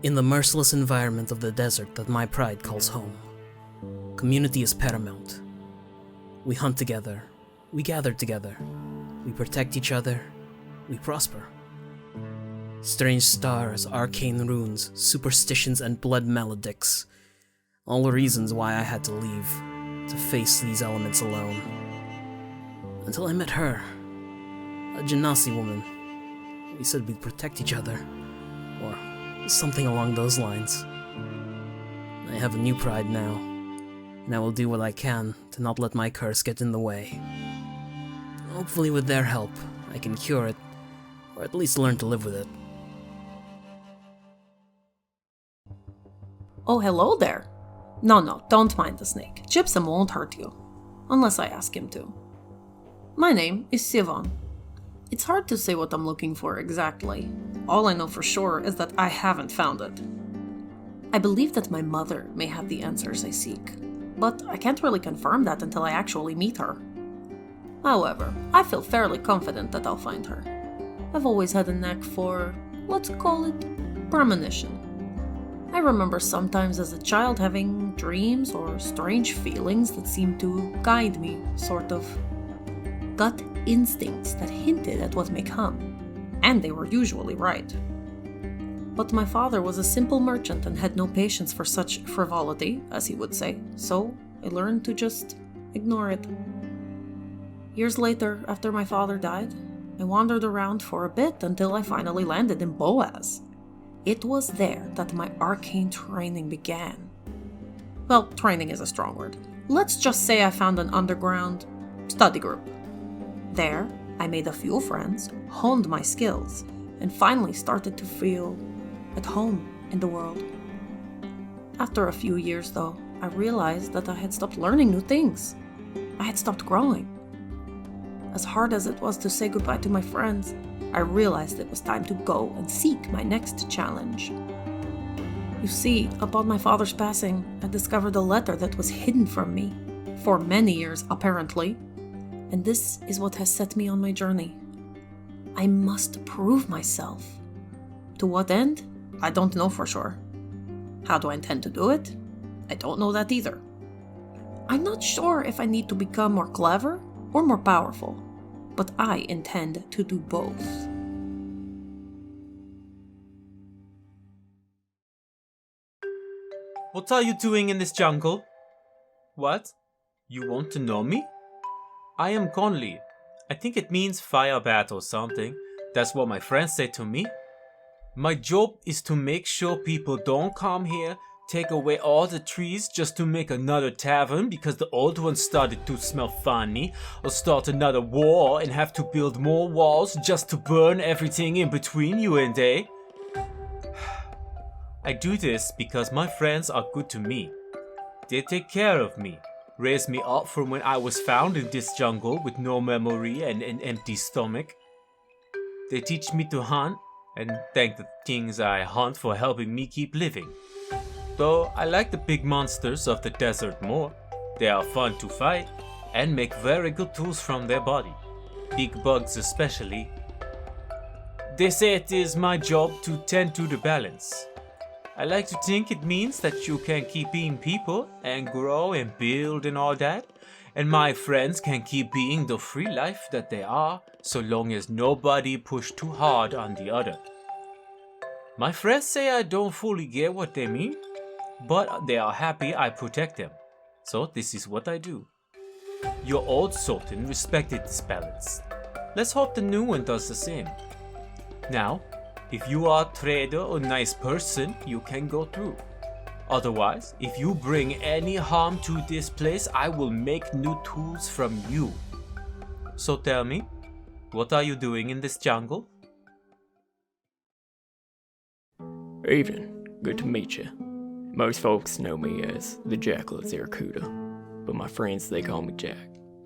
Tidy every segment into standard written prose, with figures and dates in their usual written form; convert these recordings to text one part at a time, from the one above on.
In the merciless environment of the desert that my pride calls home, community is paramount. We hunt together, we gather together, we protect each other, we prosper. Strange stars, arcane runes, superstitions, and blood maledicts. All reasons why I had to leave, to face these elements alone. Until I met her, a Genasi woman. We said we'd protect each other, or something along those lines. I have a new pride now, and I will do what I can to not let my curse get in the way. Hopefully with their help, I can cure it, or at least learn to live with it. Oh, hello there. No, don't mind the snake. Gypsum won't hurt you. Unless I ask him to. My name is Sivan. It's hard to say what I'm looking for exactly. All I know for sure is that I haven't found it. I believe that my mother may have the answers I seek, but I can't really confirm that until I actually meet her. However, I feel fairly confident that I'll find her. I've always had a knack for, let's call it, premonition. I remember sometimes as a child having dreams or strange feelings that seemed to guide me, sort of. Gut instincts that hinted at what may come, and they were usually right. But my father was a simple merchant and had no patience for such frivolity, as he would say, so I learned to just ignore it. Years later, after my father died, I wandered around for a bit until I finally landed in Boaz. It was there that my arcane training began. Well, training is a strong word. Let's just say I found an underground study group. There, I made a few friends, honed my skills, and finally started to feel at home in the world. After a few years, though, I realized that I had stopped learning new things. I had stopped growing. As hard as it was to say goodbye to my friends, I realized it was time to go and seek my next challenge. You see, upon my father's passing, I discovered a letter that was hidden from me, for many years apparently, and this is what has set me on my journey. I must prove myself. To what end? I don't know for sure. How do I intend to do it? I don't know that either. I'm not sure if I need to become more clever or more powerful, but I intend to do both. What are you doing in this jungle? What? You want to know me? I am Conley. I think it means fire bat or something. That's what my friends say to me. My job is to make sure people don't come here, take away all the trees just to make another tavern because the old one started to smell funny, or start another war and have to build more walls just to burn everything in between you and they. I do this because my friends are good to me. They take care of me, raised me up from when I was found in this jungle with no memory and an empty stomach. They teach me to hunt and thank the things I hunt for helping me keep living. Though I like the big monsters of the desert more. They are fun to fight and make very good tools from their body. Big bugs especially. They say it is my job to tend to the balance. I like to think it means that you can keep being people and grow and build and all that, and my friends can keep being the free life that they are, so long as nobody push too hard on the other. My friends say I don't fully get what they mean, but they are happy I protect them, so this is what I do. Your old Sultan respected this balance. Let's hope the new one does the same. Now, if you are a trader or nice person, you can go through. Otherwise, if you bring any harm to this place, I will make new tools from you. So tell me, what are you doing in this jungle? Evening. Good to meet you. Most folks know me as the Jackal of Zaracuda, but my friends, they call me Jack,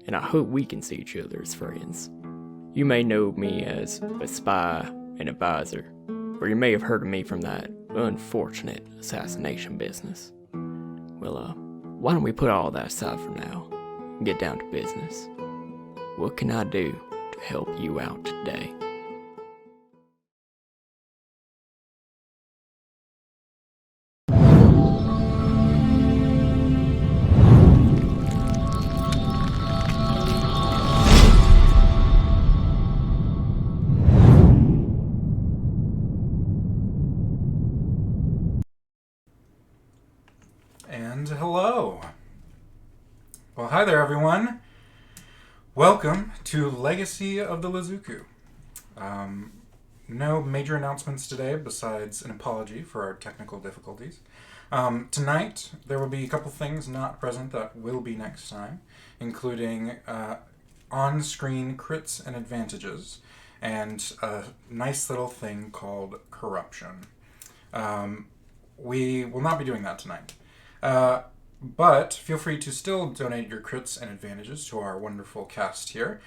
and I hope we can see each other as friends. You may know me as a spy and advisor, or you may have heard of me from that unfortunate assassination business. Well, why don't we put all that aside for now and get down to business? What can I do to help you out today? Hi there, everyone. Welcome to Legacy of the Lazuqu. No major announcements today besides an apology for our technical difficulties. Tonight, there will be a couple things not present that will be next time, including on-screen crits and advantages, and a nice little thing called corruption. We will not be doing that tonight. But feel free to still donate your crits and advantages to our wonderful cast here.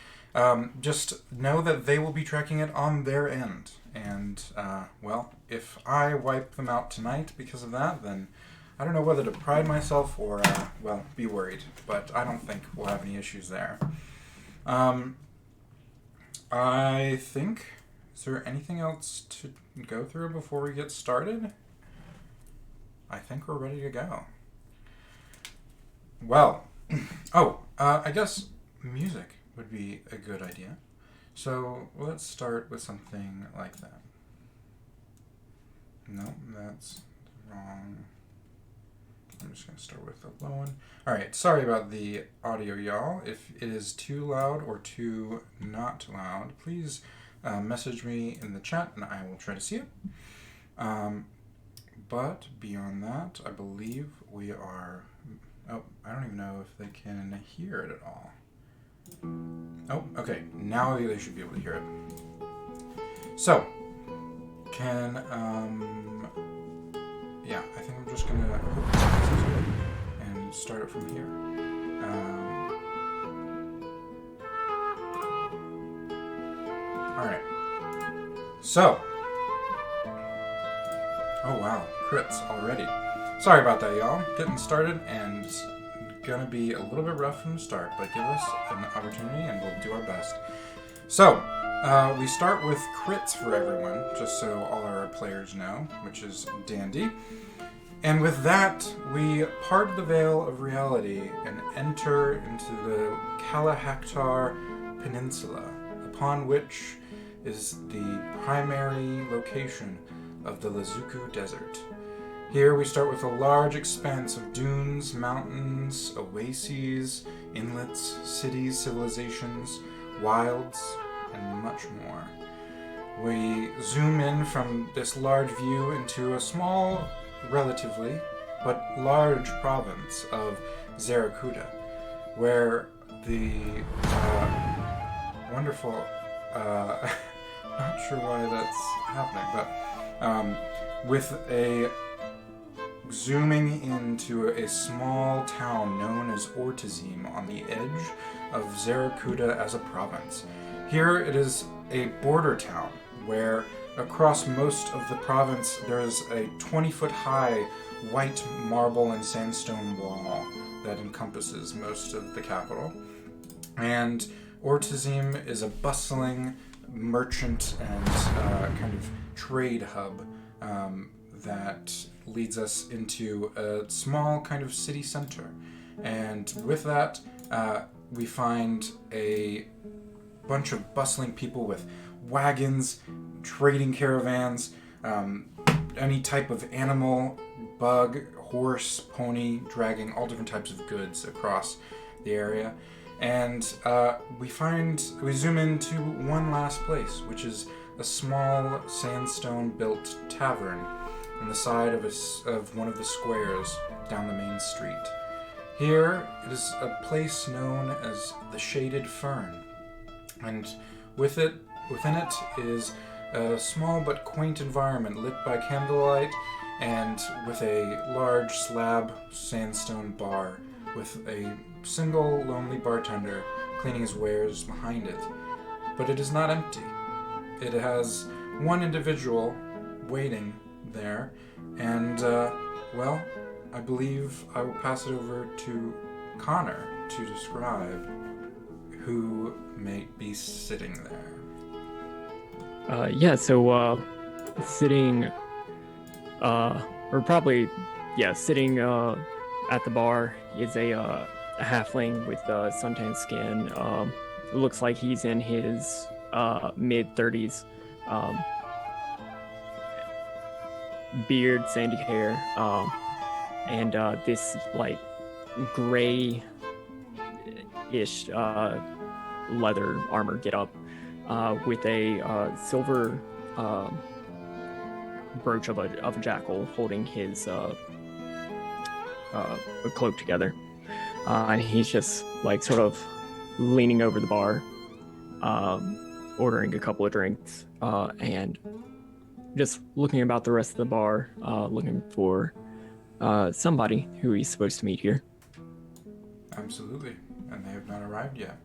Just know that they will be tracking it on their end. And, well, if I wipe them out tonight because of that, then I don't know whether to pride myself or, well, be worried. But I don't think we'll have any issues there. I think... Is there anything else to go through before we get started? I think we're ready to go. Well, I guess music would be a good idea. So let's start with something like that. No, that's wrong. I'm just going to start with the low one. Alright, sorry about the audio, y'all. If it is too loud or too not loud, please message me in the chat and I will try to see it. But beyond that, I believe we are... Oh, I don't even know if they can hear it at all. Oh, okay. Now they should be able to hear it. So, yeah, I think I'm just gonna and start it from here. Alright. So. Oh wow, crits already. Sorry about that, y'all. Getting started, and it's gonna be a little bit rough from the start, but give us an opportunity and we'll do our best. So, we start with crits for everyone, just so all our players know, which is dandy. And with that, we part the veil of reality and enter into the Kalahaktar Peninsula, upon which is the primary location of the Lazuqu Desert. Here we start with a large expanse of dunes, mountains, oases, inlets, cities, civilizations, wilds, and much more. We zoom in from this large view into a small, relatively, but large province of Zarakuda, where the wonderful, not sure why that's happening, but with a zooming into a small town known as Ortazim on the edge of Zarakuda as a province. Here it is a border town where across most of the province there is a 20-foot high white marble and sandstone wall that encompasses most of the capital. And Ortazim is a bustling merchant and kind of trade hub that leads us into a small kind of city center. And with that, we find a bunch of bustling people with wagons, trading caravans, any type of animal, bug, horse, pony, dragging all different types of goods across the area. And we zoom into one last place, which is a small sandstone-built tavern on the side of one of the squares down the main street. Here, it is a place known as the Shaded Fern, and within it is a small but quaint environment lit by candlelight and with a large slab sandstone bar with a single lonely bartender cleaning his wares behind it. But it is not empty. It has one individual waiting there, and, well, I believe I will pass it over to Connor to describe who may be sitting there. Sitting, sitting at the bar is a halfling with suntan skin. It looks like he's in his mid-30s. Beard, sandy hair, and this like gray ish leather armor get up with a silver brooch of a jackal holding his cloak together. And he's just like sort of leaning over the bar, ordering a couple of drinks, and just looking about the rest of the bar, looking for somebody who he's supposed to meet here. Absolutely. And they have not arrived yet.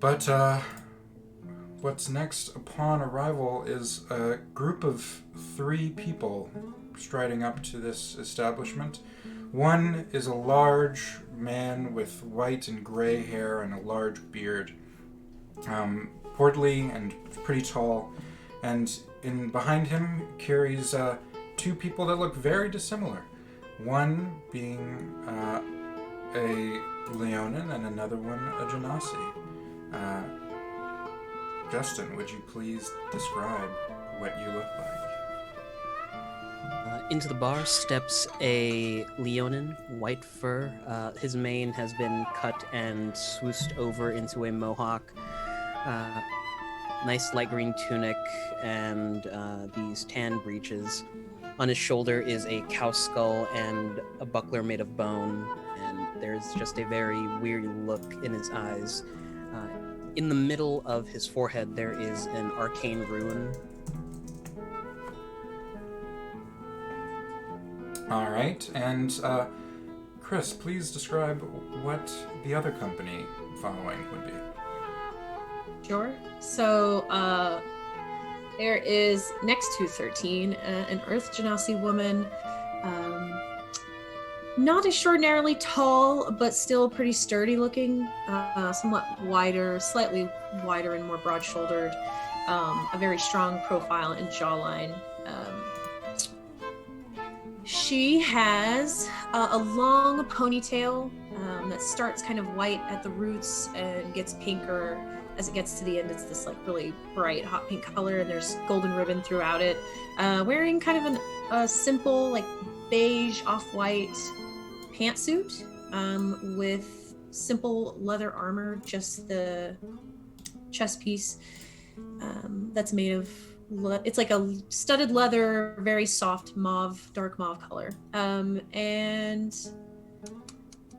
But what's next upon arrival is a group of 3 people striding up to this establishment. One is a large man with white and gray hair and a large beard, portly and pretty tall, and behind him carries 2 people that look very dissimilar. One being a Leonin and another one a Genasi. Justin, would you please describe what you look like? Into the bar steps a Leonin, white fur. His mane has been cut and swoosed over into a mohawk. Nice light green tunic and these tan breeches. On his shoulder is a cow skull and a buckler made of bone, and there's just a very weary look in his eyes. In the middle of his forehead, there is an arcane rune. All right, and Chris, please describe what the other company following would be. Sure. So, there is, next to 13, an Earth Genasi woman, not extraordinarily tall, but still pretty sturdy looking, somewhat wider, slightly wider and more broad-shouldered, a very strong profile and jawline. She has a long ponytail that starts kind of white at the roots and gets pinker as it gets to the end. It's this like really bright hot pink color, and there's golden ribbon throughout it. Wearing kind of a simple like beige off-white pantsuit with simple leather armor, just the chest piece that's made of it's like a studded leather, very soft mauve, dark mauve color. And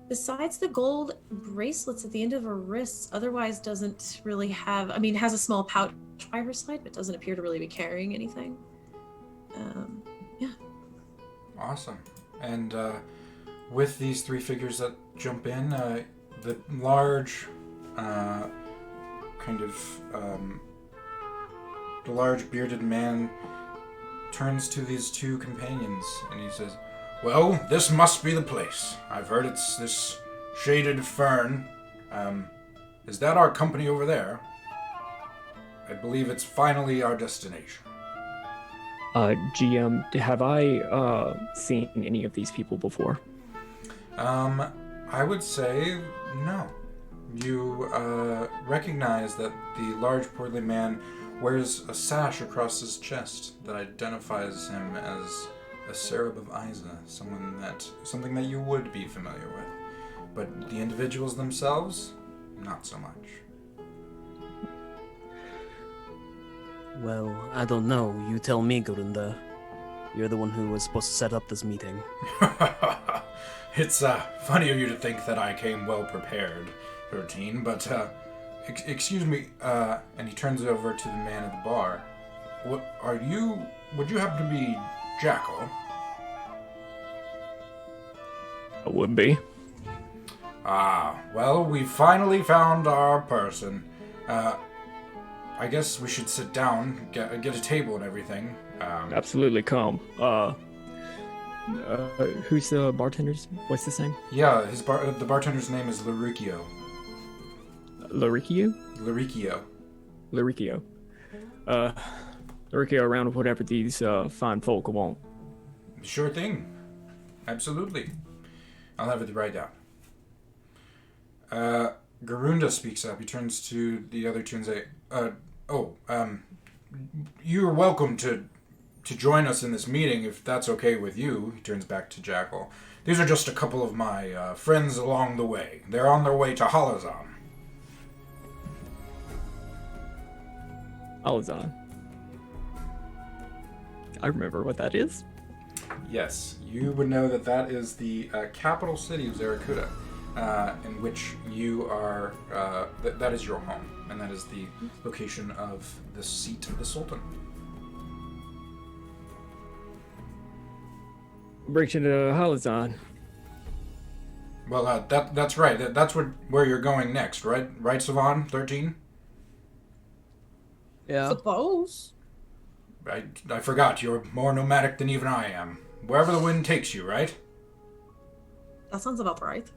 besides the gold bracelets at the end of her wrists, otherwise doesn't really have, I mean, has a small pouch by her side, but doesn't appear to really be carrying anything. Yeah. Awesome. And with these 3 figures that jump in, the large the large bearded man turns to these 2 companions and he says, "Well, this must be the place. I've heard it's this Shaded Fern. Is that our company over there? I believe it's finally our destination." GM, have I seen any of these people before? I would say no. You recognize that the large portly man wears a sash across his chest that identifies him as a Sereb of Isa, something that you would be familiar with. But the individuals themselves, not so much. Well, I don't know. You tell me, Garunda. You're the one who was supposed to set up this meeting. It's funny of you to think that I came well prepared, 13, but excuse me, and he turns over to the man at the bar. Would you happen to be Jackal? I would be. Ah, well, we finally found our person. I guess we should sit down, get a table and everything. Absolutely, come. Who's the bartender's? What's his name? Yeah, the bartender's name is Lazuqu. Lazuqu? Lazuqu. Lazuqu around with whatever these fine folk want. Sure thing. Absolutely. I'll have it right down. Garunda speaks up. He turns to the other two and say, you're welcome to to join us in this meeting, if that's okay with you. He turns back to Jackal. These are just a couple of my friends along the way. They're on their way to Halazan. Alazan. I remember what that is. Yes, you would know that that is the capital city of Zarakuda, in which you are, that is your home, and that is the location of the seat of the Sultan. Brings you to Halazan. Well, that's right. That's where you're going next, right? Right, Savan? 13? Yeah. Suppose. I forgot. You're more nomadic than even I am. Wherever the wind takes you, right? That sounds about right.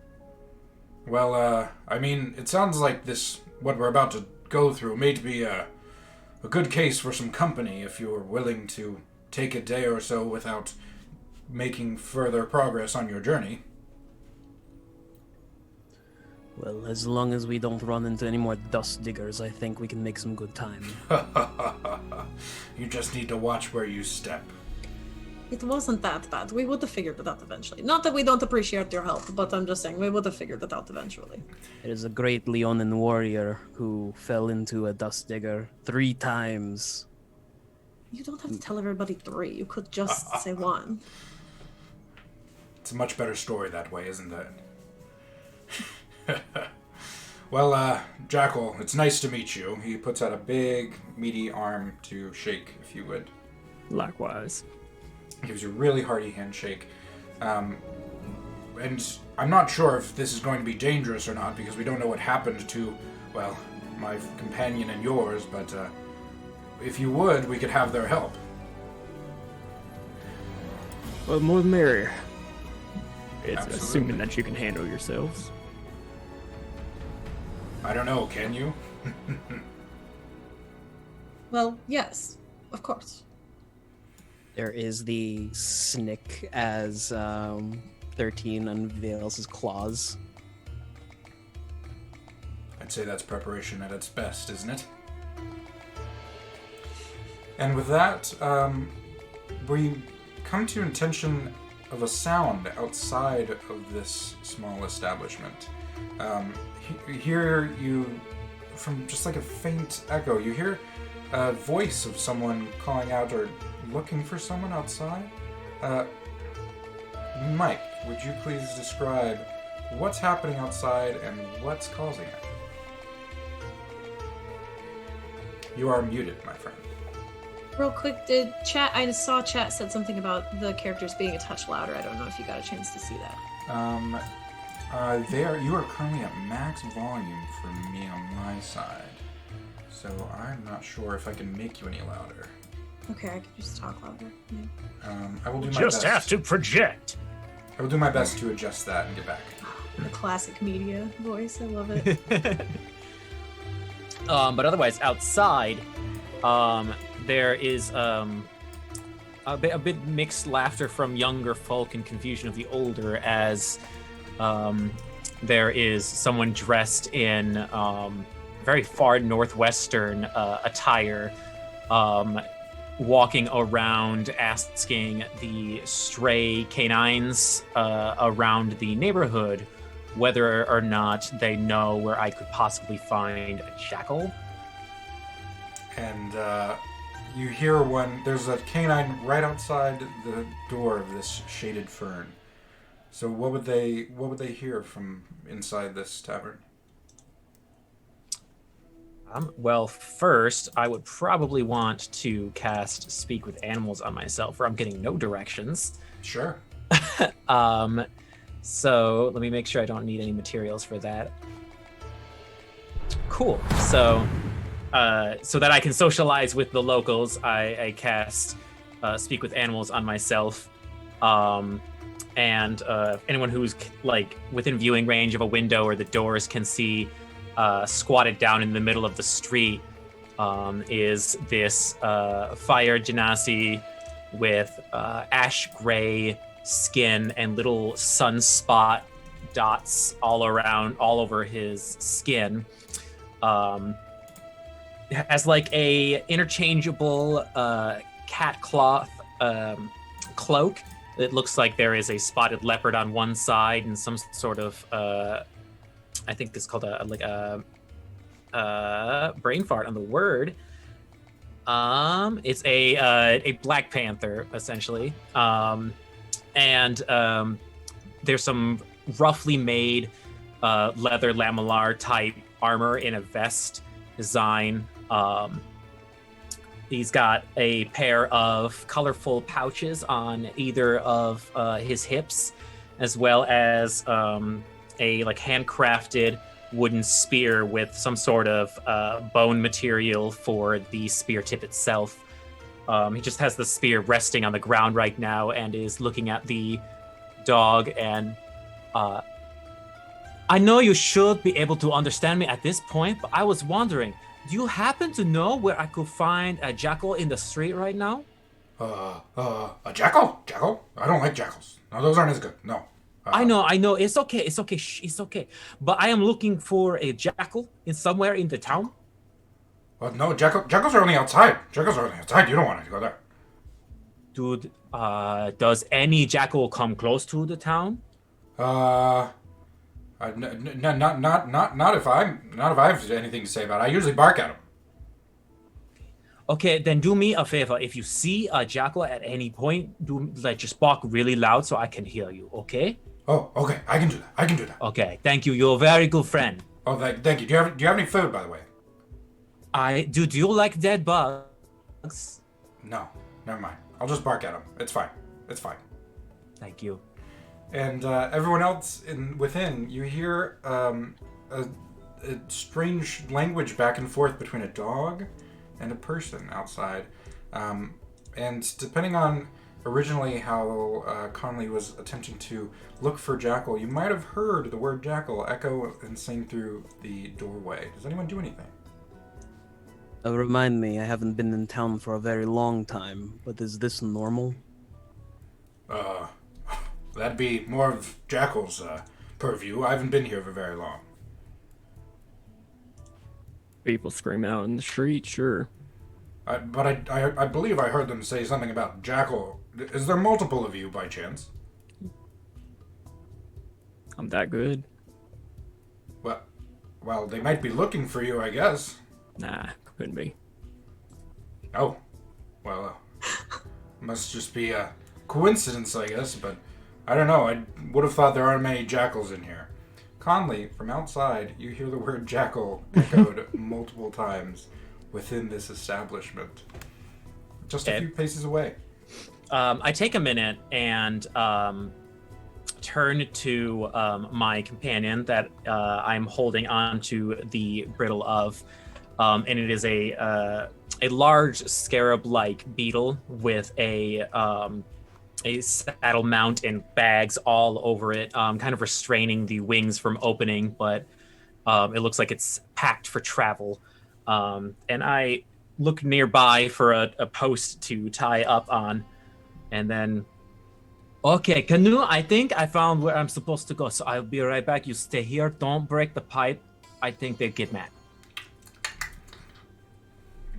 Well, I mean, it sounds like what we're about to go through may be a good case for some company if you're willing to take a day or so without making further progress on your journey. Well, as long as we don't run into any more dust diggers, I think we can make some good time. You just need to watch where you step. It wasn't that bad. We would have figured it out eventually. Not that we don't appreciate your help, but I'm just saying we would have figured it out eventually. There is a great Leonin warrior who fell into a dust digger 3 times. You don't have to tell everybody 3. You could just say 1. It's a much better story that way, isn't it? Well, Jackal, it's nice to meet you. He puts out a big, meaty arm to shake, if you would. Likewise. Gives you a really hearty handshake. And I'm not sure if this is going to be dangerous or not, because we don't know what happened to, well, my companion and yours, but if you would, we could have their help. Well, more the merrier. It's Absolutely. assuming that you can handle yourselves. I don't know, can you? Well, yes, of course. There is the snick as 13 unveils his claws. I'd say that's preparation at its best, isn't it? And with that, we come to intention of a sound outside of this small establishment. Here you, from just like a faint echo, you hear a voice of someone calling out or looking for someone outside. Mike, would you please describe what's happening outside and what's causing it? You are muted, my friend. Real quick, I saw chat said something about the characters being a touch louder. I don't know if you got a chance to see that. You are currently at max volume for me on my side. So I'm not sure if I can make you any louder. Okay, I could just talk louder. Yeah. I will do my Just best. have to project. I will do my best to adjust that and get back. The classic media voice, I love it. But otherwise, outside, there is a bit mixed laughter from younger folk and confusion of the older, as there is someone dressed in very far northwestern attire, walking around asking the stray canines around the neighborhood whether or not they know where I could possibly find a jackal. And you hear there's a canine right outside the door of this Shaded Fern. So what would they hear from inside this tavern? Well, first, I would probably want to cast Speak with Animals on myself, where I'm getting no directions. Sure. So let me make sure I don't need any materials for that. Cool. So that I can socialize with the locals, I cast Speak with Animals on myself. And anyone who's like within viewing range of a window or the doors can see squatted down in the middle of the street is this fire genasi with ash gray skin and little sunspot dots all over his skin. Has like a interchangeable cat cloth cloak. It looks like there is a spotted leopard on one side and some sort of I think it's called a brain fart on the word. It's a Black Panther essentially, and there's some roughly made leather lamellar type armor in a vest design. He's got a pair of colorful pouches on either of his hips, as well as a like handcrafted wooden spear with some sort of bone material for the spear tip itself. He just has the spear resting on the ground right now and is looking at the dog. And I know you should be able to understand me at this point, but I was wondering, do you happen to know where I could find a jackal in the street right now? A jackal? Jackal? I don't like jackals. No, those aren't as good. No. I know. It's okay. Shh, it's okay. But I am looking for a jackal somewhere in the town. Well, no, jackals are only outside. You don't want to go there. Dude, does any jackal come close to the town? Not if I have anything to say about it. I usually bark at them. Okay, then do me a favor. If you see a jackal at any point, just bark really loud so I can hear you. Okay? Oh, okay. I can do that. Okay, thank you. You're a very good friend. Oh, thank you. Do you have any food, by the way? I do. Do you like dead bugs? No, never mind. I'll just bark at them. It's fine. Thank you. And everyone else within, you hear a strange language back and forth between a dog and a person outside. And depending on originally how Conley was attempting to look for jackal, you might have heard the word jackal echo and sing through the doorway. Does anyone do anything? Remind me, I haven't been in town for a very long time, but is this normal? That'd be more of Jackal's purview. I haven't been here for very long. People screaming out in the street, sure. But I believe I heard them say something about Jackal. Is there multiple of you by chance? I'm that good. Well, they might be looking for you, I guess. Nah, couldn't be. Oh, well, must just be a coincidence, I guess, but I don't know. I would have thought there aren't many jackals in here. Conley, from outside, you hear the word jackal echoed multiple times within this establishment. Just a few paces away. I take a minute and turn to my companion that I'm holding on to the brittle of, and it is a large scarab-like beetle with a saddle mount and bags all over it, kind of restraining the wings from opening, but it looks like it's packed for travel. And I look nearby for a post to tie up on, and then, okay, Canoe, I think I found where I'm supposed to go, so I'll be right back. You stay here, don't break the pipe. I think they'd get mad.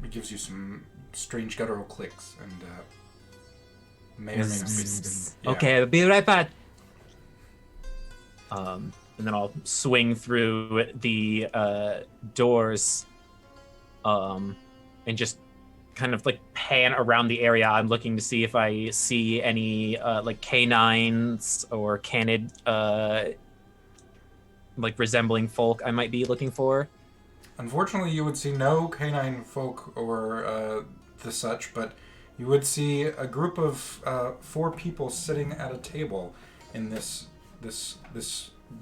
It gives you some strange guttural clicks, and may or may not be. Yeah. Okay, I'll be right back. And then I'll swing through the doors, and just kind of like pan around the area. I'm looking to see if I see any like canines or canid, like resembling folk I might be looking for. Unfortunately, you would see no canine folk or the such, but you would see a group of 4 people sitting at a table in this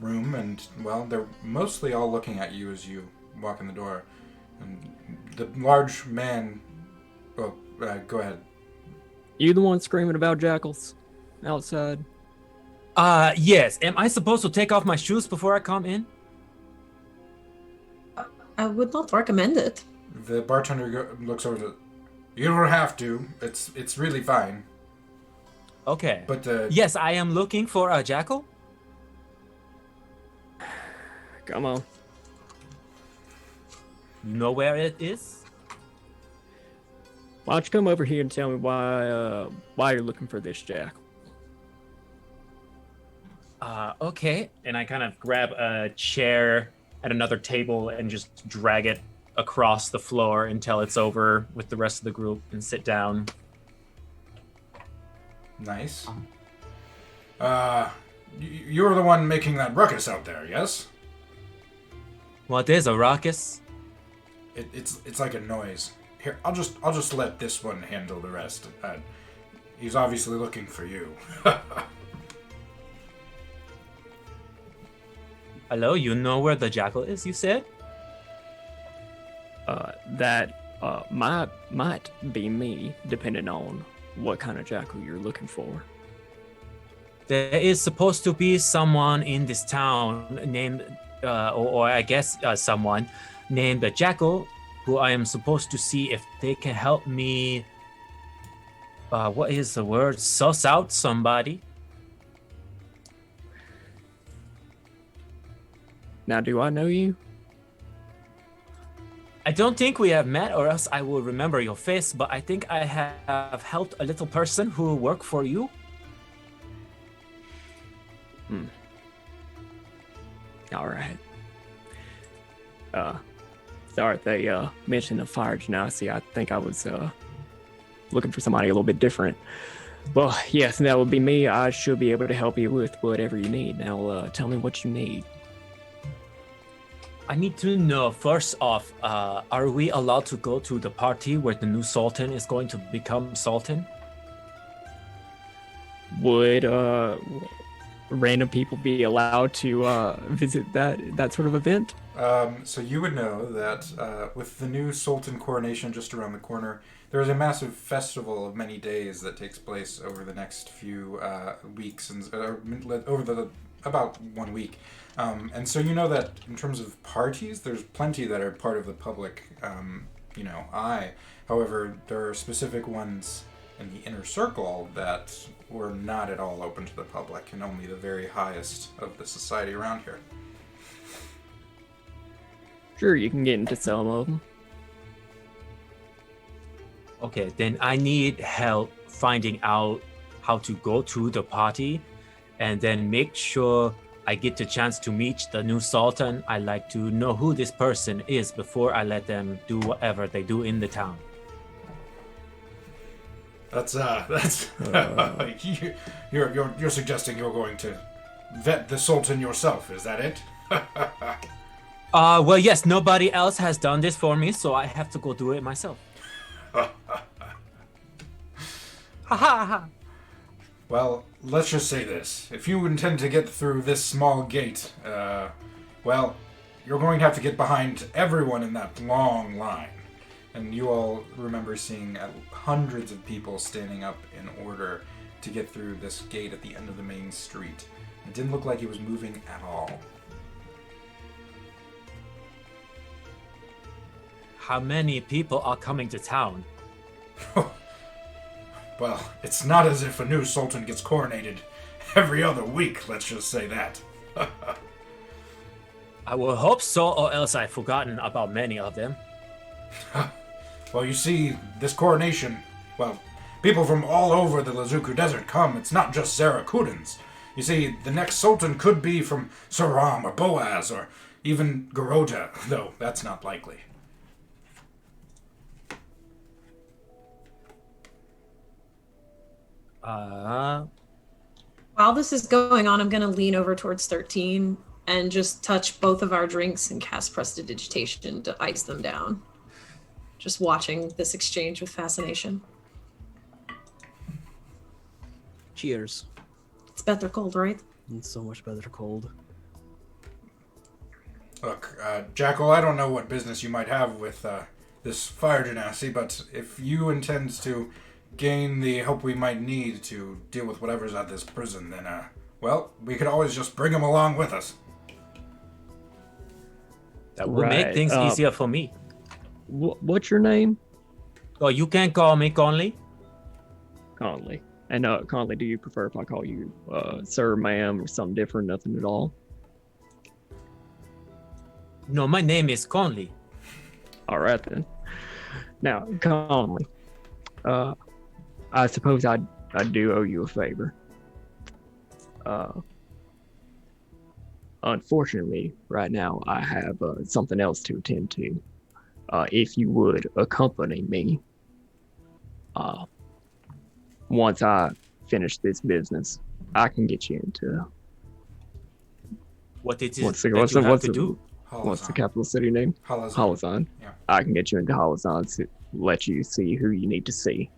room, and well, they're mostly all looking at you as you walk in the door. And the large man, well, go ahead. You the one screaming about jackals outside? Yes. Am I supposed to take off my shoes before I come in? I would not recommend it. The bartender looks over to. You don't have to. It's really fine. Okay. But yes, I am looking for a jackal. Come on. You know where it is? Why don't you come over here and tell me why you're looking for this jackal? Okay. And I kind of grab a chair at another table and just drag it across the floor until it's over with the rest of the group and sit down. Nice. You're the one making that ruckus out there, yes? What is a ruckus? It's like a noise. Here, I'll just let this one handle the rest. He's obviously looking for you. Hello, you know where the jackal is, you said? That might be me, depending on what kind of jackal you're looking for. There is supposed to be someone in this town named, or I guess someone named the Jackal, who I am supposed to see if they can help me. What is the word? Suss out somebody. Now, do I know you? I don't think we have met, or else I will remember your face, but I think I have helped a little person who worked for you. All right. Sorry, they mentioned the fire genasi. I think I was looking for somebody a little bit different. Well, yes, that would be me. I should be able to help you with whatever you need. Now, tell me what you need. I need to know, first off, are we allowed to go to the party where the new Sultan is going to become Sultan? Would random people be allowed to visit that sort of event? So you would know that with the new Sultan coronation just around the corner, there is a massive festival of many days that takes place over the next few weeks and over about 1 week. And so you know that in terms of parties, there's plenty that are part of the public, eye. However, there are specific ones in the inner circle that were not at all open to the public, and only the very highest of the society around here. Sure, you can get into some of them. Okay, then I need help finding out how to go to the party, and then make sure I get the chance to meet the new Sultan. I like to know who this person is before I let them do whatever they do in the town. That's you're suggesting you're going to vet the Sultan yourself, is that it? Well, yes, nobody else has done this for me, so I have to go do it myself. Ha ha ha. Well, let's just say this. If you intend to get through this small gate, you're going to have to get behind everyone in that long line. And you all remember seeing hundreds of people standing up in order to get through this gate at the end of the main street. It didn't look like it was moving at all. How many people are coming to town? Well, it's not as if a new Sultan gets coronated every other week, let's just say that. I will hope so, or else I've forgotten about many of them. Well, you see, this coronation, people from all over the Lazuqu desert come. It's not just Zarakudans. You see, the next Sultan could be from Saram or Boaz or even Garunda, though that's not likely. While this is going on, I'm going to lean over towards 13 and just touch both of our drinks and cast Prestidigitation to ice them down. Just watching this exchange with fascination. Cheers. It's better cold, right? It's so much better cold. Look, Jackal, I don't know what business you might have with this fire genasi, but if you intend to gain the help we might need to deal with whatever's at this prison, then, we could always just bring him along with us. That will make things easier for me. What's your name? Oh, you can call me Conley. Conley. And Conley, do you prefer if I call you sir, ma'am, or something different? Nothing at all? No, my name is Conley. All right, then. Now, Conley, I suppose I do owe you a favor. Unfortunately, right now I have something else to attend to. If you would accompany me, once I finish this business, I can get you into. What it is What's that you have to the, do? what's the capital city name? Halazan. Halazan. Yeah. I can get you into Halazan to let you see who you need to see.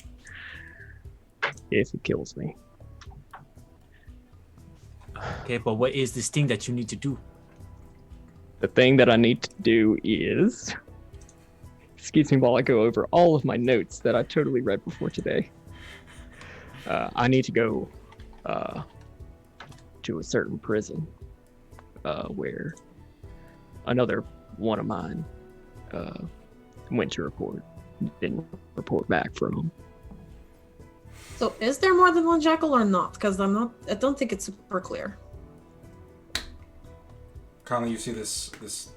If it kills me. Okay, but what is this thing that you need to do? The thing that I need to do is. Excuse me while I go over all of my notes that I totally read before today. I need to go to a certain prison where another one of mine went to report. Didn't report back from. So, is there more than one jackal or not? Because I don't think it's super clear. Conley, you see this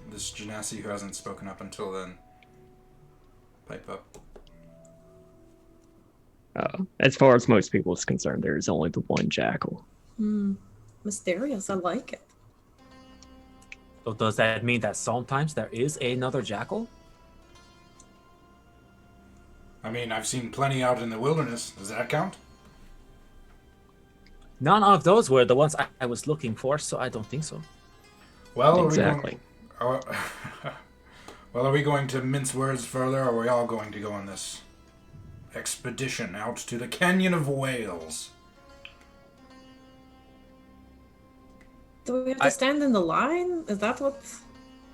genasi who hasn't spoken up until then. Pipe up. As far as most people is concerned, there is only the one jackal. Mysterious. I like it. So does that mean that sometimes there is another jackal? I mean, I've seen plenty out in the wilderness. Does that count? None of those were the ones I was looking for, so I don't think so. Well, Exactly. Are we going to mince words further, or are we all going to go on this expedition out to the Canyon of Whales? Do we have to stand in the line? Is that what?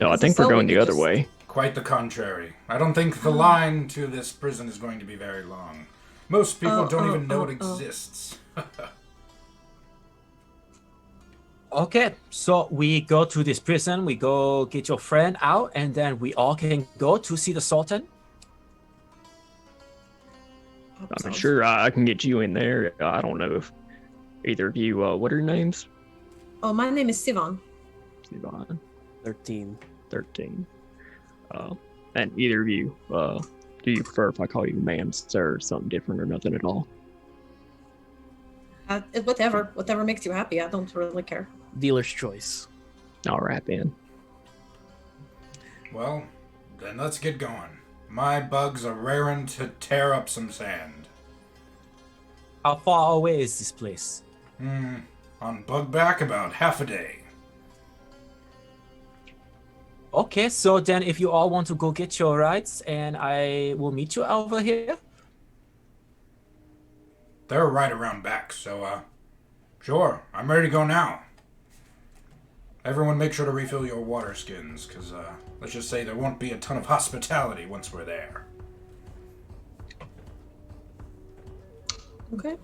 No, I think we're going the other way. Quite the contrary. I don't think the line to this prison is going to be very long. Most people don't even know it exists. Okay, so we go to this prison, we go get your friend out, and then we all can go to see the Sultan. I'm sure I can get you in there. I don't know if either of you, what are your names? Oh, my name is Sivan. Sivan. 13. 13. And either of you, do you prefer if I call you ma'am, sir, something different, or nothing at all? Whatever makes you happy. I don't really care. Dealer's choice. All right, then. Well, then let's get going. My bugs are raring to tear up some sand. How far away is this place? On bugback, about half a day. Okay, so then if you all want to go get your rides, and I will meet you over here. They're right around back, so, sure, I'm ready to go now. Everyone make sure to refill your water skins, because, let's just say there won't be a ton of hospitality once we're there. Okay.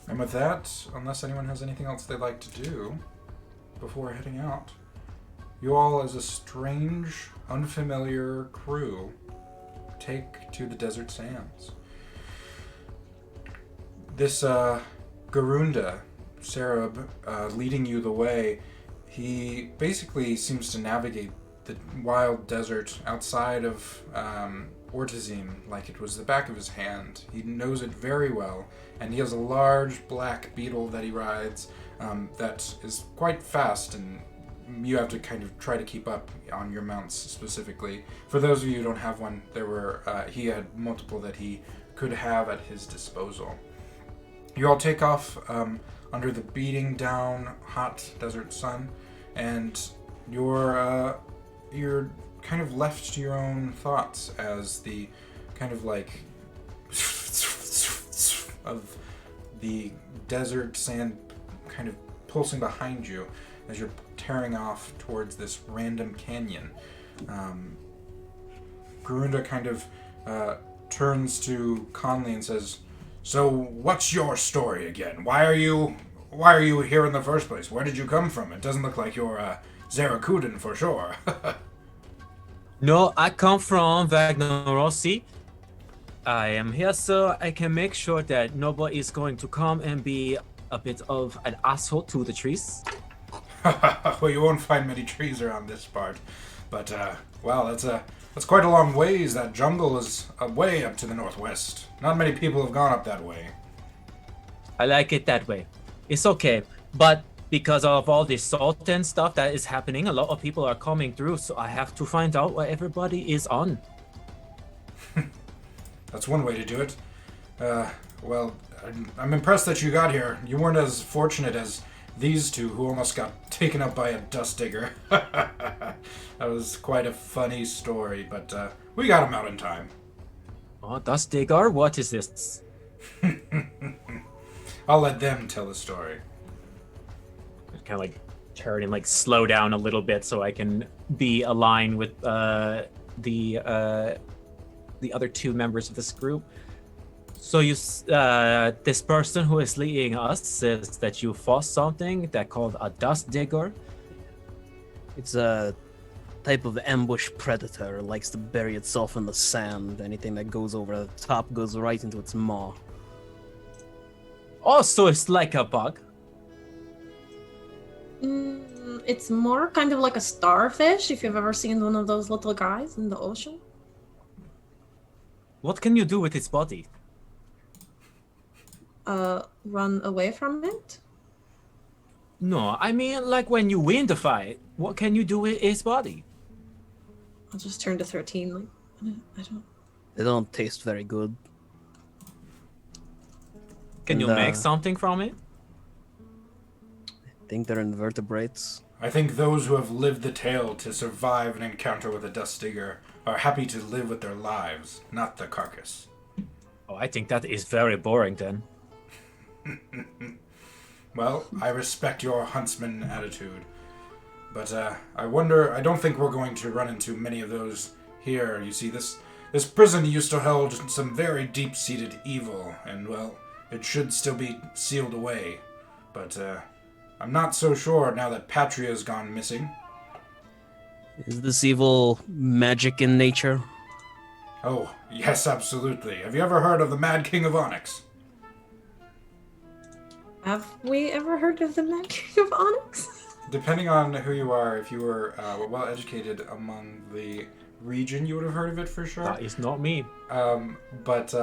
And with that, unless anyone has anything else they'd like to do before heading out, you all, as a strange, unfamiliar crew, take to the desert sands. This Garunda, Sereb, leading you the way, he basically seems to navigate the wild desert outside of Ortazim like it was the back of his hand. He knows it very well, and he has a large black beetle that he rides that is quite fast, and you have to kind of try to keep up on your mounts specifically. For those of you who don't have one, he had multiple that he could have at his disposal. You all take off under the beating down hot desert sun, and you're kind of left to your own thoughts as the kind of like of the desert sand kind of pulsing behind you as you're tearing off towards this random canyon. Garunda kind of turns to Conley and says, "So, what's your story again? Why are you here in the first place? Where did you come from? It doesn't look like you're Zarakudan for sure." No, I come from Vagnorosi. I am here so I can make sure that nobody is going to come and be a bit of an asshole to the trees. Well, you won't find many trees around this part. But, well, that's quite a long ways. That jungle is way up to the northwest. Not many people have gone up that way. I like it that way. It's okay. But because of all this salt and stuff that is happening, a lot of people are coming through, so I have to find out what everybody is on. That's one way to do it. Well, I'm impressed that you got here. You weren't as fortunate as these two who almost got taken up by a dust digger. That was quite a funny story, but we got him out in time. Oh, dust digger? What is this? I'll let them tell the story. Kind of like turn and like slow down a little bit so I can be aligned with the other two members of this group. So this person who is leading us says that you fought something that called a dust digger. It's a type of ambush predator. It likes to bury itself in the sand. Anything that goes over the top goes right into its maw. Oh, so it's like a bug. It's more kind of like a starfish, if you've ever seen one of those little guys in the ocean. What can you do with its body? Run away from it? No, I mean like when you win the fight, what can you do with its body? I'll just turn to 13. Like, I don't. They don't taste very good. Can you And, make something from it? I think they're invertebrates. I think those who have lived the tale to survive an encounter with a dust digger are happy to live with their lives, not the carcass. Oh, I think that is very boring then. Well, I respect your huntsman attitude. But I don't think we're going to run into many of those here. You see, this prison used to hold some very deep-seated evil, and, well, it should still be sealed away. But I'm not so sure now that Patria's gone missing. Is this evil magic in nature? Oh, yes, absolutely. Have you ever heard of the Mad King of Onyx? Have we ever heard of the Mad King of Onyx? Depending on who you are, if you were well educated among the region, you would have heard of it for sure. That is not me. But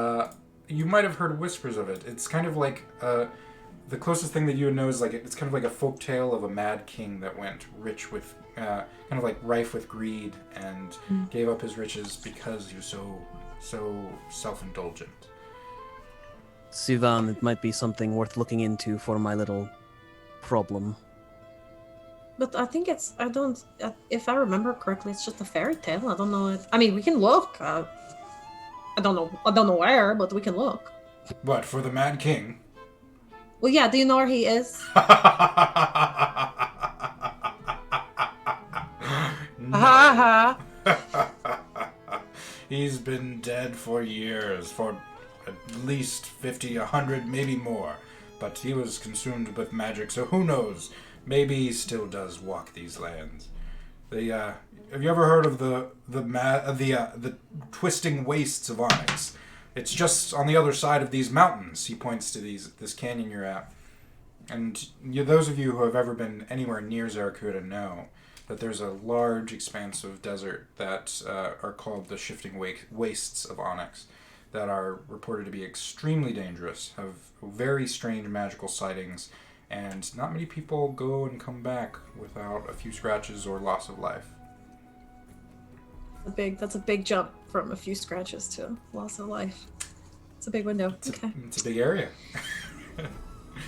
you might have heard whispers of it. It's kind of like the closest thing that you would know is like it's kind of like a folk tale of a mad king that went rich with kind of like rife with greed and gave up his riches because he was so self-indulgent. Sivan, it might be something worth looking into for my little problem. But I think if I remember correctly, it's just a fairy tale. I don't know. I mean, we can look. I don't know where, but we can look. But for the Mad King. Well, yeah. Do you know where he is? No. He's been dead for years, for at least 50, 100, maybe more. But he was consumed with magic, so who knows? Maybe he still does walk these lands. Have you ever heard of the twisting wastes of Onyx? It's just on the other side of these mountains. He points to this canyon you're at. And those of you who have ever been anywhere near Zaracuda know that there's a large expanse of desert that are called the shifting wastes of Onyx that are reported to be extremely dangerous, have very strange magical sightings, and not many people go and come back without a few scratches or loss of life. That's a big jump from a few scratches to loss of life. It's a big window. It's a big area.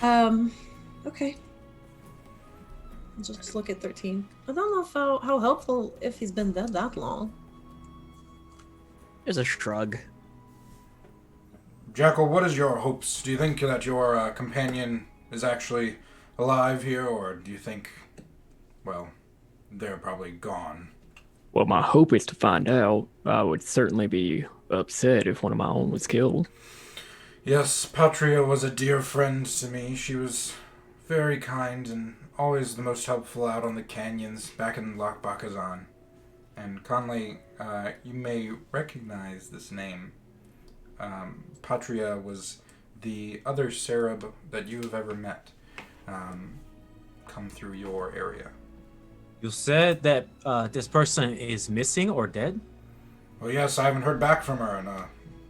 Okay. I'll just look at 13. I don't know how helpful if he's been dead that long. There's a shrug. Jackal, what is your hopes? Do you think that your companion is actually alive here, or do you think, well, they're probably gone? Well, my hope is to find out. I would certainly be upset if one of my own was killed. Yes, Patria was a dear friend to me. She was very kind and always the most helpful out on the canyons back in Loch Bakazan. And Conley, you may recognize this name. Patria was the other Sereb that you have ever met come through your area. You said that this person is missing or dead? Well, yes, I haven't heard back from her in,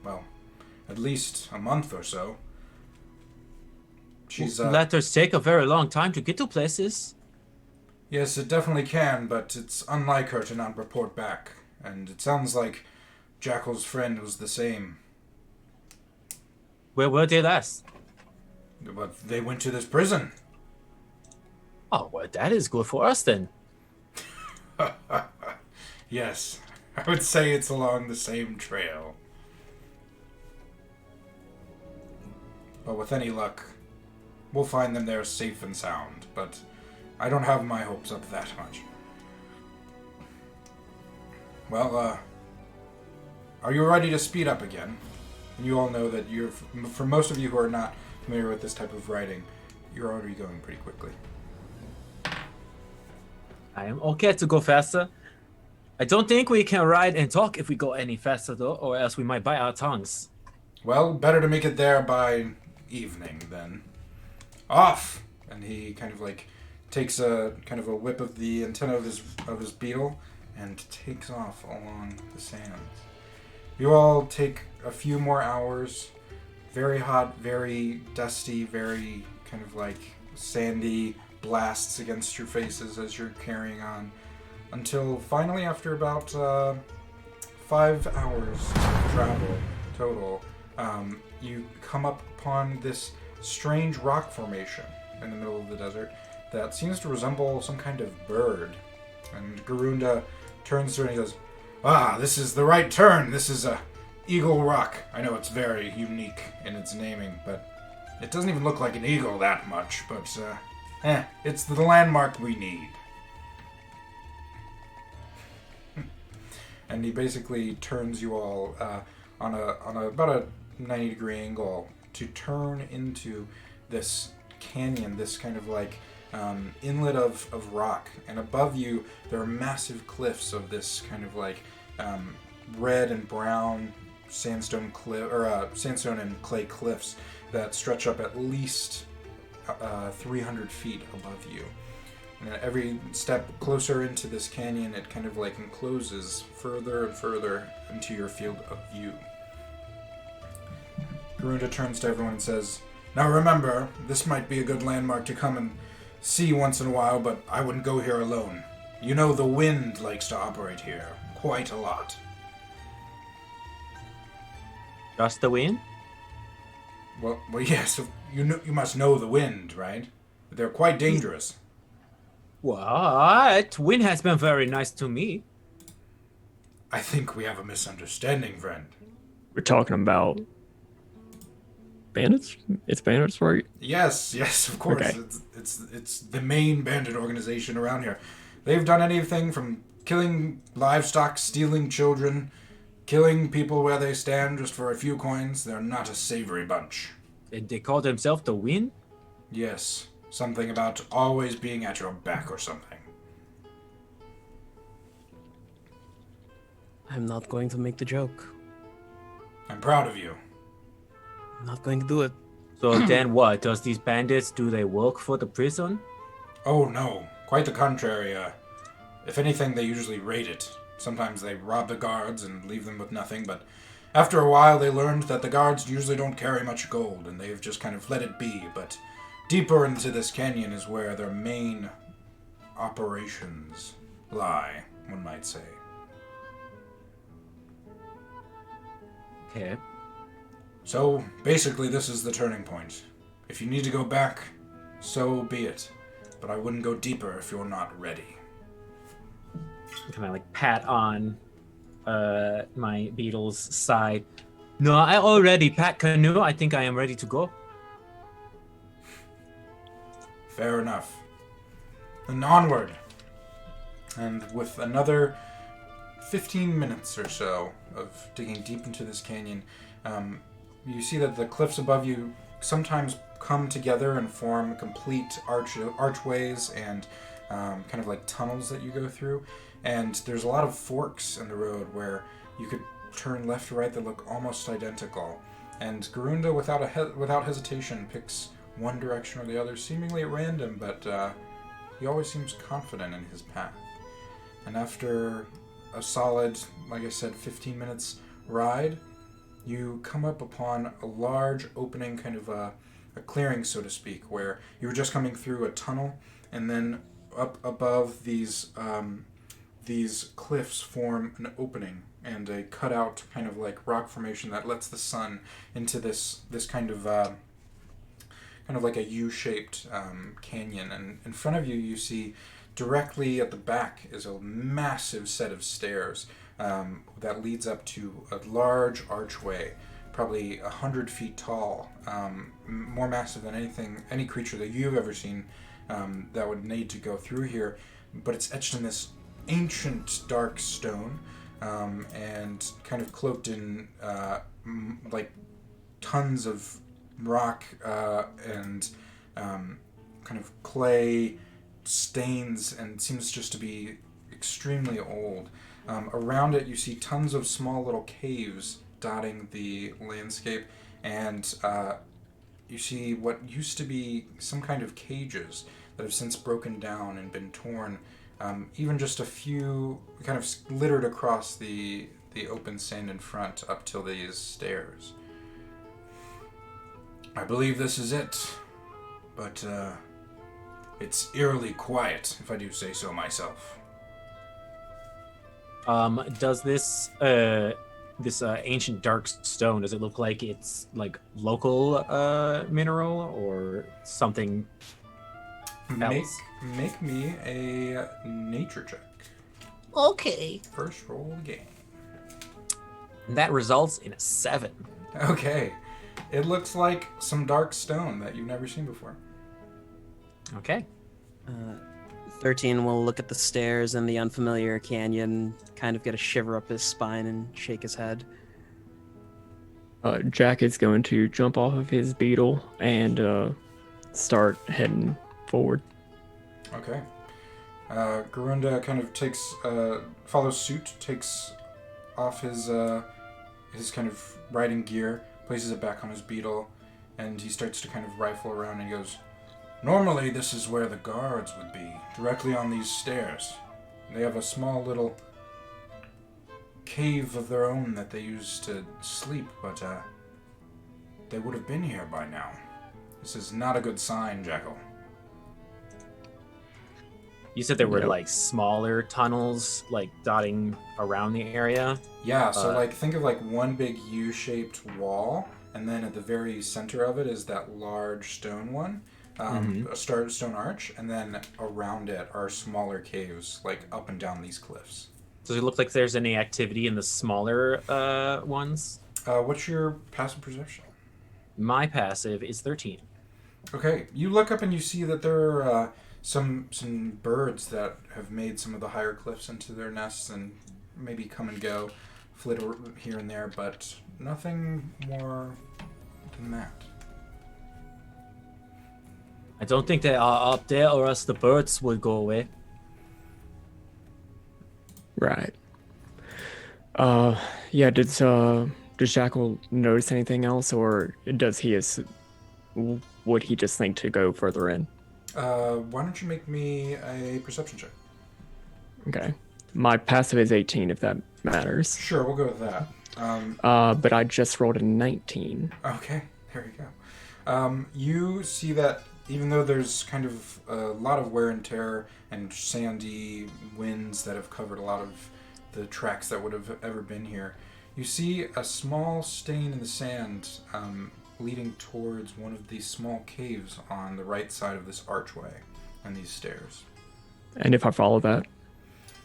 well, at least a month or so. She's, Letters take a very long time to get to places. Yes, it definitely can, but it's unlike her to not report back. And it sounds like Jackal's friend was the same. Where were they last? But they went to this prison. Oh, well, that is good for us then. Yes, I would say it's along the same trail. But with any luck, we'll find them there safe and sound. But I don't have my hopes up that much. Well, are you ready to speed up again? You all know that for most of you who are not familiar with this type of writing, you're already going pretty quickly. I am okay to go faster. I don't think we can ride and talk if we go any faster, though, or else we might bite our tongues. Well, better to make it there by evening, then. Off! And he kind of like takes a kind of a whip of the antenna of his beetle and takes off along the sands. You all take a few more hours. Very hot, very dusty, very kind of like sandy blasts against your faces as you're carrying on. Until finally, after about 5 hours of travel total, you come up upon this strange rock formation in the middle of the desert that seems to resemble some kind of bird. And Garunda turns to it and he goes, "Ah, this is the right turn. This is a Eagle Rock. I know it's very unique in its naming, but it doesn't even look like an eagle that much, but it's the landmark we need." And he basically turns you all on about a 90-degree angle to turn into this canyon, this kind of like inlet of rock. And above you, there are massive cliffs of this kind of like red and brown sandstone and clay cliffs that stretch up at least 300 feet above you. And at every step closer into this canyon, it kind of like encloses further and further into your field of view. Garunda turns to everyone and says, "Now remember, this might be a good landmark to come and see once in a while, but I wouldn't go here alone. You know the wind likes to operate here quite a lot." Just the wind? Well, yes, you must know the wind, right? They're quite dangerous. What? Wind has been very nice to me. I think we have a misunderstanding, friend. We're talking about bandits? It's bandits, right? Yes, of course. Okay. It's the main bandit organization around here. They've done anything from killing livestock, stealing children, killing people where they stand just for a few coins. They're not a savory bunch. And they call themselves the wind? Yes, something about always being at your back or something. I'm not going to make the joke. I'm proud of you. I'm not going to do it. So then what? Does these bandits, do they work for the prison? Oh no, quite the contrary. If anything, they usually raid it. Sometimes they rob the guards and leave them with nothing, but after a while they learned that the guards usually don't carry much gold, and they've just kind of let it be. But deeper into this canyon is where their main operations lie, one might say. Okay. So, basically, this is the turning point. If you need to go back, so be it. But I wouldn't go deeper if you're not ready. Kind of like pat on my beetle's side. No, I already pat canoe. I think I am ready to go. Fair enough. And onward. And with another 15 minutes or so of digging deep into this canyon, you see that the cliffs above you sometimes come together and form complete archways and kind of like tunnels that you go through. And there's a lot of forks in the road where you could turn left or right that look almost identical. And Garunda, without hesitation, picks one direction or the other, seemingly at random, but he always seems confident in his path. And after a solid, like I said, 15 minutes ride, you come up upon a large opening, kind of a clearing, so to speak, where you were just coming through a tunnel, and then up above these cliffs form an opening and a cutout kind of like rock formation that lets the sun into this kind of like a U-shaped canyon. And in front of you, you see directly at the back is a massive set of stairs that leads up to a large archway, probably 100 feet tall, more massive than any creature that you've ever seen that would need to go through here. But it's etched in this ancient dark stone, and kind of cloaked in like tons of rock and kind of clay stains, and seems just to be extremely old. Around it, you see tons of small little caves dotting the landscape, and you see what used to be some kind of cages that have since broken down and been torn. Even just a few kind of littered across the open sand in front up till these stairs. I believe this is it, but it's eerily quiet, if I do say so myself. Does this ancient dark stone, does it look like it's like local mineral or something else? Make me a nature check. Okay. First roll of the game. That results in a 7. Okay. It looks like some dark stone that you've never seen before. Okay. 13 will look at the stairs and the unfamiliar canyon, kind of get a shiver up his spine and shake his head. Jack is going to jump off of his beetle and start heading forward. Okay. Garunda kind of follows suit, takes off his kind of riding gear, places it back on his beetle, and he starts to kind of rifle around and he goes, "Normally this is where the guards would be, directly on these stairs. They have a small little cave of their own that they use to sleep, but they would have been here by now. This is not a good sign, Jackal." You said there were Yep. like smaller tunnels like dotting around the area. Yeah, so think of like one big U-shaped wall, and then at the very center of it is that large stone one, a stone arch, and then around it are smaller caves, like up and down these cliffs. Does it look like there's any activity in the smaller ones? What's your passive perception? My passive is 13. Okay, you look up and you see that there are some birds that have made some of the higher cliffs into their nests and maybe come and go, flit here and there, but nothing more than that. I don't think they are up there, or else the birds would go away. Right. Yeah, does Jackal notice anything else, or would he just think to go further in? Why don't you make me a perception check? Okay. My passive is 18, if that matters. Sure, we'll go with that. But I just rolled a 19. Okay, there you go. You see that even though there's kind of a lot of wear and tear and sandy winds that have covered a lot of the tracks that would have ever been here, you see a small stain in the sand leading towards one of these small caves on the right side of this archway and these stairs. And if I follow that?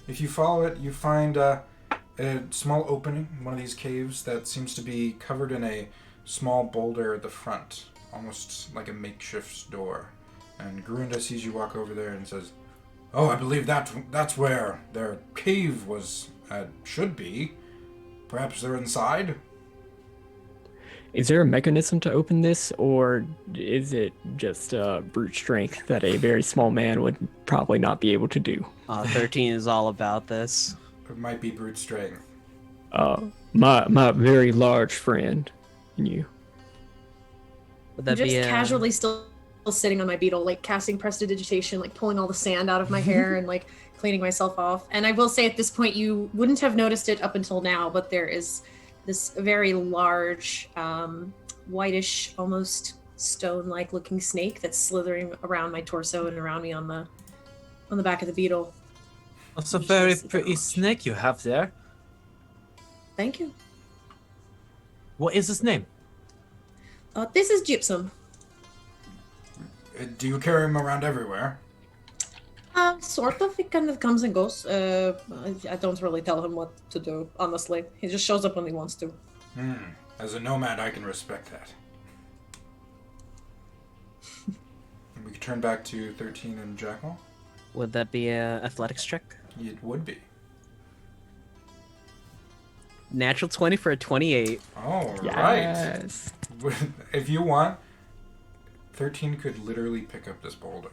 If you follow it, you find a small opening in one of these caves that seems to be covered in a small boulder at the front, almost like a makeshift door. And Garunda sees you walk over there and says, "Oh, I believe that's where their cave should be. Perhaps they're inside?" Is there a mechanism to open this, or is it just brute strength that a very small man would probably not be able to do? 13 is all about this. It might be brute strength. My very large friend and you. Would that Just be casually still Still sitting on my beetle, like casting prestidigitation, like pulling all the sand out of my hair and like cleaning myself off. And I will say at this point, you wouldn't have noticed it up until now, but there is this very large, whitish, almost stone-like looking snake that's slithering around my torso and around me on the back of the beetle. That's a very pretty snake you have there. Thank you. What is his name? This is Gypsum. Do you carry him around everywhere? Sort of. He kind of comes and goes. I don't really tell him what to do, honestly. He just shows up when he wants to. As a nomad, I can respect that. And we can turn back to 13 and Jackal. Would that be a athletics check? It would be. Natural 20 for a 28. All Yes. right. If you want, 13 could literally pick up this boulder.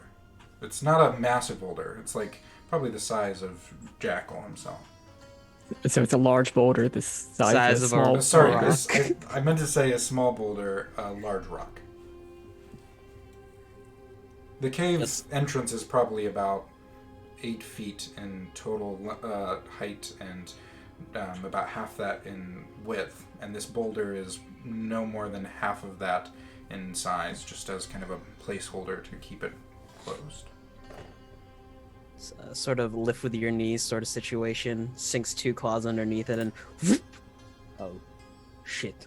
It's not a massive boulder. It's like probably the size of Jackal himself. So it's a large boulder, the size of a small Sorry, rock. I meant to say a small boulder, a large rock. The cave entrance is probably about 8 feet in total height and about half that in width. And this boulder is no more than half of that in size, just as kind of a placeholder to keep it closed. Sort of lift with your knees sort of situation. Sinks 2 claws underneath it and... Oh, shit.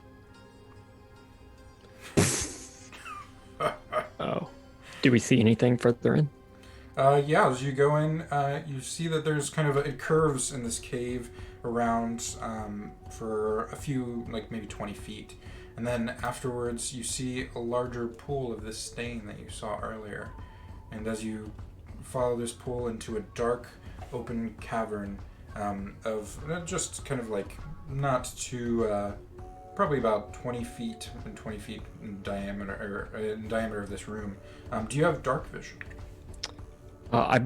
Oh. Do we see anything further in? Yeah, as you go in, you see that there's kind of it curves in this cave around for a few, like maybe 20 feet. And then afterwards, you see a larger pool of this stain that you saw earlier. And as you follow this pool into a dark, open cavern of just kind of like not too, probably about 20 feet and 20 feet in diameter, in diameter of this room. Do you have dark vision? I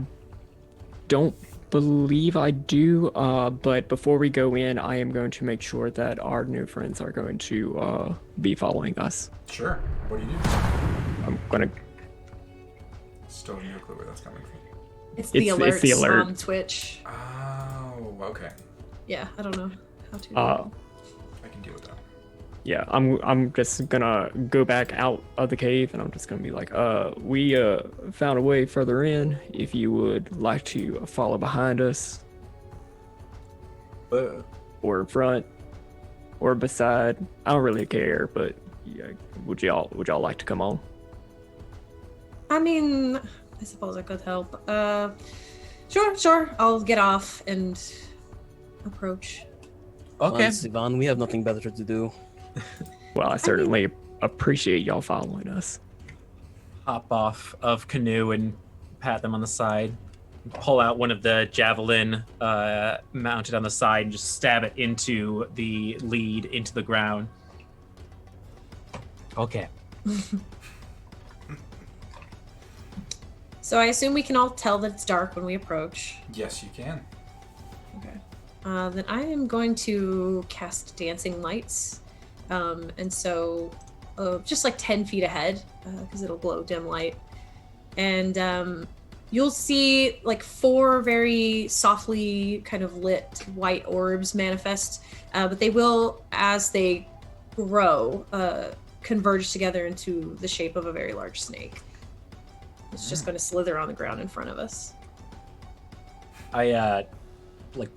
don't believe I do, but before we go in, I am going to make sure that our new friends are going to be following us. Sure. What do you do? I'm gonna... Still no clue where that's coming from. It's the It's the alerts alert. on Twitch. Oh, okay. Yeah, I don't know how to. I can deal with that. Yeah, I'm just gonna go back out of the cave, and I'm just gonna be like, we found a way further in. If you would like to follow behind us, or in front, or beside, I don't really care. But yeah, would y'all like to come on? I mean, I suppose I could help. Sure. I'll get off and approach. Okay. Sivan, we have nothing better to do. Well, I certainly appreciate y'all following us. Hop off of canoe and pat them on the side. Pull out one of the javelin mounted on the side and just stab it into the lead, into the ground. Okay. So I assume we can all tell that it's dark when we approach. Yes, you can. Okay. Then I am going to cast Dancing Lights. And so just like 10 feet ahead, because it'll glow dim light. And you'll see like 4 very softly kind of lit white orbs manifest. But they will, as they grow, converge together into the shape of a very large snake. It's just going to slither on the ground in front of us. I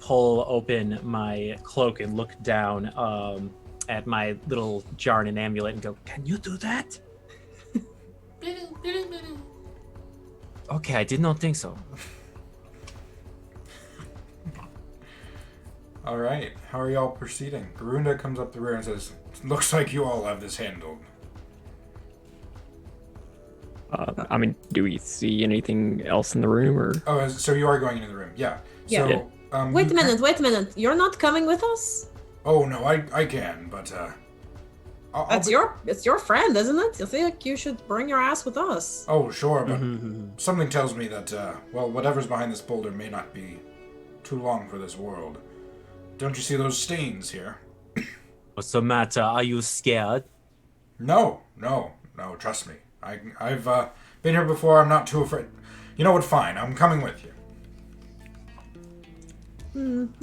pull open my cloak and look down at my little Jarnan amulet and go, "Can you do that?" Okay, I did not think so. All right. How are y'all proceeding? Garunda comes up the rear and says, "Looks like you all have this handled." I mean, do we see anything else in the room, or? Oh, so you are going into the room? Yeah. Yeah. So, Wait a minute. You're not coming with us? Oh no, I can, but It's your friend, isn't it? I think you should bring your ass with us. Oh sure, but something tells me that whatever's behind this boulder may not be too long for this world. Don't you see those stains here? What's the matter? Are you scared? No. Trust me. I've been here before. I'm not too afraid. You know what? Fine. I'm coming with you.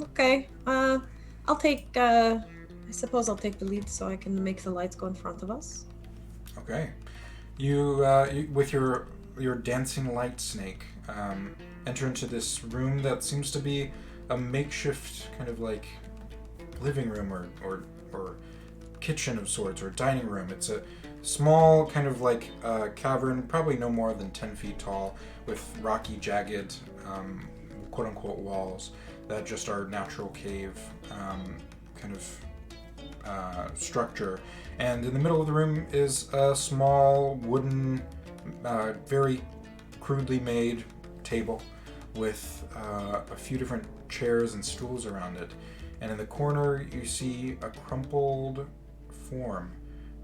Okay. I'll take, I suppose I'll take the lead so I can make the lights go in front of us. Okay. You with your dancing light snake, enter into this room that seems to be a makeshift kind of like living room or kitchen of sorts, or dining room. It's a small kind of like cavern, probably no more than 10 feet tall, with rocky, jagged, quote-unquote walls that just are natural cave kind of structure. And in the middle of the room is a small wooden, very crudely made table with a few different chairs and stools around it. And in the corner you see a crumpled form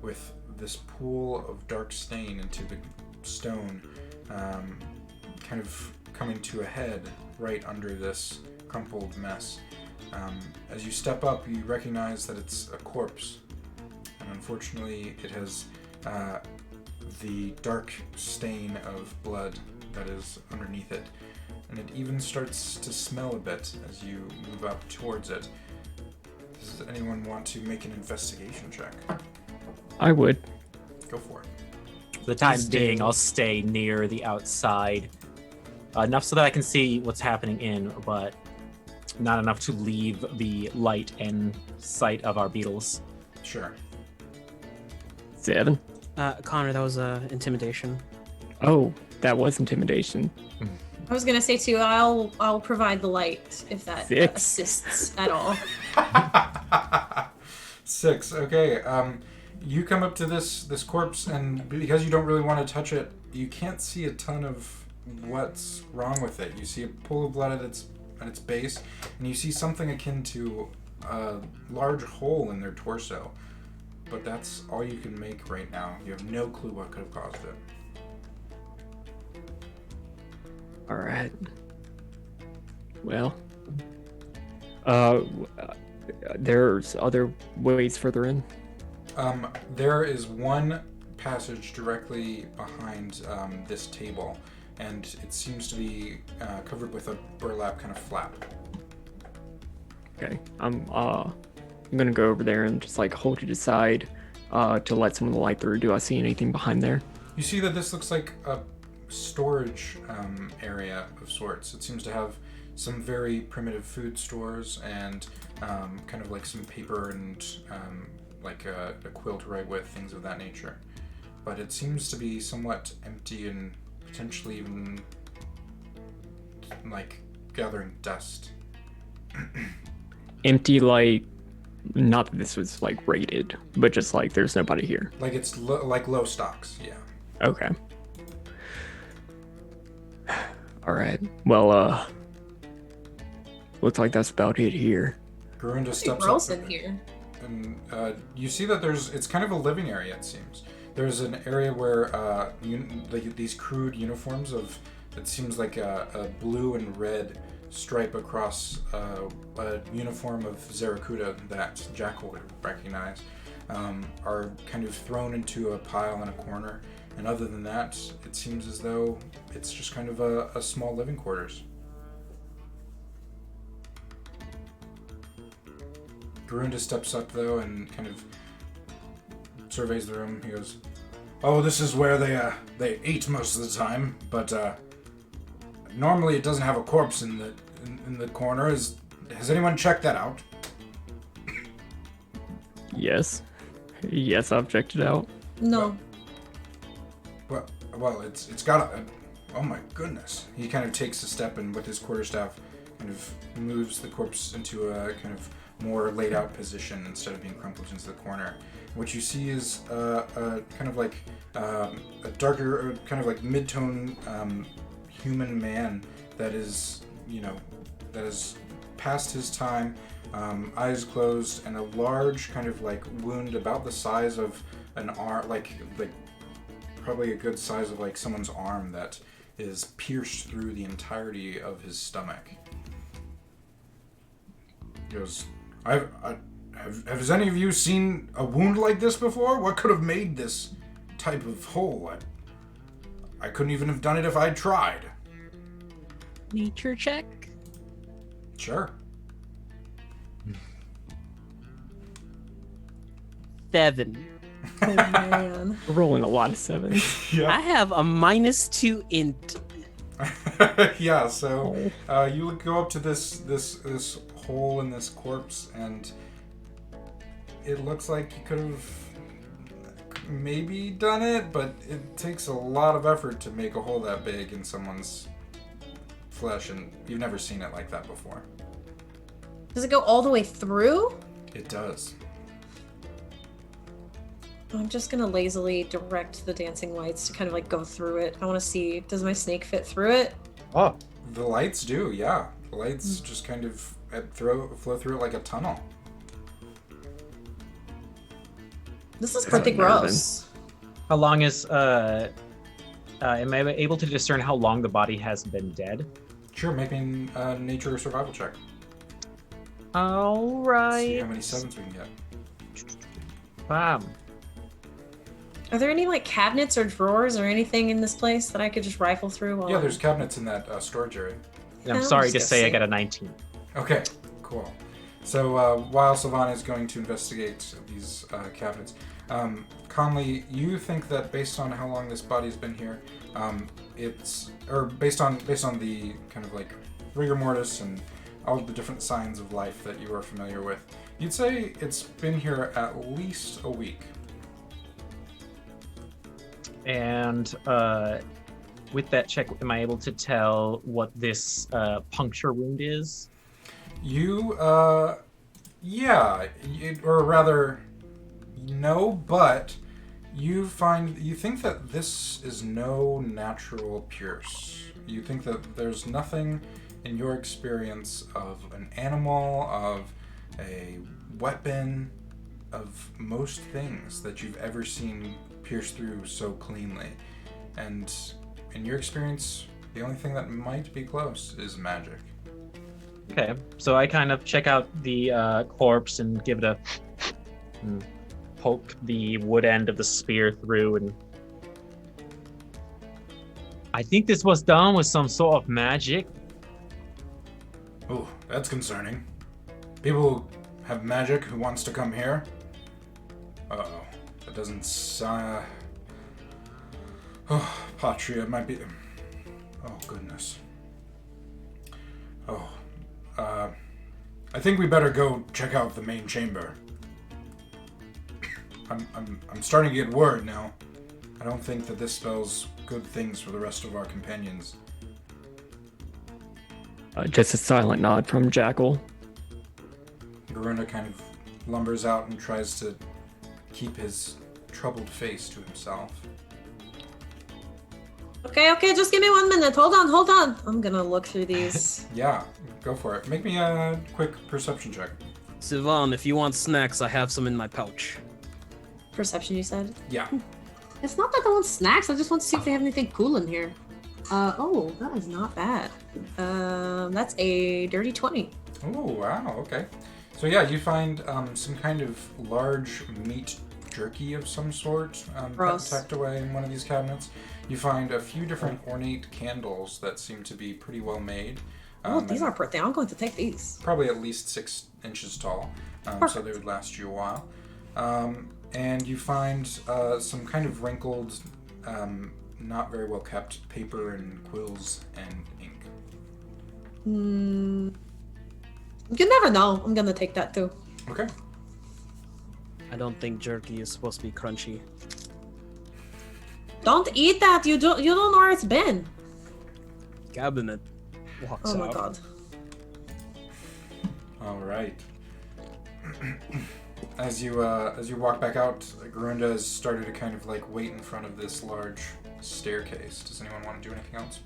with this pool of dark stain into the stone, kind of coming to a head right under this crumpled mess. As you step up, you recognize that it's a corpse, and unfortunately it has the dark stain of blood that is underneath it, and it even starts to smell a bit as you move up towards it. Does anyone want to make an investigation check? I would. Go for it. For the time being, I'll stay near the outside. Enough so that I can see what's happening in, but not enough to leave the light and sight of our beetles. Sure. 7. Connor, that was intimidation. Oh, that was intimidation. I was gonna say too, I'll provide the light if that 6. assists at all. 6. Okay. You come up to this corpse, and because you don't really want to touch it, you can't see a ton of what's wrong with it. You see a pool of blood at its base, and you see something akin to a large hole in their torso. But that's all you can make right now. You have no clue what could have caused it. Alright. Well. There's other ways further in? There is one passage directly behind this table, and it seems to be covered with a burlap kind of flap. Okay. I'm gonna go over there and just like hold it aside to let some of the light through. Do I see anything behind there? You see that this looks like a storage area of sorts. It seems to have some very primitive food stores and kind of like some paper and like a quill to write with, things of that nature. But it seems to be somewhat empty and potentially even like gathering dust. Empty, like, not that this was like raided, but just like there's nobody here. Like it's like low stocks, yeah. Okay. Alright. Well, looks like that's about it here. Garunda steps Gross up. in here. And you see that it's kind of a living area, it seems. There's an area where these crude uniforms of, it seems like a blue and red stripe across a uniform of Zaracuda that Jackal would recognize, are kind of thrown into a pile in a corner. And other than that, it seems as though it's just kind of a small living quarters. Garunda steps up though and kind of surveys the room. He goes, "Oh, this is where they eat most of the time, but normally it doesn't have a corpse in the corner. Has anyone checked that out?" Yes. Yes, I've checked it out. No. Well, it's got a. Oh my goodness! He kind of takes a step and with his quarterstaff, kind of moves the corpse into a kind of more laid out position instead of being crumpled into the corner. What you see is a kind of like a darker, kind of like mid-tone human man that is, that is past his time, eyes closed, and a large kind of like wound about the size of an arm, like probably a good size of like someone's arm that is pierced through the entirety of his stomach. He goes, Has any of you seen a wound like this before? What could have made this type of hole? I couldn't even have done it if I'd tried. Nature check. Sure. 7. Oh man. We're rolling a lot of 7s. Yeah. I have a -2 int. Yeah, so you go up to this hole in this corpse, and it looks like you could have maybe done it, but it takes a lot of effort to make a hole that big in someone's flesh, and you've never seen it like that before. Does it go all the way through? It does. I'm just gonna lazily direct the dancing lights to kind of like go through it. I want to see, does my snake fit through it? Oh, The lights do, yeah. The lights just kind of flow through it like a tunnel. This is pretty gross. How long is am I able to discern how long the body has been dead? Sure, make me a nature or survival check. All See right. how many 7s we can get. Bam. Are there any like cabinets or drawers or anything in this place that I could just rifle through? While Yeah, I'm- there's cabinets in that storage area. I'm I'm sorry just to gonna say I say- got a 19. Okay, cool. So while Sylvana is going to investigate these cabinets, Conley, you think that based on how long this body's been here, based on the kind of like rigor mortis and all the different signs of life that you are familiar with, you'd say it's been here at least a week. And with that check, am I able to tell what this puncture wound is? You, yeah, or rather, no, but you think that this is no natural pierce. You think that there's nothing in your experience of an animal, of a weapon, of most things that you've ever seen pierce through so cleanly. And in your experience, the only thing that might be close is magic. Okay, so I kind of check out the corpse and give it a poke the wood end of the spear through, and I think this was done with some sort of magic. Oh, that's concerning. People have magic who wants to come here? Uh-oh. That doesn't sound... Oh, Patria, it might be... Oh, goodness. Oh, I think we better go check out the main chamber. I'm starting to get worried now. I don't think that this spells good things for the rest of our companions. Just a silent nod from Jackal. Garunda kind of lumbers out and tries to keep his troubled face to himself. Okay, just give me 1 minute. Hold on. I'm gonna look through these. Yeah, go for it. Make me a quick perception check. Sivan, if you want snacks, I have some in my pouch. Perception, you said? Yeah. It's not that I want snacks. I just want to see if they have anything cool in here. Oh, that is not bad. That's a dirty 20. Oh, wow, okay. So yeah, you find some kind of large meat jerky of some sort Gross. tucked away in one of these cabinets. You find a few different ornate candles that seem to be pretty well made. Oh, these are pretty. I'm going to take these. Probably at least 6 inches tall, so Perfect. they would last you a while. And you find some kind of wrinkled, not very well kept paper and quills and ink. You never know. I'm gonna take that too. Okay. I don't think jerky is supposed to be crunchy. Don't eat that. You don't know where it's been. Cabinet walks Oh my out. god. All right. As you walk back out, Garunda has started to kind of like wait in front of this large staircase. Does anyone want to do anything else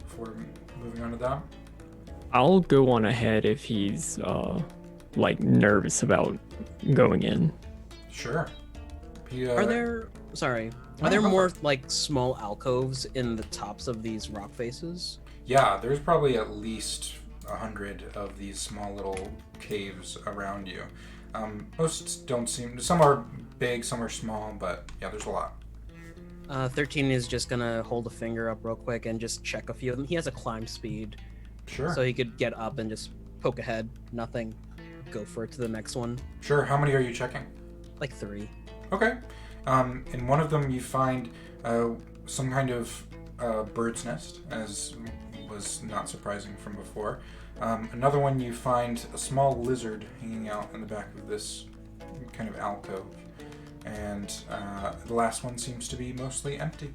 before moving on to that? I'll go on ahead if he's like nervous about going in. Sure. He, Are there more like small alcoves in the tops of these rock faces? Yeah, there's probably at least 100 of these small little caves around you. Most don't seem. Some are big, some are small, but yeah, there's a lot. 13 is just gonna hold a finger up real quick and just check a few of them. He has a climb speed, Sure. so he could get up and just poke ahead. Nothing. Go for it to the next one. Sure. How many are you checking? Like 3. Okay. In one of them, you find some kind of bird's nest, as was not surprising from before. Another one, you find a small lizard hanging out in the back of this kind of alcove. And the last one seems to be mostly empty.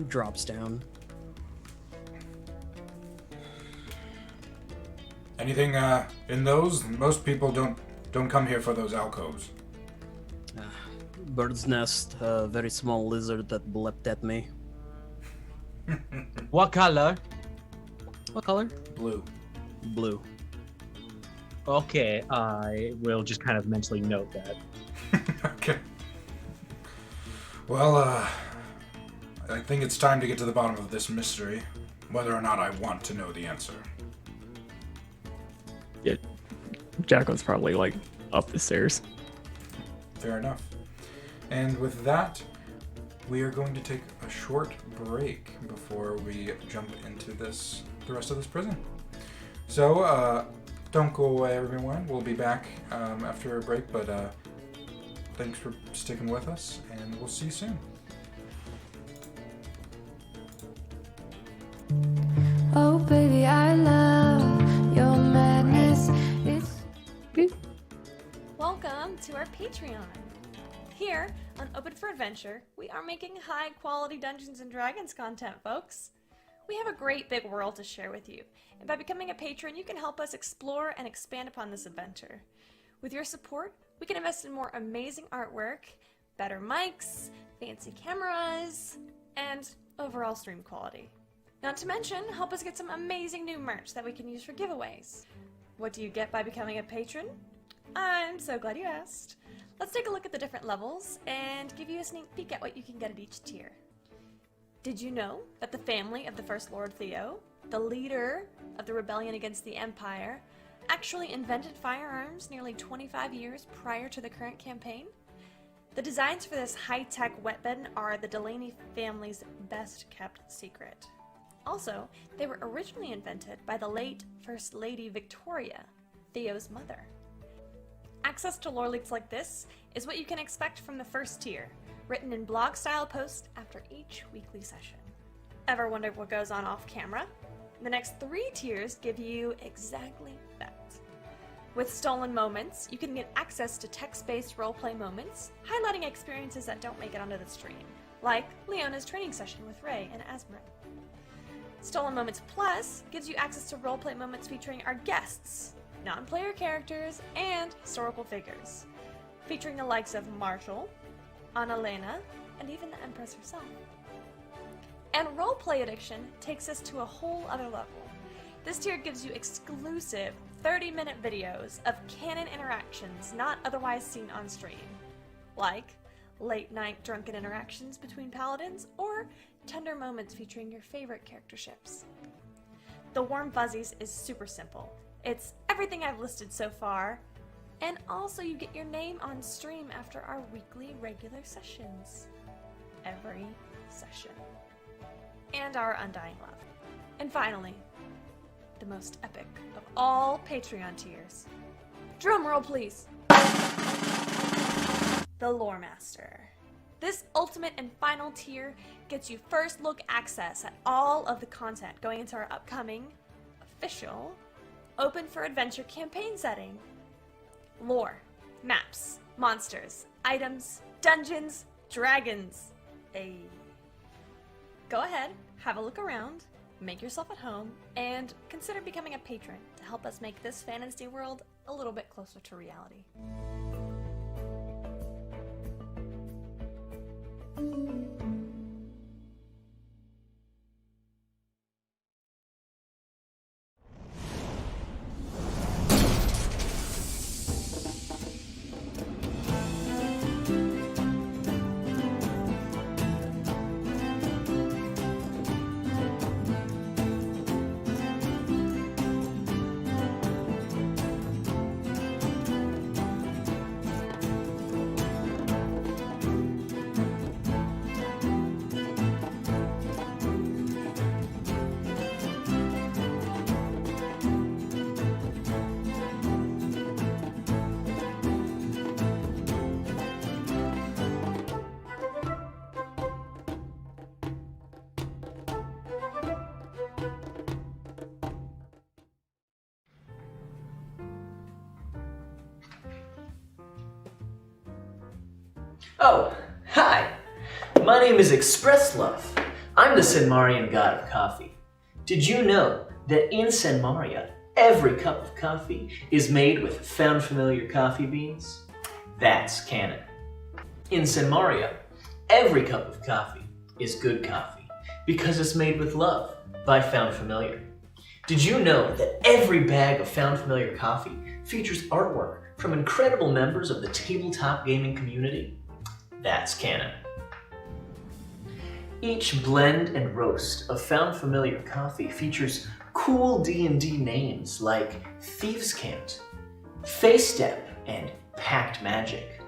Drops down. Anything in those? Most people don't come here for those alcoves. Bird's nest, a very small lizard that blept at me. What color? What color? Blue. Blue. Okay, I will just kind of mentally note that. Okay. Well, I think it's time to get to the bottom of this mystery, whether or not I want to know the answer. Yeah, Jacqueline's probably like up the stairs. Fair enough. And with that, we are going to take a short break before we jump into the rest of this prison. So, don't go away, everyone. We'll be back after a break, but thanks for sticking with us, and we'll see you soon. Oh, baby, I love your madness. Welcome to our Patreon. Here on Open for Adventure, we are making high-quality Dungeons & Dragons content, folks. We have a great big world to share with you, and by becoming a patron, you can help us explore and expand upon this adventure. With your support, we can invest in more amazing artwork, better mics, fancy cameras, and overall stream quality. Not to mention, help us get some amazing new merch that we can use for giveaways. What do you get by becoming a patron? I'm so glad you asked. Let's take a look at the different levels and give you a sneak peek at what you can get at each tier. Did you know that the family of the First Lord Theo, the leader of the rebellion against the Empire, actually invented firearms nearly 25 years prior to the current campaign? The designs for this high-tech weapon are the Delaney family's best-kept secret. Also, they were originally invented by the late First Lady Victoria, Theo's mother. Access to lore leaks like this is what you can expect from the first tier, written in blog-style posts after each weekly session. Ever wondered what goes on off-camera? The next 3 tiers give you exactly that. With Stolen Moments, you can get access to text-based roleplay moments, highlighting experiences that don't make it onto the stream, like Leona's training session with Ray and Asmrin. Stolen Moments Plus gives you access to roleplay moments featuring our guests, non-player characters, and historical figures, featuring the likes of Marshall, Annalena, and even the Empress herself. And Roleplay Addiction takes us to a whole other level. This tier gives you exclusive 30-minute videos of canon interactions not otherwise seen on stream, like late-night drunken interactions between paladins or tender moments featuring your favorite character ships. The Warm Fuzzies is super simple. It's everything I've listed so far, and also you get your name on stream after our weekly regular sessions. Every session. And our undying love. And finally, the most epic of all Patreon tiers. Drum roll, please. The Lore Master. This ultimate and final tier gets you first look access at all of the content going into our upcoming, official, Open for Adventure campaign setting. Lore, maps, monsters, items, dungeons, dragons. Go ahead, have a look around, make yourself at home, and consider becoming a patron to help us make this fantasy world a little bit closer to reality. Oh, hi. My name is Express Love. I'm the Senmarian god of coffee. Did you know that in Senmaria, every cup of coffee is made with found familiar coffee beans? That's canon. In Senmaria, every cup of coffee is good coffee because it's made with love by Found Familiar. Did you know that every bag of Found Familiar coffee features artwork from incredible members of the tabletop gaming community? That's canon. Each blend and roast of Found Familiar coffee features cool D&D names like Thieves' Cant, Face Step, and Pact Magic.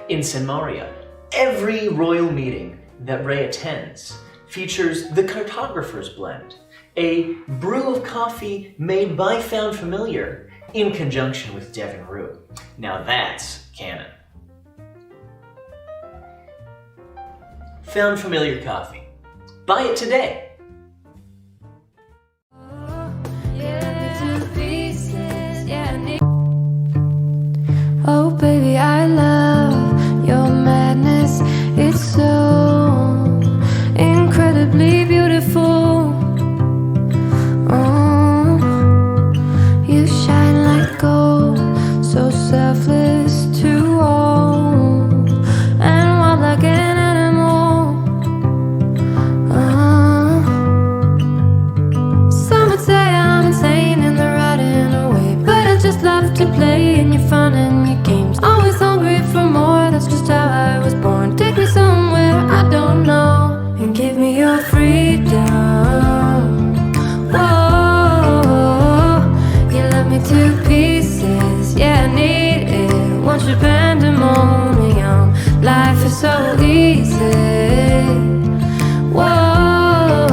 In Senmaria, every royal meeting that Ray attends features the Cartographer's Blend, a brew of coffee made by Found Familiar in conjunction with Devon Rue. Now that's canon. Found Familiar coffee. Buy it today. Oh baby, I love your madness. It's so incredibly beautiful. Oh, you shine like gold, so selfless to all, and wild like an animal. Some would say I'm insane in the right and the way, but I just love to play and you're fun and your games. Always hungry for more, that's just how I was born. Take me somewhere I don't know and give me your freedom. Whoa, you love me to pieces, yeah, I need it. Once you're pandemonium, life is so easy. Whoa,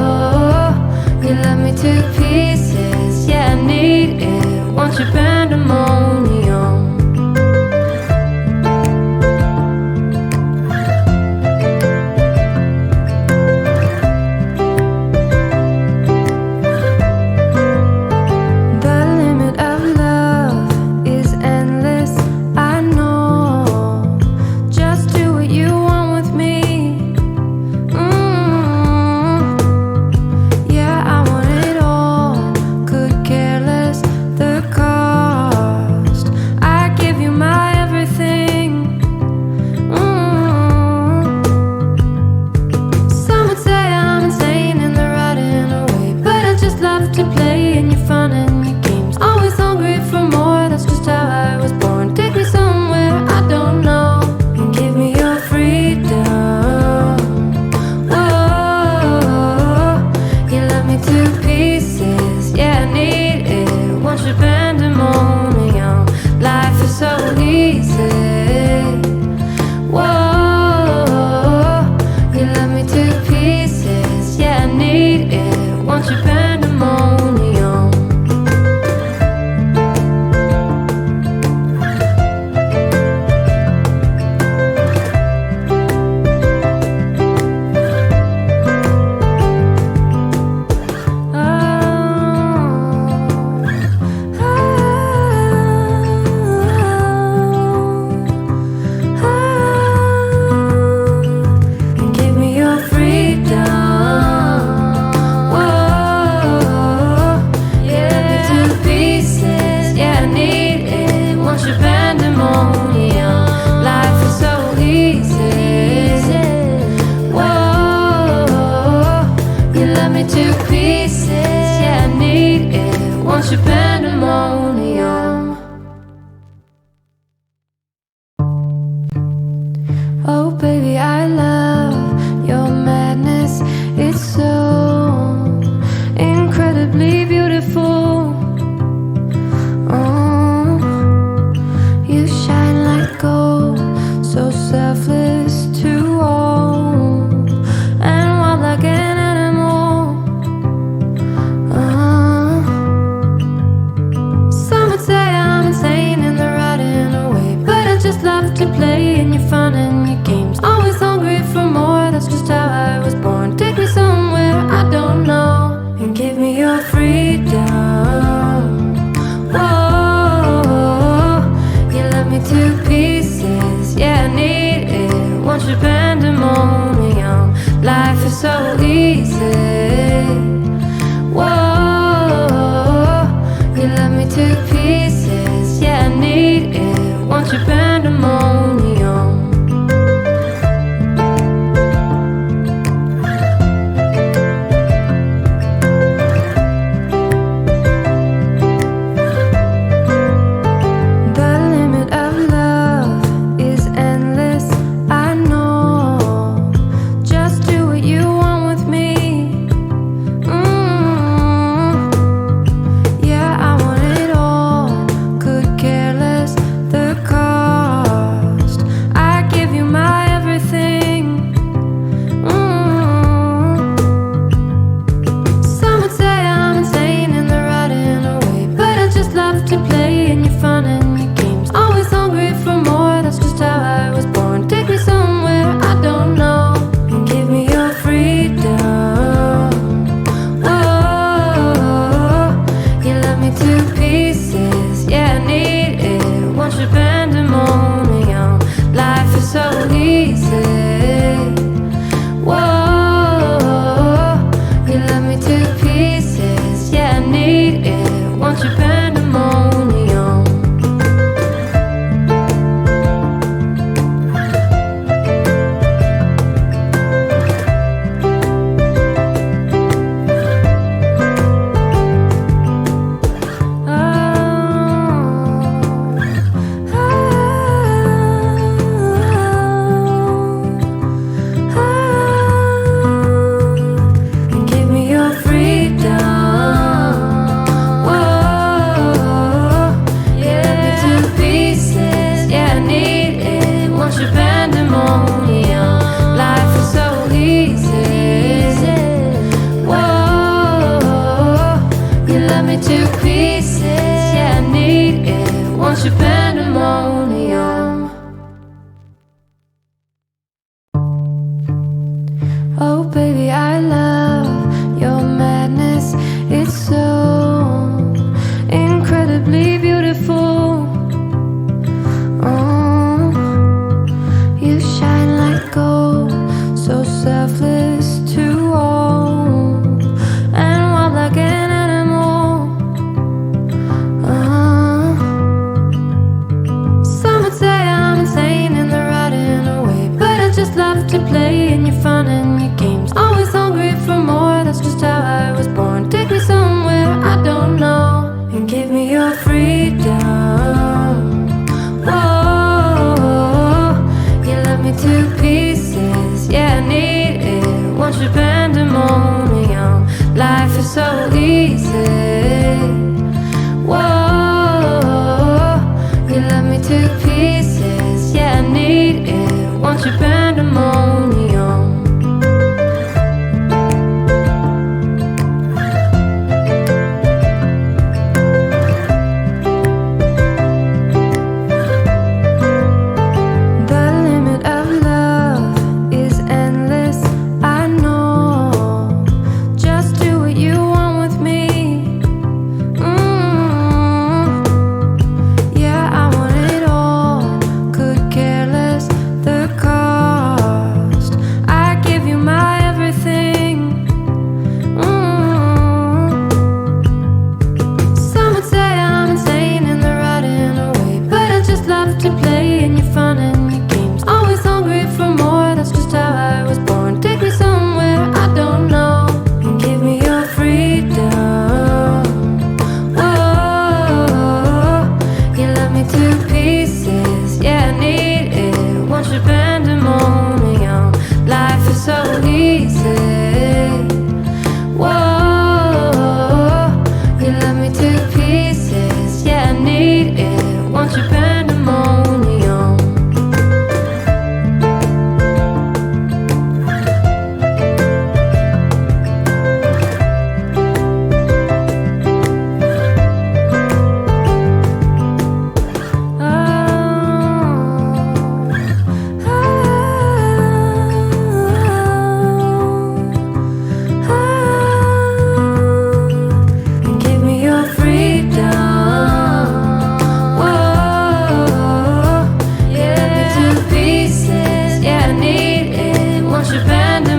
you love me to pieces, yeah, I need it. Once you're pandemonium. The limit of love is endless, I know. Just do what you want with me. Yeah, I want it all. Could care less the cost. I give you my everything. Some would say I'm insane in the right and the way, but I just love to play and you're fun and your games. Always hungry for more, that's just how I was born. Take me somewhere I don't know and give me your freedom. Whoa, you love me to pieces, yeah, I need it. Once you're pandemonium, life is so easy. Whoa, you love me to pieces, yeah, I need it. Once you're pandemonium. And give me your freedom. Whoa, yeah, me to pieces, yeah, I need it. Once you're pandemonium, life is so easy. Whoa, you love me to pieces, yeah, I need it. Once you're pandemonium. Oh baby, I love your madness. It's so incredibly beautiful. Oh, you shine like gold, so selfless to all, and wild like an animal. is so easy. Whoa, you left me to pieces. Yeah, I need it. Want your pandemonium. Oh baby, I love your madness. It's so incredibly beautiful. Oh, you shine like gold, so selfless to all, and wild like an animal. Some would say I'm insane and they're right in a way, but I just love to play and you're fun and your games. Always hungry for more, that's just how I was born. Take me somewhere I don't know and give me your freedom. Whoa, you left me to pieces. Yeah, I need it. Want your pandemonium. Life is so easy. Whoa, you left me to pieces. Yeah, I need it. Want your pandemonium.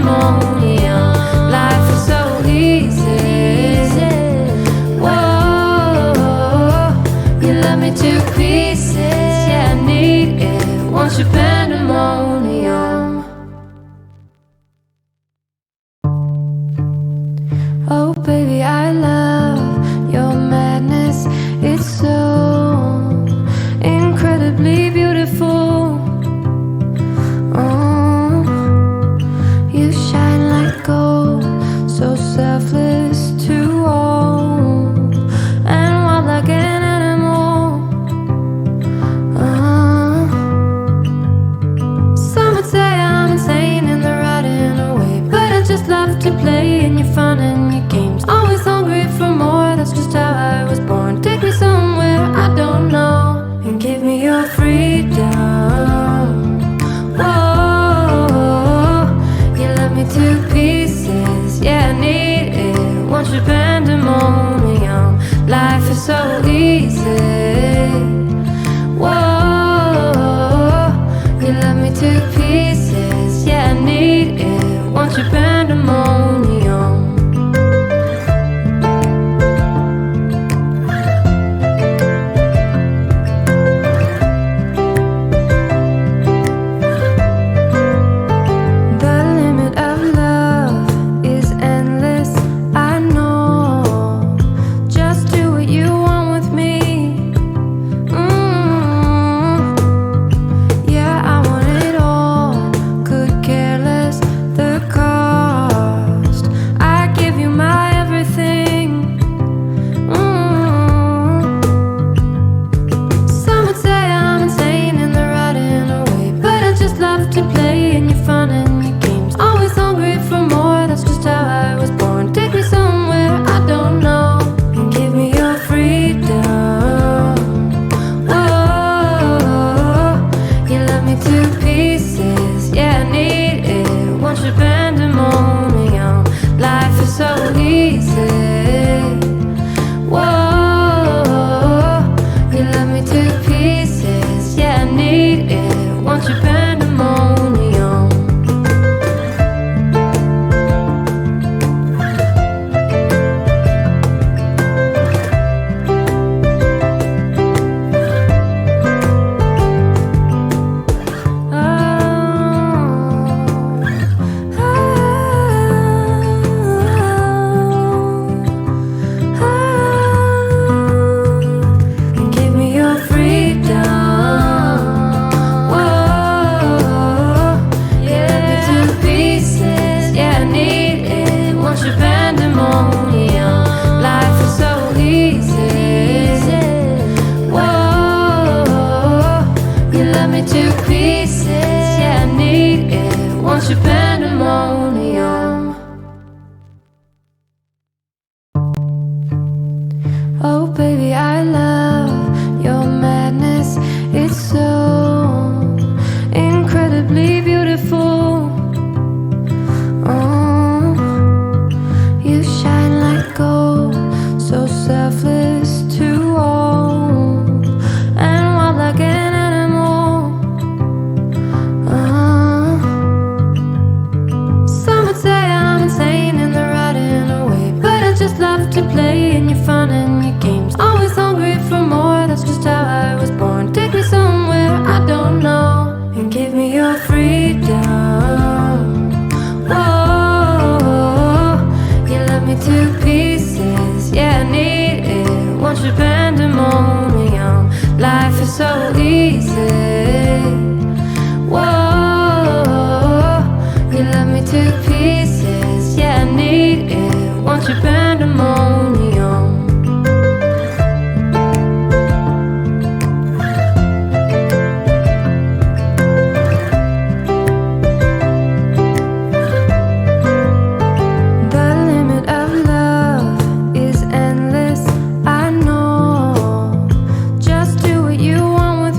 pandemonium. Life is so easy. Whoa, you love me to pieces. Yeah, I need it. Want your pandemonium. Oh baby, I love your madness. It's so incredibly beautiful. Oh, you shine like gold, so selfless to all, and wild like an animal. Some would say I'm insane in the right in a way, but I just love to play in your fun and your games. Always hungry for more, that's just how I was born. Take me somewhere I don't know, and give me your freedom. Whoa, you love me to pieces. Yeah, I need it. Want your pandemonium. Life is so easy. Whoa, you love me to pieces. Yeah, I need it. Want your pandemonium. The limit of love is endless, I know. Just do what you want with me. Yeah, I want it all. Could care less the cost. I give you my everything. Some would say I'm insane in the right in a way, but I just love to play in your fun and your games. Always hungry for more, that's just how I was born. Take me somewhere I don't know, and give me your freedom. Whoa, you love me to pieces. Yeah, I need it. Want your pandemonium. Life is so easy. Whoa, you love me to pieces. Yeah, I need it. Want your pandemonium. And give me your freedom. Whoa, yeah, let me to pieces. Yeah, I need it. Want your pandemonium. Life is so easy. Whoa, you love me to pieces. Yeah, I need it. Want your pandemonium. Oh baby, I love your madness. It's so incredibly beautiful. Oh, you shine like gold, so selfless to all, and wild like an animal. Some would say I'm insane in the right in a way, but I just love to play in your fun and your games. Always hungry for more, that's just how I was born. Take me somewhere I don't know, and give me your freedom. Whoa, you love me to pieces. Yeah, I need it. Want your pandemonium. Life is so easy. Whoa, you love me to pieces. Yeah, I need it. Want your pandemonium. The limit of love is endless, I know. Just do what you want with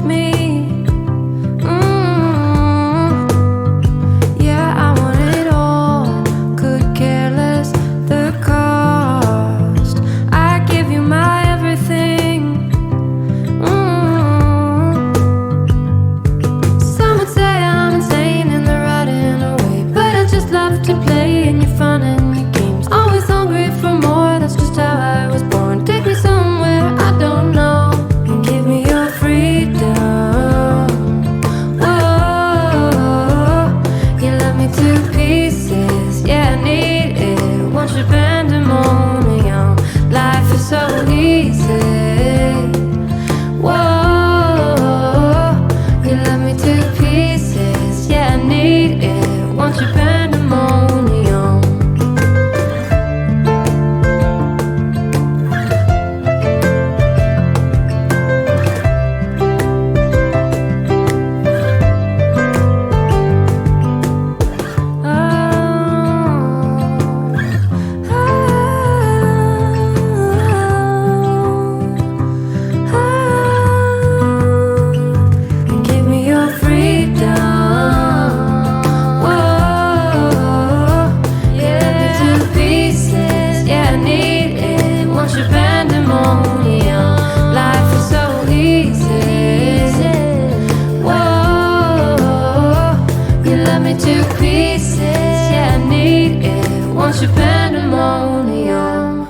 bunch of pandemonium.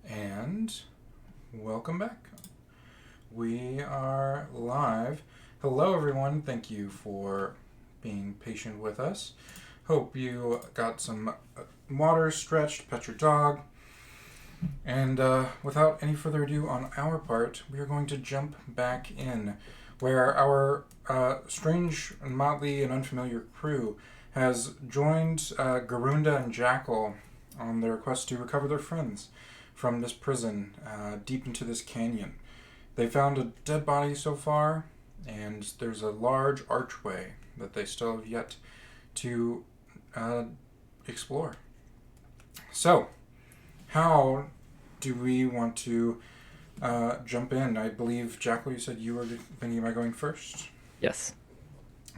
And welcome back. We are live. Hello, everyone. Thank you for being patient with us. Hope you got some water, stretched, pet your dog. And without any further ado on our part, we are going to jump back in where our strange and motley and unfamiliar crew has joined Garunda and Jackal on their quest to recover their friends from this prison deep into this canyon. They found a dead body so far, and there's a large archway that they still have yet to explore. So, how do we want to jump in? I believe, Jackal, you said you were thinking about going first? Yes.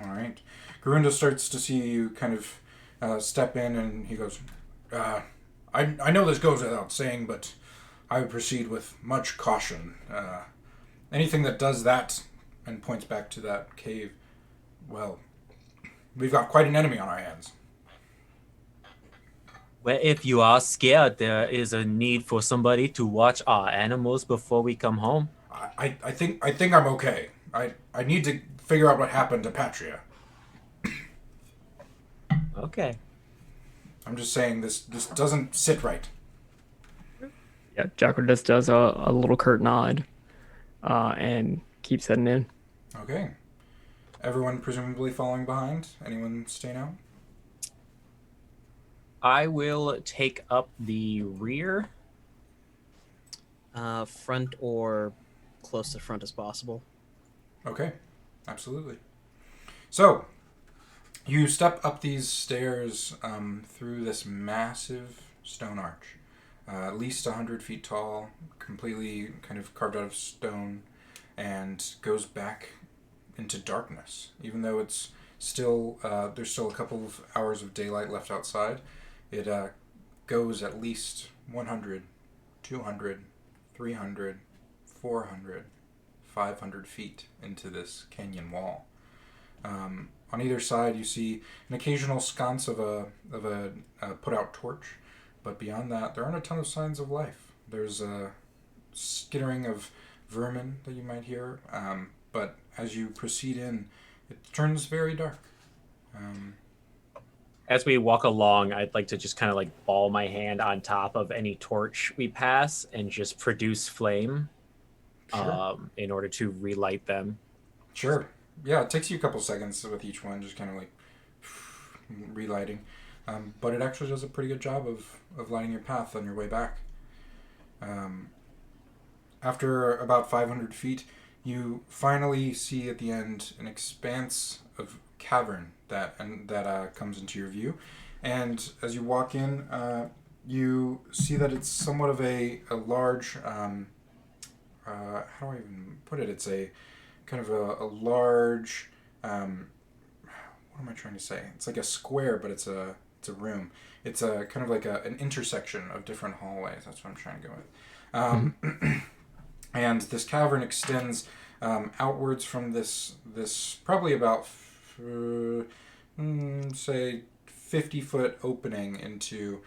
All right. Garunda starts to see you kind of step in, and he goes, I know this goes without saying, but I would proceed with much caution. Anything that does that and points back to that cave, well, we've got quite an enemy on our hands. Well, if you are scared, there is a need for somebody to watch our animals before we come home. I think I'm okay. I need to figure out what happened to Patria. Okay. I'm just saying this doesn't sit right. Yeah, Jackal just does a little curt nod and keeps heading in. Okay. Everyone presumably following behind? Anyone staying out? I will take up the rear. Front or close to front as possible. Okay. Absolutely. So, you step up these stairs through this massive stone arch. At least 100 feet tall, completely kind of carved out of stone, and goes back into darkness. Even though it's still, there's still a couple of hours of daylight left outside, it goes at least 100, 200, 300, 400, 500 feet into this canyon wall. On either side, you see an occasional sconce of a put-out torch. But beyond that, there aren't a ton of signs of life. There's a skittering of vermin that you might hear, but as you proceed in, it turns very dark. As we walk along, I'd like to just kind of like ball my hand on top of any torch we pass and just produce flame in order to relight them. Sure. Yeah, it takes you a couple seconds with each one, just kind of like relighting. But it actually does a pretty good job of lighting your path on your way back. After about 500 feet, you finally see at the end an expanse of cavern that comes into your view. And as you walk in, you see that it's somewhat of a large, how do I even put it? It's a kind of a large, what am I trying to say? It's like a square, but it's a room. It's a kind of like an intersection of different hallways. That's what I'm trying to go with. And this cavern extends outwards from this probably about say 50-foot opening into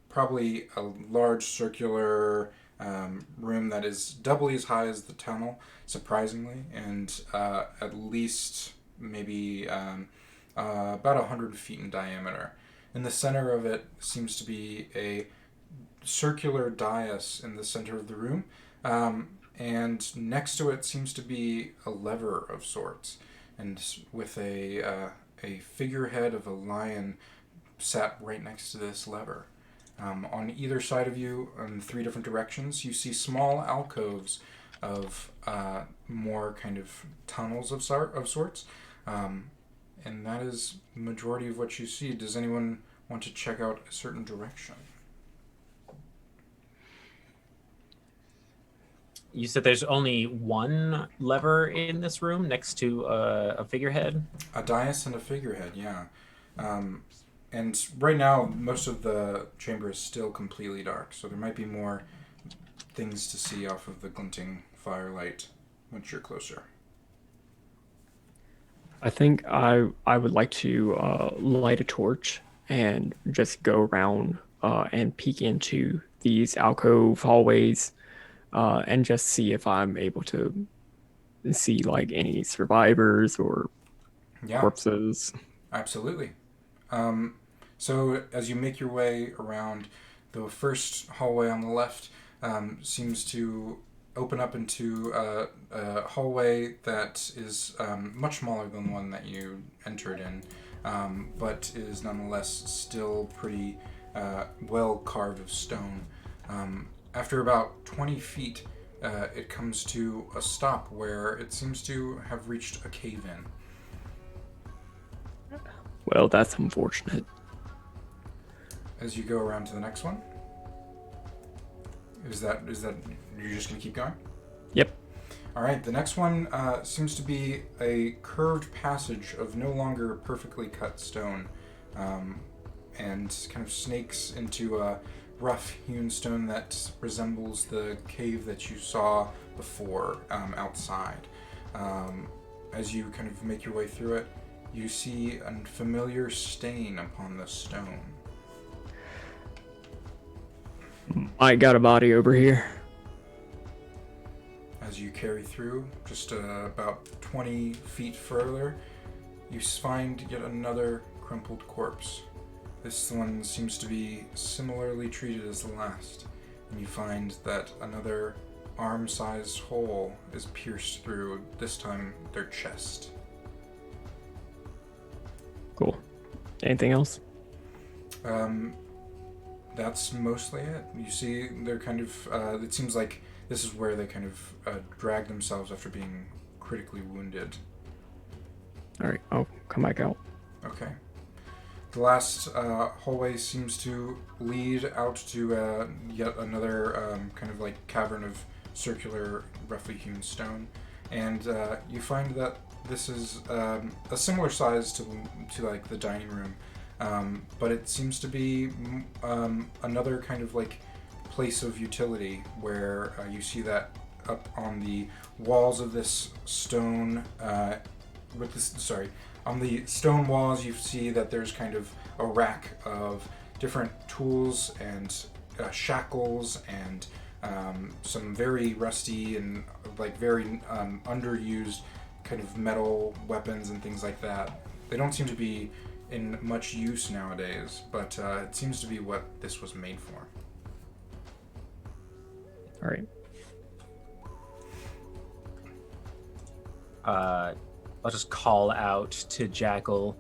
probably a large circular room that is doubly as high as the tunnel, surprisingly, and at least maybe about 100 feet in diameter. In the center of it seems to be a circular dais in the center of the room, and next to it seems to be a lever of sorts, and with a figurehead of a lion sat right next to this lever. On either side of you, in 3 different directions, you see small alcoves of more kind of tunnels of sorts. And that is the majority of what you see. Does anyone want to check out a certain direction? You said there's only one lever in this room next to a figurehead? A dais and a figurehead, yeah. And right now, most of the chamber is still completely dark, so there might be more things to see off of the glinting firelight once you're closer. I think I would like to light a torch and just go around and peek into these alcove hallways and just see if I'm able to see like any survivors or corpses. Absolutely. So as you make your way around, the first hallway on the left seems to open up into a hallway that is much smaller than the one that you entered in, but is nonetheless still pretty well carved of stone. After about 20 feet, it comes to a stop where it seems to have reached a cave-in. Well, that's unfortunate. As you go around to the next one, is that you're just gonna keep going? Yep. All right. The next one seems to be a curved passage of no longer perfectly cut stone, and kind of snakes into a rough-hewn stone that resembles the cave that you saw before outside. As you kind of make your way through it, you see a familiar stain upon the stone. I got a body over here. As you carry through, just about 20 feet further, you find yet another crumpled corpse. This one seems to be similarly treated as the last, and you find that another arm-sized hole is pierced through, this time their chest. Cool. Anything else? That's mostly it. You see, they're kind of, it seems like this is where they kind of drag themselves after being critically wounded. Alright, I'll come back out. Okay. The last hallway seems to lead out to yet another kind of like cavern of circular, roughly hewn stone. And you find that this is a similar size to like the dining room. But it seems to be another kind of like place of utility where you see that up on the walls of this stone, on the stone walls you see that there's kind of a rack of different tools and shackles and some very rusty and like very underused kind of metal weapons and things like that. They don't seem to be in much use nowadays, but it seems to be what this was made for. All right. I'll just call out to Jackal.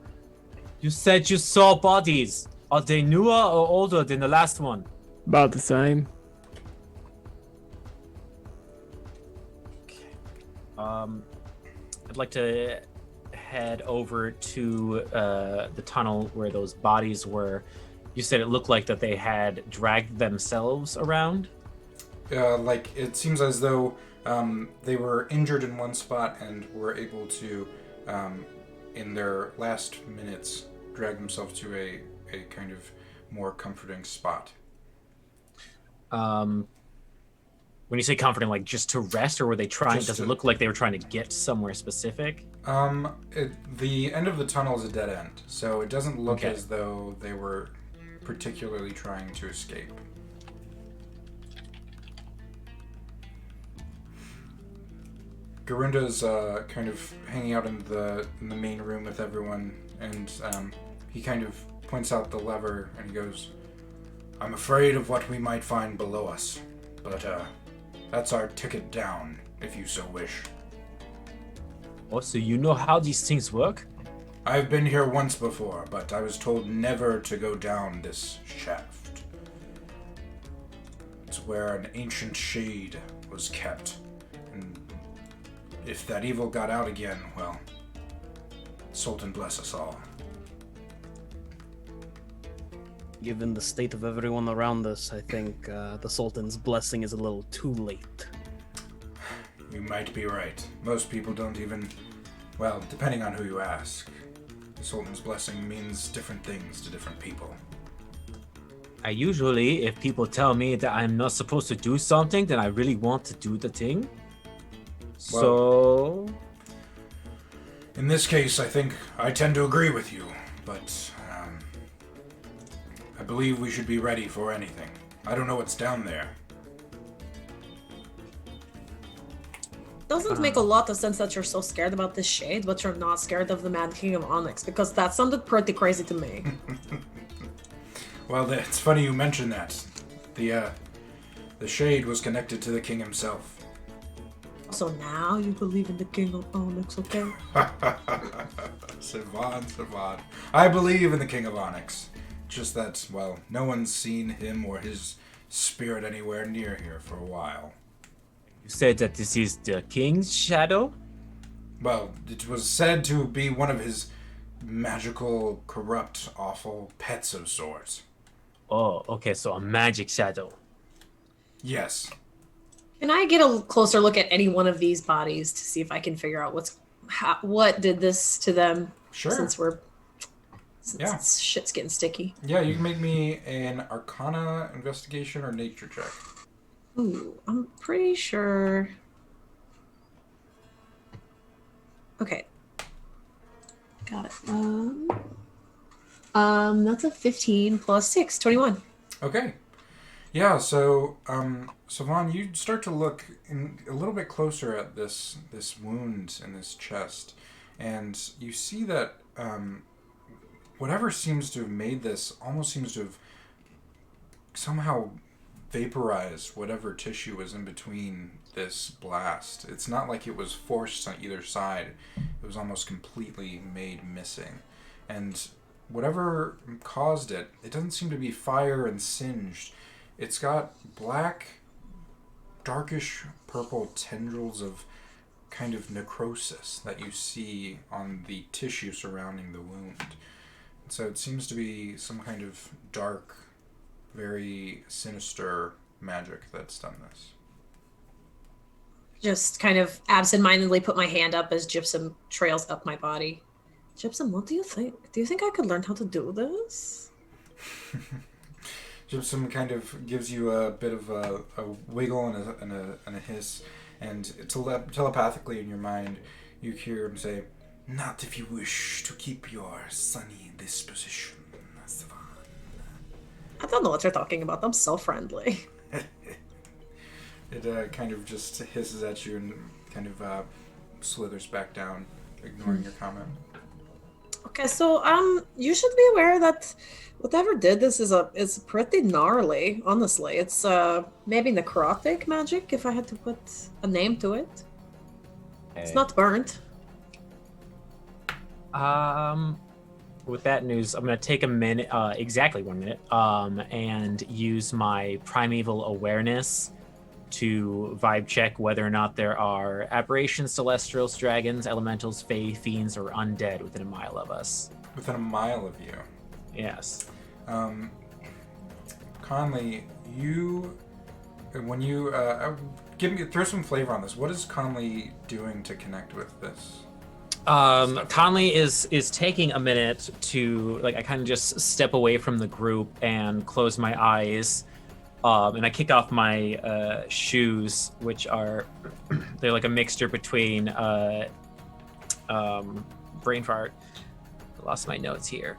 You said you saw bodies. Are they newer or older than the last one? About the same. Okay. I'd like to head over to the tunnel where those bodies were. You said it looked like that they had dragged themselves around? Like, it seems as though they were injured in one spot and were able to, in their last minutes, drag themselves to a kind of more comforting spot. When you say comforting, like just to rest, or were they trying? Does it look like they were trying to get somewhere specific? The end of the tunnel is a dead end, so it doesn't look as though they were particularly trying to escape. Garunda's kind of hanging out in the main room with everyone, and he kind of points out the lever and he goes, "I'm afraid of what we might find below us, but that's our ticket down, if you so wish." Oh, so you know how these things work? I've been here once before, but I was told never to go down this shaft. It's where an ancient shade was kept, and if that evil got out again, well, Sultan bless us all. Given the state of everyone around us, I think the Sultan's blessing is a little too late. You might be right. Most people don't even... Well, depending on who you ask. The Sultan's blessing means different things to different people. I usually, if people tell me that I'm not supposed to do something, then I really want to do the thing. So... In this case, I think I tend to agree with you, but I believe we should be ready for anything. I don't know what's down there. Doesn't make a lot of sense that you're so scared about this shade, but you're not scared of the Mad King of Onyx, because that sounded pretty crazy to me. Well, it's funny you mention that. The shade was connected to the king himself. So now you believe in the King of Onyx, okay? Savon. I believe in the King of Onyx. Just that, well, no one's seen him or his spirit anywhere near here for a while. You said that this is the king's shadow? Well, it was said to be one of his magical, corrupt, awful pets of sorts. Oh, okay, so a magic shadow. Yes. Can I get a closer look at any one of these bodies to see if I can figure out what did this to them? Sure. Since shit's getting sticky. Yeah, you can make me an Arcana investigation or nature check. Ooh, I'm pretty sure. Okay. Got it. That's a 15 plus 6, 21. Okay. Yeah, so, Savon, you start to look a little bit closer at this wound in this chest, and you see that whatever seems to have made this almost seems to have somehow vaporized whatever tissue was in between this blast. It's not like it was forced on either side. It was almost completely made missing. And whatever caused it, it doesn't seem to be fire and singed. It's got black, darkish purple tendrils of kind of necrosis that you see on the tissue surrounding the wound. So it seems to be some kind of dark, very sinister magic that's done this. Just kind of absentmindedly put my hand up as gypsum trails up my body. Gypsum, what do you think? Do you think I could learn how to do this? Gypsum kind of gives you a bit of a wiggle and a hiss, and telepathically in your mind, you hear him say, "Not if you wish to keep your sunny disposition, Savon." I don't know what you're talking about. I'm so friendly. It kind of just hisses at you and kind of slithers back down, ignoring your comment. Okay, so you should be aware that whatever did this is pretty gnarly. Honestly, it's maybe necrotic magic if I had to put a name to it. It's not burnt. With that news, I'm gonna take a minute, exactly 1 minute, and use my primeval awareness to vibe check whether or not there are aberrations, celestials, dragons, elementals, fae, fiends, or undead within a mile of us. Within a mile of you. Yes. Conley, throw some flavor on this. What is Conley doing to connect with this? Conley is taking a minute to, like, I kind of just step away from the group and close my eyes, and I kick off my shoes, which are they're like a mixture between brain fart. I lost my notes here.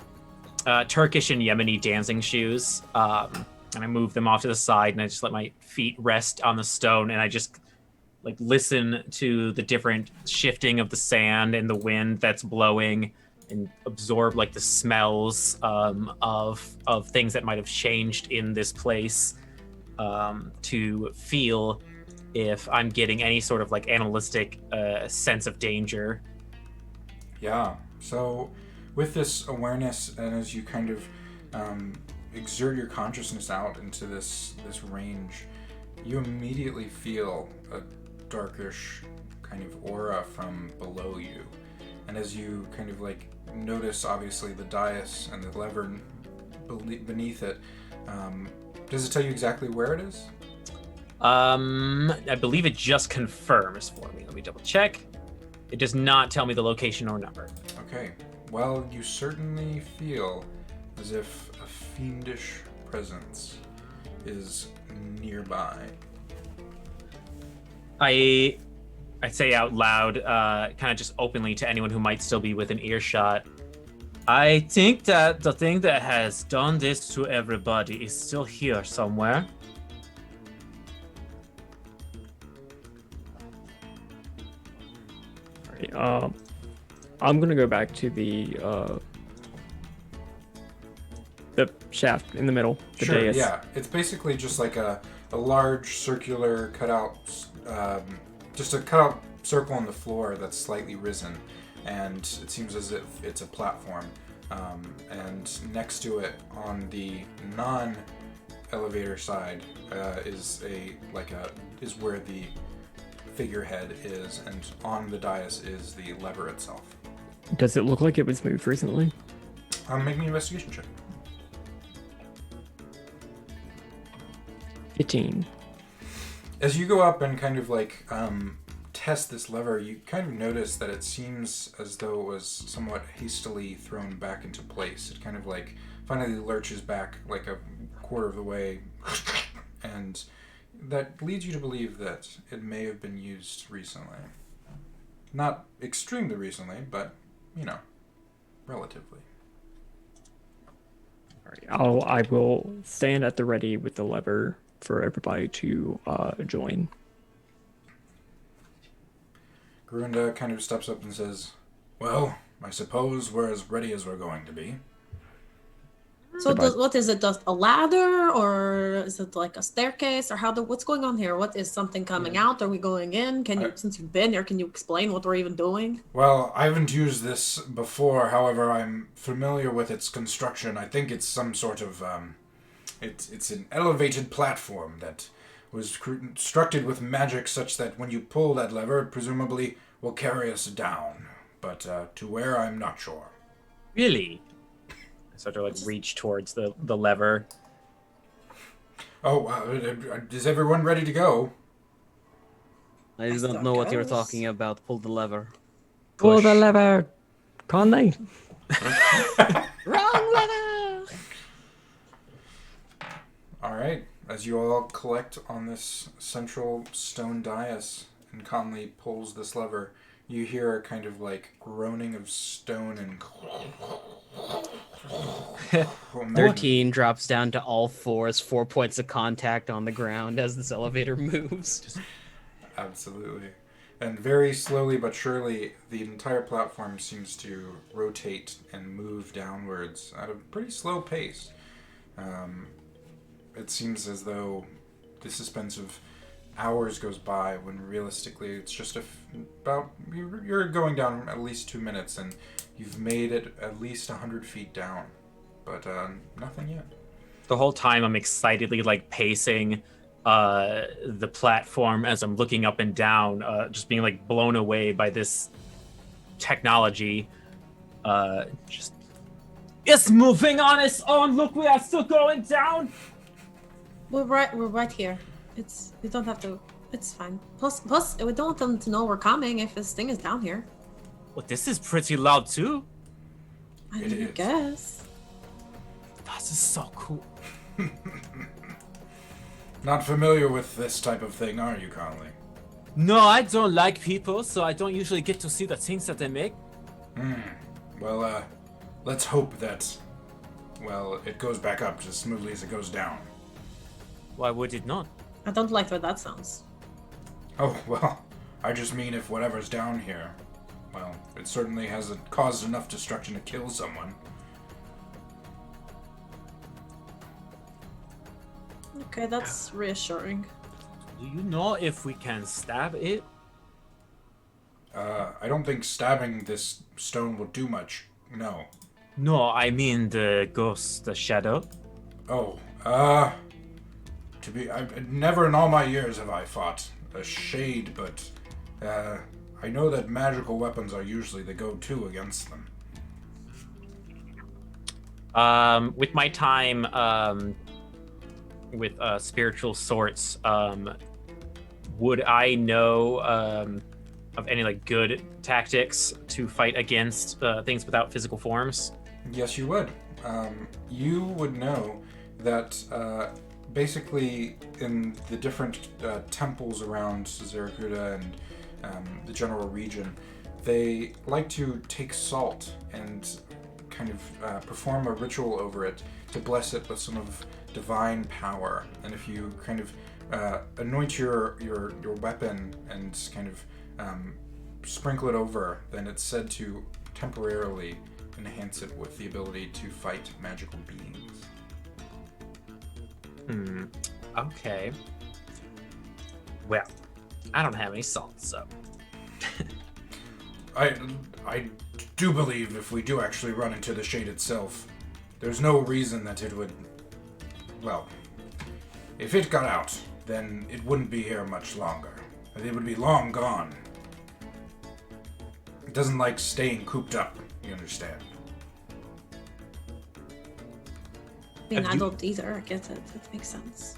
Turkish and Yemeni dancing shoes, and I move them off to the side, and I just let my feet rest on the stone, and I just like listen to the different shifting of the sand and the wind that's blowing, and absorb like the smells of things that might have changed in this place, to feel if I'm getting any sort of like animalistic sense of danger. Yeah. So with this awareness, and as you kind of exert your consciousness out into this range, you immediately feel a darkish kind of aura from below you. And as you kind of like notice, obviously, the dais and the lever beneath it, does it tell you exactly where it is? I believe it just confirms for me. Let me double check. It does not tell me the location or number. Okay. Well, you certainly feel as if a fiendish presence is nearby. I say out loud, kind of just openly to anyone who might still be within earshot. I think that the thing that has done this to everybody is still here somewhere. Alright, I'm gonna go back to the shaft in the middle, the Sure, dais. yeah. It's basically just like a large circular cutout, just a cutout circle on the floor that's slightly risen, and it seems as if it's a platform. And next to it, on the non-elevator side, is where the figurehead is, and on the dais is the lever itself. Does it look like it was moved recently? Make me an investigation check. 15. As you go up and kind of like test this lever, you kind of notice that it seems as though it was somewhat hastily thrown back into place. It kind of like finally lurches back like a quarter of the way, and that leads you to believe that it may have been used recently. Not extremely recently, but, you know, relatively. Alright, I will stand at the ready with the lever for everybody to join. Garunda kind of steps up and says, "Well, I suppose we're as ready as we're going to be." So what is it? Just a ladder, or is it like a staircase, or what's going on here? What is something coming out? Are we going in? Since you've been here, can you explain what we're even doing? Well, I haven't used this before. However, I'm familiar with its construction. I think it's some sort of it's an elevated platform that was constructed with magic, such that when you pull that lever, it presumably will carry us down. But to where, I'm not sure. Really? I start to reach towards the lever. Oh, is everyone ready to go? I don't know what you're talking about. Pull the lever. Pull the lever! Conley! Wrong lever! All right. As you all collect on this central stone dais, and Conley pulls this lever, you hear a kind of like groaning of stone and 13 drops down to all fours, 4 points of contact on the ground as this elevator moves. Absolutely. And very slowly but surely, the entire platform seems to rotate and move downwards at a pretty slow pace. It seems as though the suspense of hours goes by when realistically it's just you're going down at least 2 minutes, and you've made it at least 100 feet down, but nothing yet. The whole time I'm excitedly pacing the platform as I'm looking up and down, just being blown away by this technology. It's moving on its own. Look, we are still going down. We're right here. We don't have to. It's fine. Plus, we don't want them to know we're coming if this thing is down here. Well, this is pretty loud too. I guess. This is so cool. Not familiar with this type of thing, are you, Conley? No, I don't like people, so I don't usually get to see the things that they make. Well, let's hope that, it goes back up as smoothly as it goes down. Why would it not? I don't like the way that sounds. Oh, well, I just mean if whatever's down here, it certainly hasn't caused enough destruction to kill someone. Okay, that's reassuring. Do you know if we can stab it? I don't think stabbing this stone will do much, no. No, I mean the ghost, the shadow. Oh, never in all my years have I fought a shade, but I know that magical weapons are usually the go-to against them. With my time with spiritual sorts, would I know of any like good tactics to fight against things without physical forms? Yes, you would. You would know that basically in the different temples around Zarakuda and the general region, they like to take salt and kind of perform a ritual over it to bless it with some of divine power. And if you kind of anoint your weapon and kind of sprinkle it over, then it's said to temporarily enhance it with the ability to fight magical beings. Okay. Well, I don't have any salt, so. I do believe if we do actually run into the shade itself, there's no reason that it would... Well, if it got out, then it wouldn't be here much longer. It would be long gone. It doesn't like staying cooped up, you understand? I mean, I don't either. I get it. It makes sense.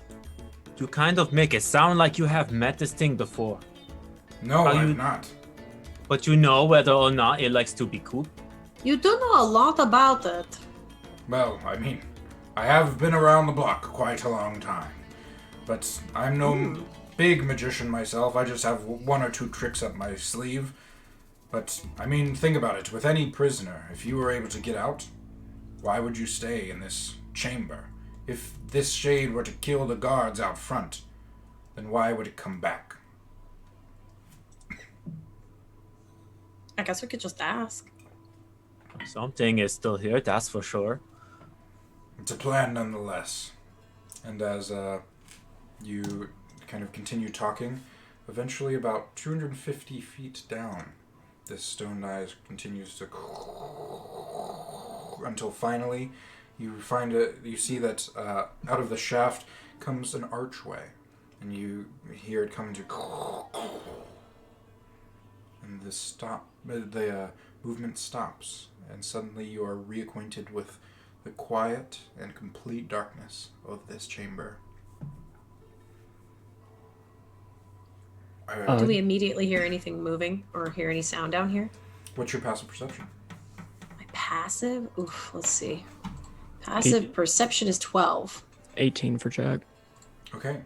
You kind of make it sound like you have met this thing before. No, I've not. But you know whether or not it likes to be cooped? You do know a lot about it. Well, I mean, I have been around the block quite a long time. But I'm no big magician myself. I just have one or two tricks up my sleeve. But, I mean, think about it. With any prisoner, if you were able to get out, why would you stay in this chamber? If this shade were to kill the guards out front, then why would it come back? I guess we could just ask. Something is still here, that's for sure. It's a plan nonetheless. And as you kind of continue talking, eventually about 250 feet down, this stone die continues to until finally you see that out of the shaft comes an archway, and you hear it come to, and the movement stops, and suddenly you are reacquainted with the quiet and complete darkness of this chamber. Do we immediately hear anything moving or hear any sound down here? What's your passive perception? My passive? Oof, let's see. Passive perception is 12. 18 for Jack. Okay.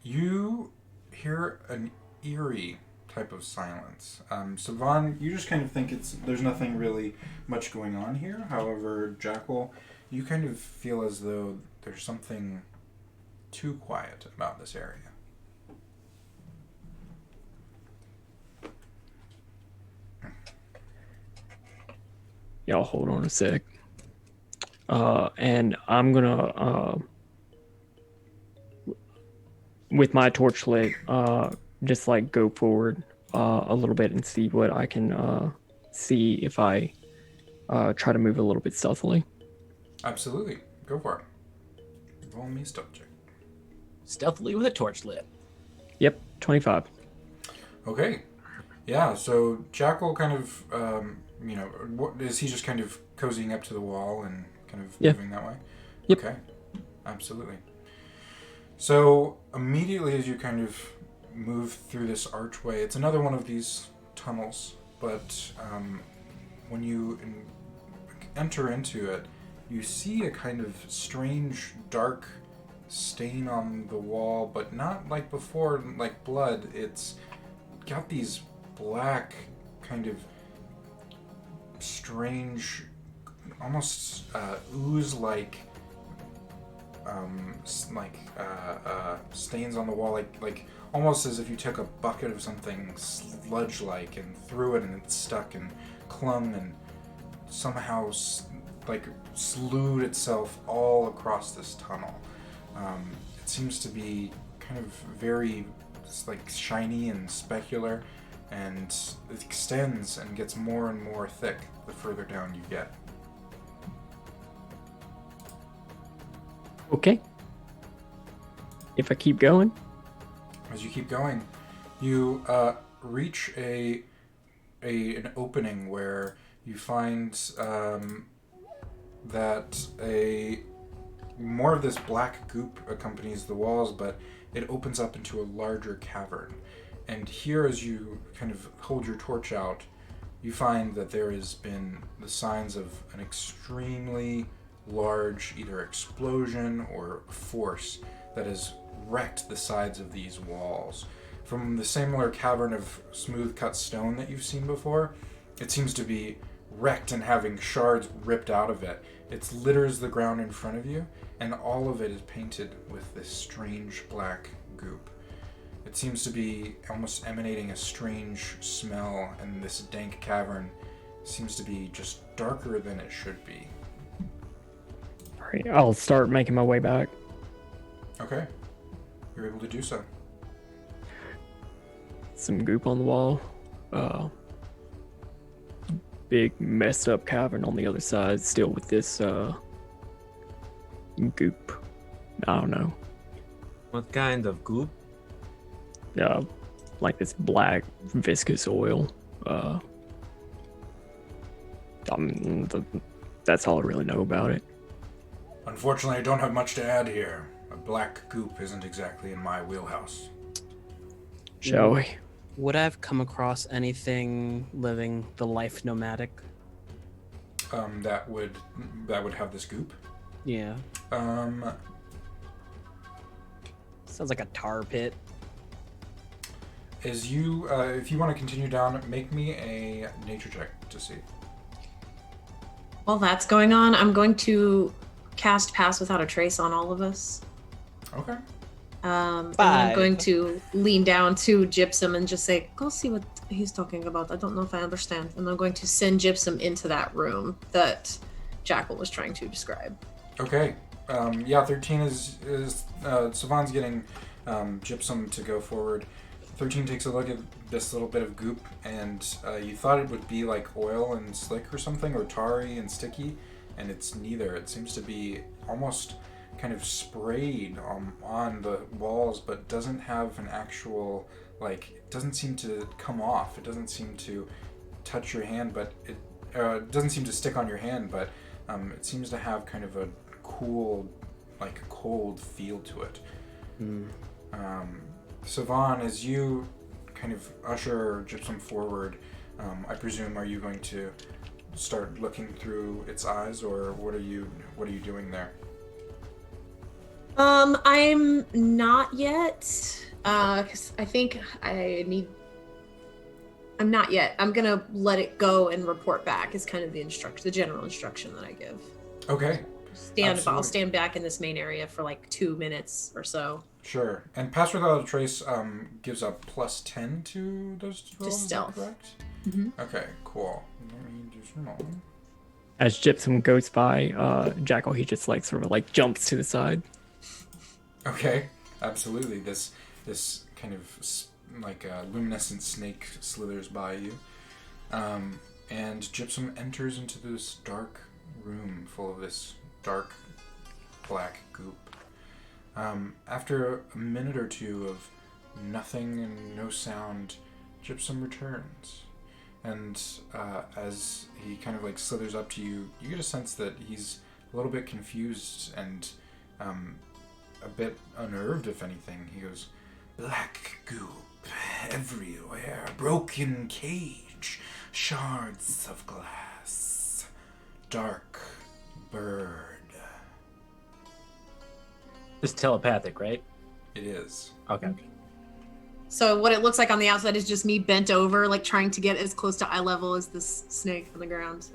You hear an eerie type of silence. So Vaughn, you just kind of think there's nothing really much going on here. However, Jackal, you kind of feel as though there's something too quiet about this area. Y'all hold on a sec. And I'm gonna, with my torch lit, just like go forward a little bit and see what I can see if I try to move a little bit stealthily. Absolutely. Go for it. Roll me stealth check. Stealthily with a torch lit. Yep, 25. Okay. Yeah, so Jackal kind of, is he just kind of cozying up to the wall and kind of moving that way? Yep. Okay. Absolutely. So immediately as you kind of move through this archway, it's another one of these tunnels, but when you enter into it, you see a kind of strange dark stain on the wall, but not like before, like blood. It's got these black kind of strange, almost ooze-like stains on the wall, like almost as if you took a bucket of something sludge-like and threw it and it stuck and clung and somehow slewed itself all across this tunnel. It seems to be kind of very shiny and specular, and it extends and gets more and more thick the further down you get. Okay. If I keep going? As you keep going, you reach an opening where you find that more of this black goop accompanies the walls, but it opens up into a larger cavern. And here, as you kind of hold your torch out, you find that there has been the signs of an extremely large either explosion or force that has wrecked the sides of these walls. From the similar cavern of smooth cut stone that you've seen before, it seems to be wrecked and having shards ripped out of it. It litters the ground in front of you, and all of it is painted with this strange black goop. It seems to be almost emanating a strange smell, and this dank cavern seems to be just darker than it should be. Alright, I'll start making my way back. Okay. You're able to do so. Some goop on the wall. Big messed up cavern on the other side, still with this goop. I don't know. What kind of goop? Like this black viscous oil. That's all I really know about it. Unfortunately, I don't have much to add here. A black goop isn't exactly in my wheelhouse. Shall we? Would I have come across anything living the life nomadic? That would have this goop. Yeah. Sounds like a tar pit. If you want to continue down, make me a nature check to see. While that's going on, I'm going to cast Pass Without a Trace on all of us. Okay. And I'm going to lean down to Gypsum and just say, go see what he's talking about. I don't know if I understand. And I'm going to send Gypsum into that room that Jackal was trying to describe. Okay. 13 is Savon's getting Gypsum to go forward. 13 takes a look at this little bit of goop, and you thought it would be like oil and slick or something, or tarry and sticky, and it's neither. It seems to be almost kind of sprayed on the walls, but doesn't have an actual, it doesn't seem to come off. It doesn't seem to touch your hand, but it doesn't seem to stick on your hand, but it seems to have kind of a cool, cold feel to it. Savon, as you kind of usher Gypsum forward, I presume, are you going to start looking through its eyes, or what are you doing there? I'm not yet, because I think I'm not yet. I'm gonna let it go and report back is kind of the general instruction that I give. Okay. I'll stand back in this main area for 2 minutes or so. Sure. And Pass Without a Trace gives a +10 to those rolls, Just stealth. Is that correct? Mm-hmm. Okay, cool. Let me do some more. As Gypsum goes by, Jackal, he just jumps to the side. Okay, absolutely. This kind of luminescent snake slithers by you, and Gypsum enters into this dark room full of this dark black goop. After a minute or two of nothing and no sound, Gypsum returns, and as he kind of slithers up to you, you get a sense that he's a little bit confused and a bit unnerved, if anything. He goes, "Black goop everywhere, broken cage, shards of glass, dark bird." It's telepathic, right? It is. Okay. So what it looks like on the outside is just me bent over, trying to get as close to eye level as this snake on the ground.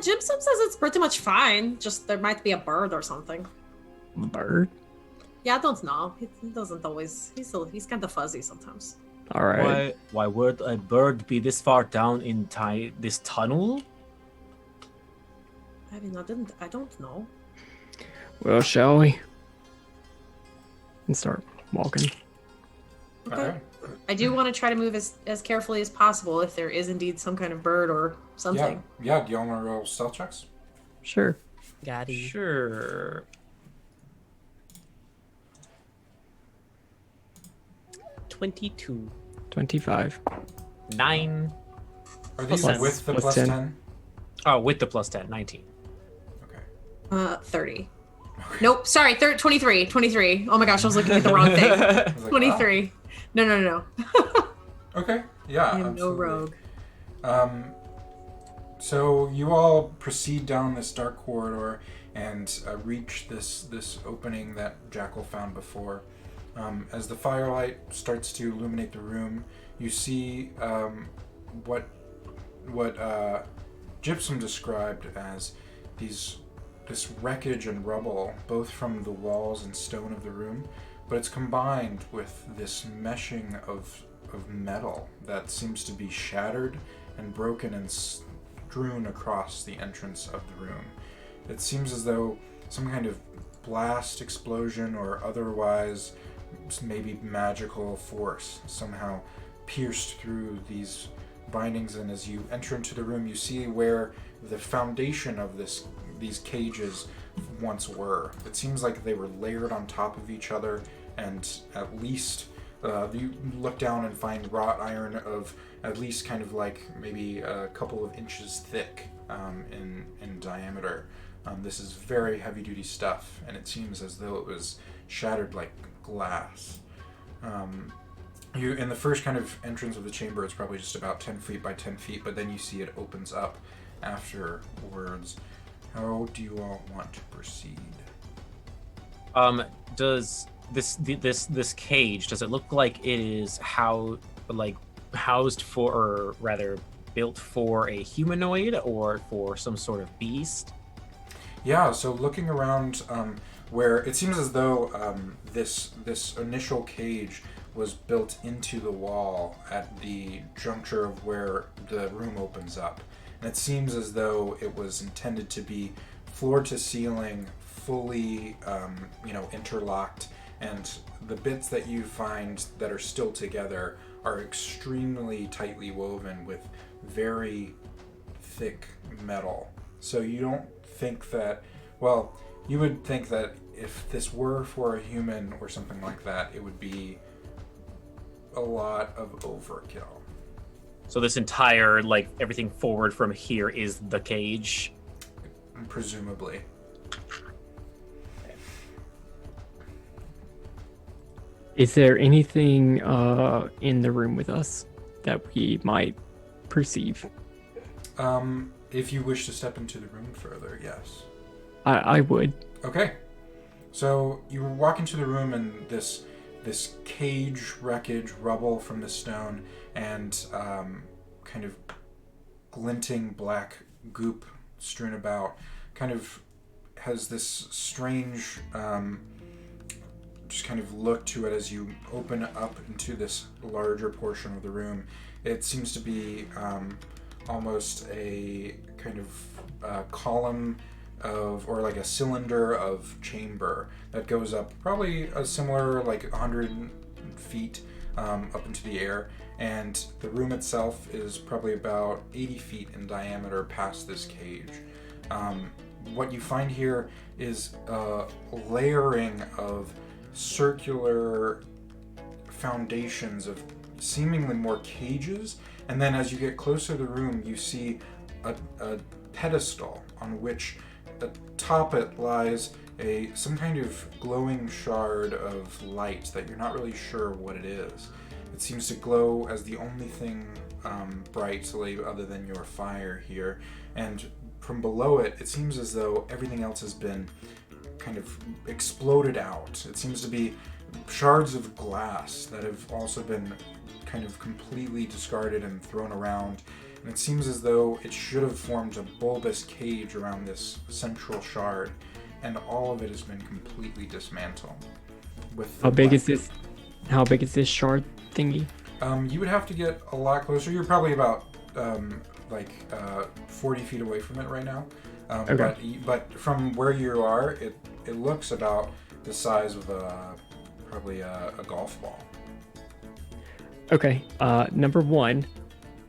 Gypsum says it's pretty much fine. Just there might be a bird or something. Bird? Yeah, I don't know. He doesn't always. He's kind of fuzzy sometimes. All right. Why would a bird be this far down in this tunnel? I mean, I don't know. Well, shall we? And start walking. Okay. I do want to try to move as carefully as possible if there is indeed some kind of bird or something. Yeah. Do y'all want to roll stealth checks? Sure. Got it. Sure. 22. 25. 9. Are these Plus with the plus plus 10? 10? Oh, with the +10, 19. Okay. 30. Nope, sorry, 23. Oh my gosh, I was looking at the wrong thing. I was like, 23. No. Okay, yeah, I am no absolutely. rogue. So you all proceed down this dark corridor and reach this opening that Jackal found before. As the firelight starts to illuminate the room, you see what Gypsum described as this wreckage and rubble, both from the walls and stone of the room, but it's combined with this meshing of metal that seems to be shattered and broken and strewn across the entrance of the room. It seems as though some kind of blast, explosion, or otherwise maybe magical force somehow pierced through these bindings, and as you enter into the room, you see where the foundation of these cages once were. It seems like they were layered on top of each other, and at least you look down and find wrought iron of at least kind of like maybe a couple of inches thick in diameter. This is very heavy-duty stuff, and it seems as though it was shattered like glass. You in the first kind of entrance of the chamber, it's probably just about 10 feet by 10 feet, but then you see it opens up afterwards. How do you all want to proceed? Does this cage, does it look like it is housed for, or rather built for, a humanoid or for some sort of beast? Yeah, so looking around where it seems as though this initial cage was built into the wall at the juncture of where the room opens up. And it seems as though it was intended to be floor to ceiling, fully interlocked, and the bits that you find that are still together are extremely tightly woven with very thick metal. So you don't think that, well, you would think that if this were for a human or something like that, it would be a lot of overkill. So this entire, everything forward from here is the cage? Presumably. Is there anything in the room with us that we might perceive? If you wish to step into the room further, yes. I would. Okay. So you walk into the room, and this cage wreckage, rubble from the stone, and kind of glinting black goop strewn about, kind of has this strange just kind of look to it as you open up into this larger portion of the room. It seems to be almost a kind of column of, or like a cylinder of chamber that goes up probably a similar 100 feet up into the air, and the room itself is probably about 80 feet in diameter past this cage. What you find here is a layering of circular foundations of seemingly more cages, and then as you get closer to the room, you see a pedestal on which atop it lies some kind of glowing shard of light that you're not really sure what it is. It seems to glow as the only thing brightly other than your fire here, and from below it, it seems as though everything else has been kind of exploded out. It seems to be shards of glass that have also been kind of completely discarded and thrown around, and it seems as though it should have formed a bulbous cage around this central shard, and all of it has been completely dismantled. How big is this shard thingy? You would have to get a lot closer. You're probably about 40 feet away from it right now. Okay. But from where you are, it looks about the size of probably a golf ball. Okay. Number one,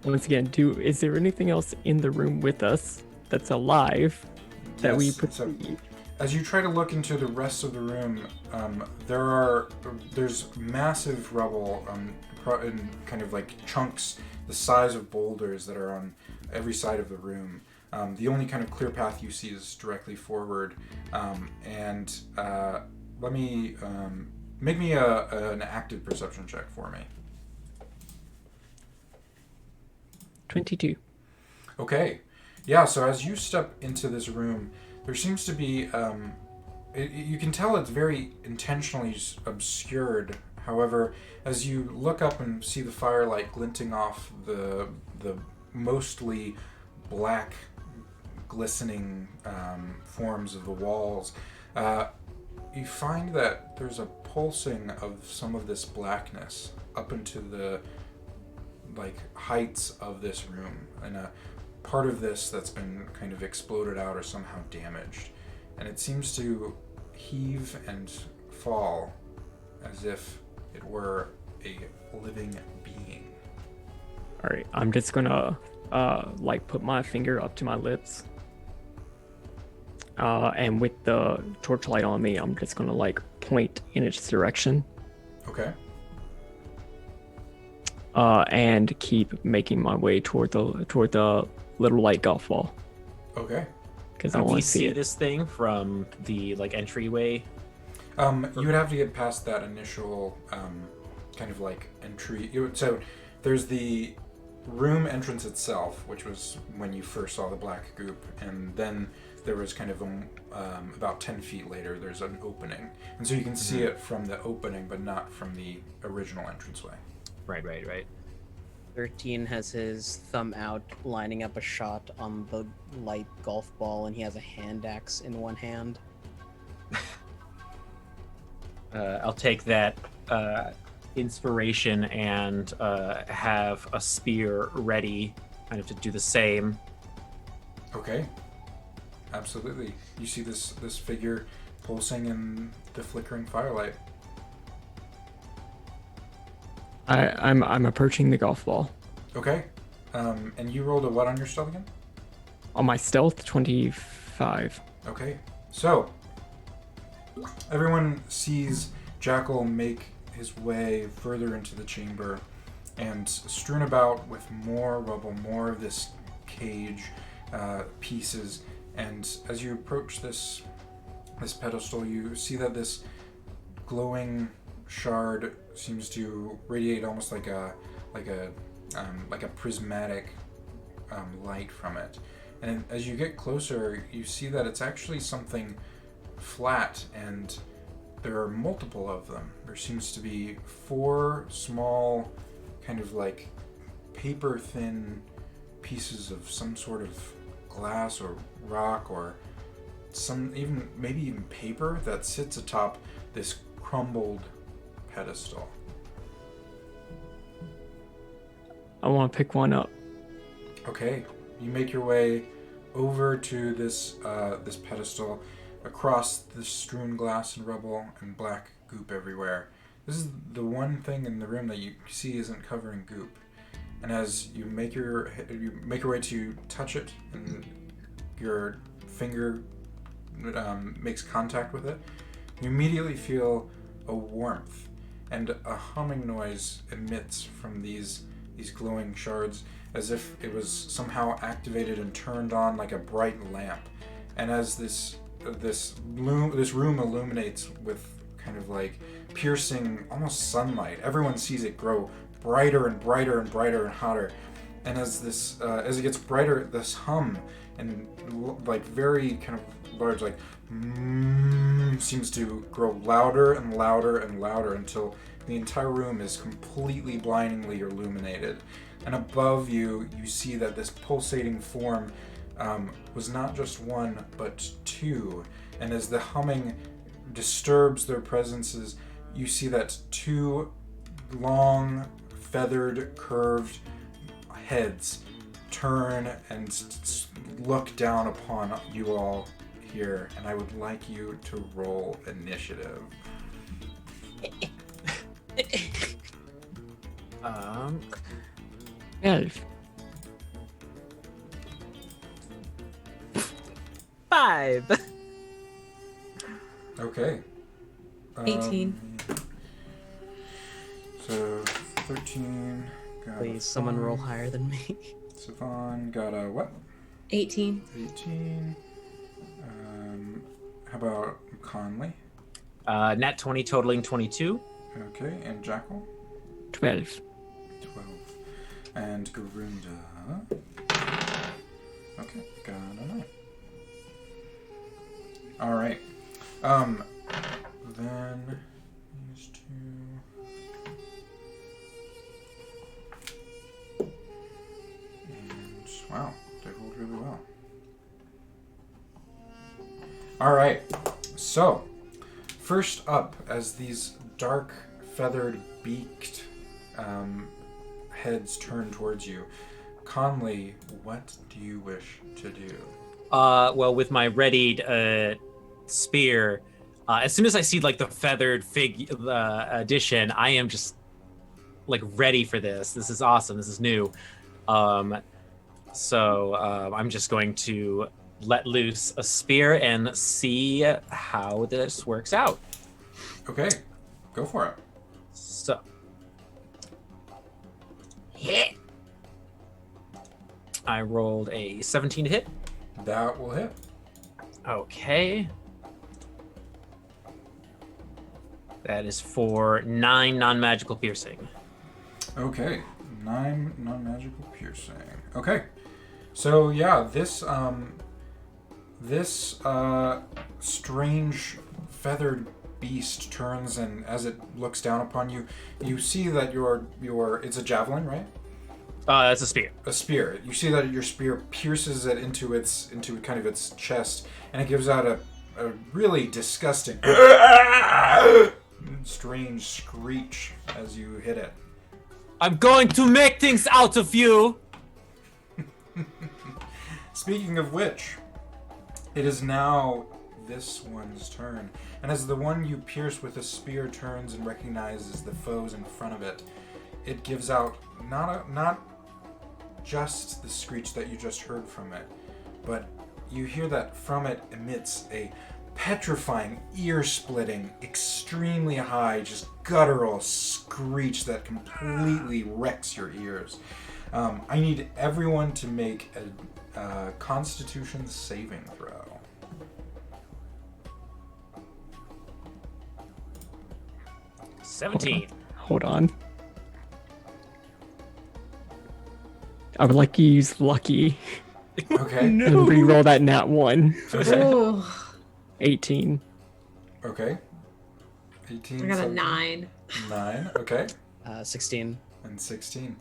once again, is there anything else in the room with us that's alive that we perceive? As you try to look into the rest of the room, there's massive rubble in kind of like chunks the size of boulders that are on every side of the room. The only kind of clear path you see is directly forward. Let me make me an active perception check for me. 22. Okay. Yeah, so as you step into this room, there seems to be, you can tell it's very intentionally obscured. However, as you look up and see the firelight glinting off the mostly black, glistening forms of the walls, you find that there's a pulsing of some of this blackness up into the heights of this room, and a part of this that's been kind of exploded out or somehow damaged, and it seems to heave and fall as if it were a living being. All right, I'm just gonna put my finger up to my lips, and with the torchlight on me, I'm just gonna point in its direction. Okay. And keep making my way toward the little light golf ball. Okay. Because I Do want we to see see it. this thing from the You entryway? would have to get past that initial entry. So there's the room entrance itself, which was when you first saw the black goop, and then there was kind of about 10 feet later, there's an opening. And so you can see it from the opening, but not from the original entranceway. Right. 13 has his thumb out, lining up a shot on the light golf ball, and he has a hand axe in one hand. I'll take that inspiration and have a spear ready, kind of to do the same. Okay. Absolutely. You see this figure pulsing in the flickering firelight. I'm approaching the golf ball. Okay. And you rolled a what on your stealth again? On my stealth, 25. Okay. So, everyone sees Jackal make his way further into the chamber, and strewn about with more rubble, more of this cage pieces. And as you approach this pedestal, you see that this glowing shard seems to radiate almost like a prismatic light from it. And as you get closer, you see that it's actually something flat, and there are multiple of them. There seems to be 4 small, kind of paper thin pieces of some sort of glass or rock or maybe even paper that sits atop this crumbled pedestal. I want to pick one up. Okay, you make your way over to this pedestal, across the strewn glass and rubble and black goop everywhere. This is the one thing in the room that you see isn't covering goop. And as you make your way to touch it, and your finger makes contact with it, you immediately feel a warmth, and a humming noise emits from these glowing shards, as if it was somehow activated and turned on like a bright lamp. And as this room illuminates with kind of piercing, almost sunlight, everyone sees it grow brighter and brighter and brighter and hotter. And as it gets brighter, this hum and very kind of large, seems to grow louder and louder and louder until the entire room is completely blindingly illuminated. And above you, you see that this pulsating form was not just one, but 2. And as the humming disturbs their presences, you see that 2 long, feathered, curved heads turn and look down upon you all here. And I would like you to roll initiative. Elf. 5. Okay. 18. So 13. Got Please, someone roll higher than me. Savon got a what? 18. 18. How about Conley? Nat 20 totaling 22. Okay, and Jackal? 12. 12. And Garunda? Okay, got a 9. Alright. Then these two. And wow, they rolled really well. Alright, so first up, as these dark, feathered, beaked heads turn towards you, Conley, what do you wish to do? Well, with my readied spear, as soon as I see like the feathered addition, I am just like ready for this. This is awesome. This is new. So I'm just going to let loose a spear and see how this works out. Okay, go for it. So, hit. I rolled a 17 to hit. That will hit. Okay. That is for 9 non-magical piercing. Okay, 9 non-magical piercing. Okay, so yeah, this strange feathered beast turns, and as it looks down upon you, you see that your it's a javelin, right? It's a spear. A spear. You see that your spear pierces it into kind of its chest, and it gives out a really disgusting, strange screech as you hit it. I'm going to make things out of you! Speaking of which, it is now this one's turn. And as the one you pierce with a spear turns and recognizes the foes in front of it, it gives out not just the screech that you just heard from it, but you hear that from it emits a petrifying, ear-splitting, extremely high, just guttural screech that completely wrecks your ears. I need everyone to make a Constitution saving throw. – 17. Hold on. I would like to use lucky Okay. and re-roll that nat 1. Okay. Oh, 18. Okay. 18. I got a 17. 9. 9. Okay. 16. And 16.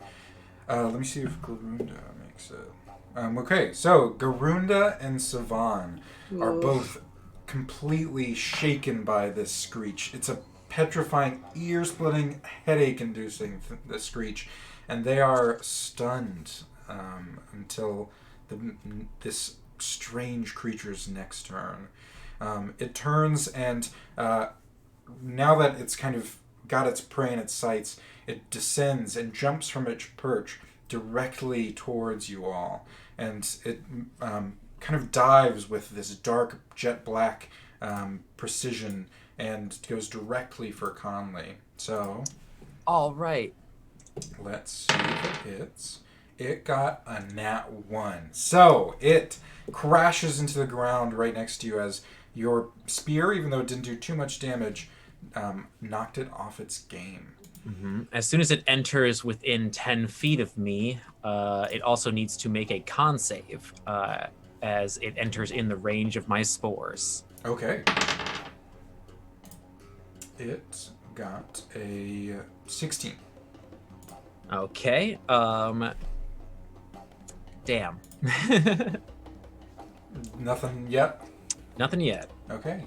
Let me see if Garunda makes it. Okay, so Garunda and Savan are both completely shaken by this screech. It's a petrifying, ear-splitting, headache-inducing screech, and they are stunned until this strange creature's next turn. It turns, and now that it's kind of got its prey in its sights, it descends and jumps from its perch directly towards you all. And it kind of dives with this dark, jet black precision and goes directly for Conley. So, All right. let's see if it hits. It got a nat 1. So, it crashes into the ground right next to you as your spear, even though it didn't do too much damage, knocked it off its game. Mm-hmm. As soon as it enters within 10 feet of me, it also needs to make a con save as it enters in the range of my spores. Okay. It got a 16. Okay. Damn. Nothing yet? Nothing yet. Okay.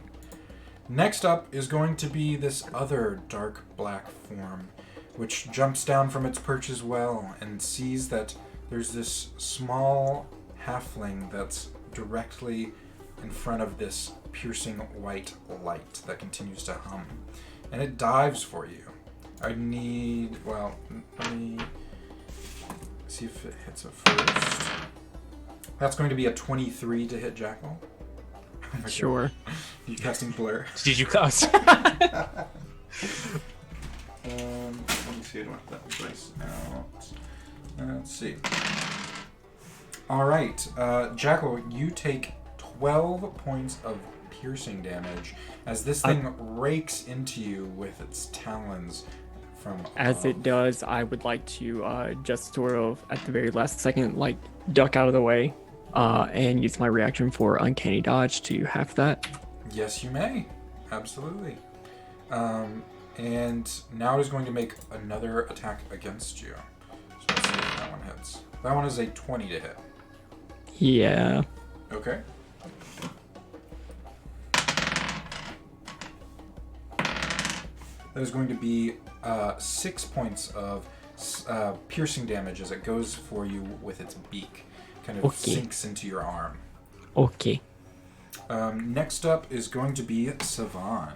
Next up is going to be this other dark black form, which jumps down from its perch as well and sees that there's this small halfling that's directly in front of this piercing white light that continues to hum. And it dives for you. I need, well, let me see if it hits it first. That's going to be a 23 to hit Jackal. Oh my Sure. God. You casting Blur? Did you cuss? Let me see. I don't have that dice out. Let's see. All right, Jackal, you take 12 points of piercing damage as this thing rakes into you with its talons from above. As it does, I would like to just sort of, at the very last second, like, duck out of the way and use my reaction for Uncanny Dodge to half that. Yes, you may. Absolutely. And now it is going to make another attack against you. So let's see if that one hits. That one is a 20 to hit. Yeah. Okay. That is going to be 6 points of piercing damage as it goes for you with its beak. Kind of sinks into your arm. Okay. Next up is going to be Savan.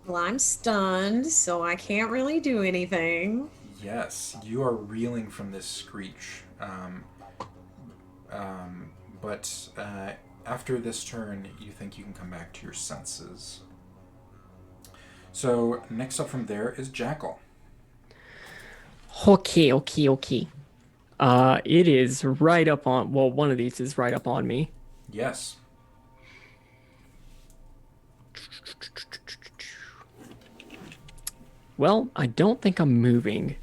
Well, I'm stunned, so I can't really do anything. Yes, you are reeling from this screech. But after this turn, you think you can come back to your senses. So, next up from there is Jackal. Okay. It is right up on... Well, one of these is right up on me. Yes. Well, I don't think I'm moving.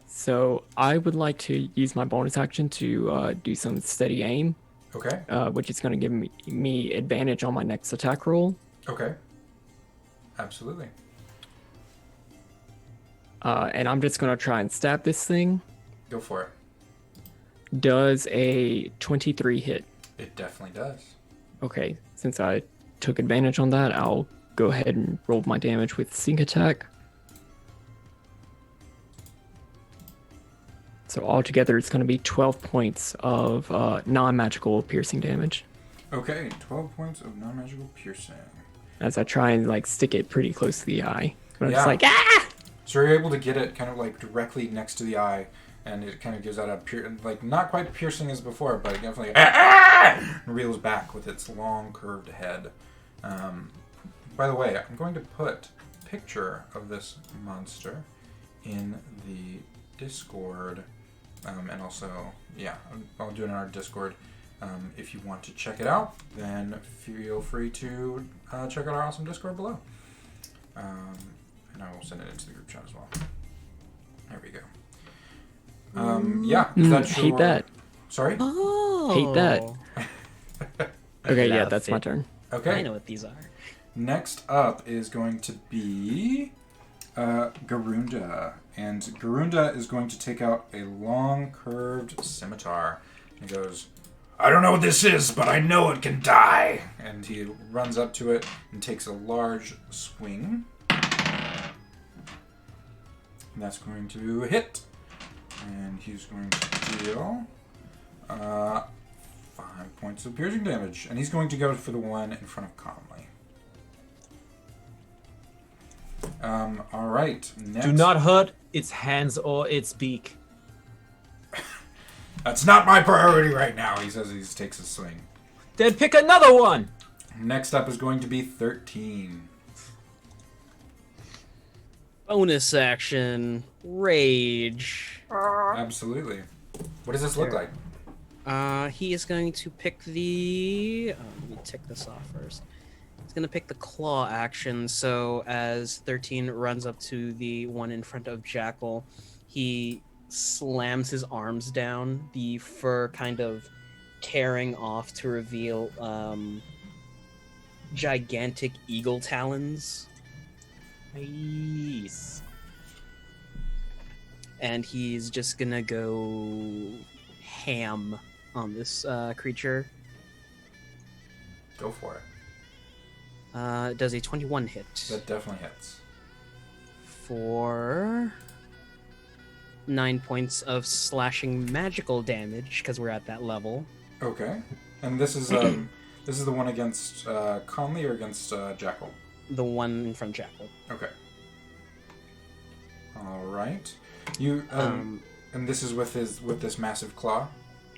So I would like to use my bonus action to do some steady aim. Okay. Which is going to give me advantage on my next attack roll. Okay. Absolutely. And I'm just going to try and stab this thing. Go for it. Does a 23 hit? It definitely does. Okay, since I took advantage on that, I'll go ahead and roll my damage with Sink Attack. So altogether, it's going to be 12 points of non-magical piercing damage. Okay, 12 points of non-magical piercing. As I try and like stick it pretty close to the eye. But I'm just like, ah! So you're able to get it kind of like directly next to the eye, and it kind of gives out a like not quite piercing as before, but it definitely reels back with its long curved head. By the way, I'm going to put a picture of this monster in the Discord, and also, yeah, I'll do it in our Discord. If you want to check it out, then feel free to check out our awesome Discord below. And I will send it into the group chat as well. There we go. Yeah, is that hate that. Sorry? Oh. Hate that. Okay, yeah, that's my turn. Okay. I know what these are. Next up is going to be Garunda. And Garunda is going to take out a long, curved scimitar. And he goes, I don't know what this is, but I know it can die. And he runs up to it and takes a large swing. And that's going to hit. And he's going to deal 5 points of piercing damage. And he's going to go for the one in front of Conley. Alright, next. Do not hurt its hands or its beak. That's not my priority right now, he says as he takes a swing. Then pick another one! Next up is going to be 13. Bonus action, rage. Absolutely. What does this look like? He is going to pick the... let me tick this off first. He's going to pick the claw action, so as 13 runs up to the one in front of Jackal, he slams his arms down, the fur kind of tearing off to reveal gigantic eagle talons. Nice. And he's just gonna go ham on this creature. Go for it. Does a 21 hit. That definitely hits. For 9 points of slashing magical damage, because we're at that level. Okay. And this is this is the one against Conley or against Jackal? The one in front of Jackal. Okay. All right. You and this is with this massive claw.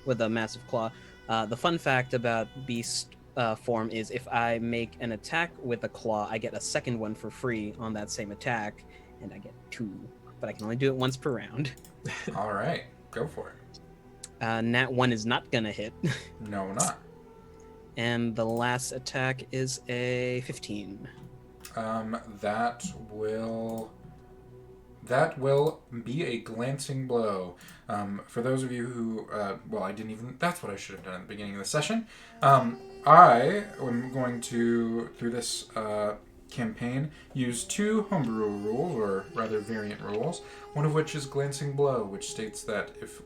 With a massive claw. The fun fact about beast form is if I make an attack with a claw, I get a second one for free on that same attack, and I get 2. But I can only do it once per round. All right, go for it. Nat 1 is not gonna hit. No, not. And the last attack is a 15. That will be a glancing blow. For those of you who, that's what I should have done at the beginning of the session. I am going to, through this campaign, use 2 homebrew rules, or rather variant rules, one of which is glancing blow, which states that if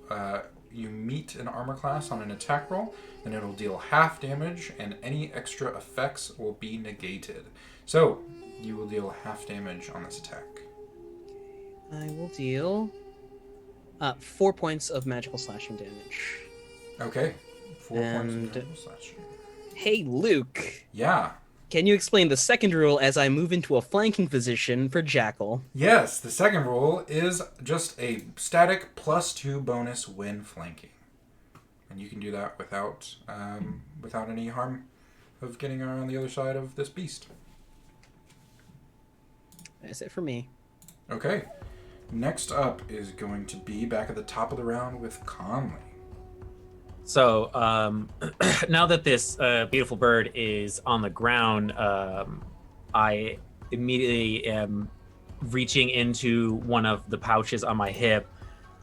you meet an armor class on an attack roll, then it'll deal half damage, and any extra effects will be negated. So, you will deal half damage on this attack. I will deal 4 points of magical slashing damage. Okay. 4 points of magical slashing. Hey, Luke. Yeah. Can you explain the second rule as I move into a flanking position for Jackal? Yes, the second rule is just a static +2 bonus when flanking. And you can do that without any harm of getting around the other side of this beast. That's it for me. Okay. Next up is going to be back at the top of the round with Conley. So, now that this beautiful bird is on the ground, I immediately am reaching into one of the pouches on my hip.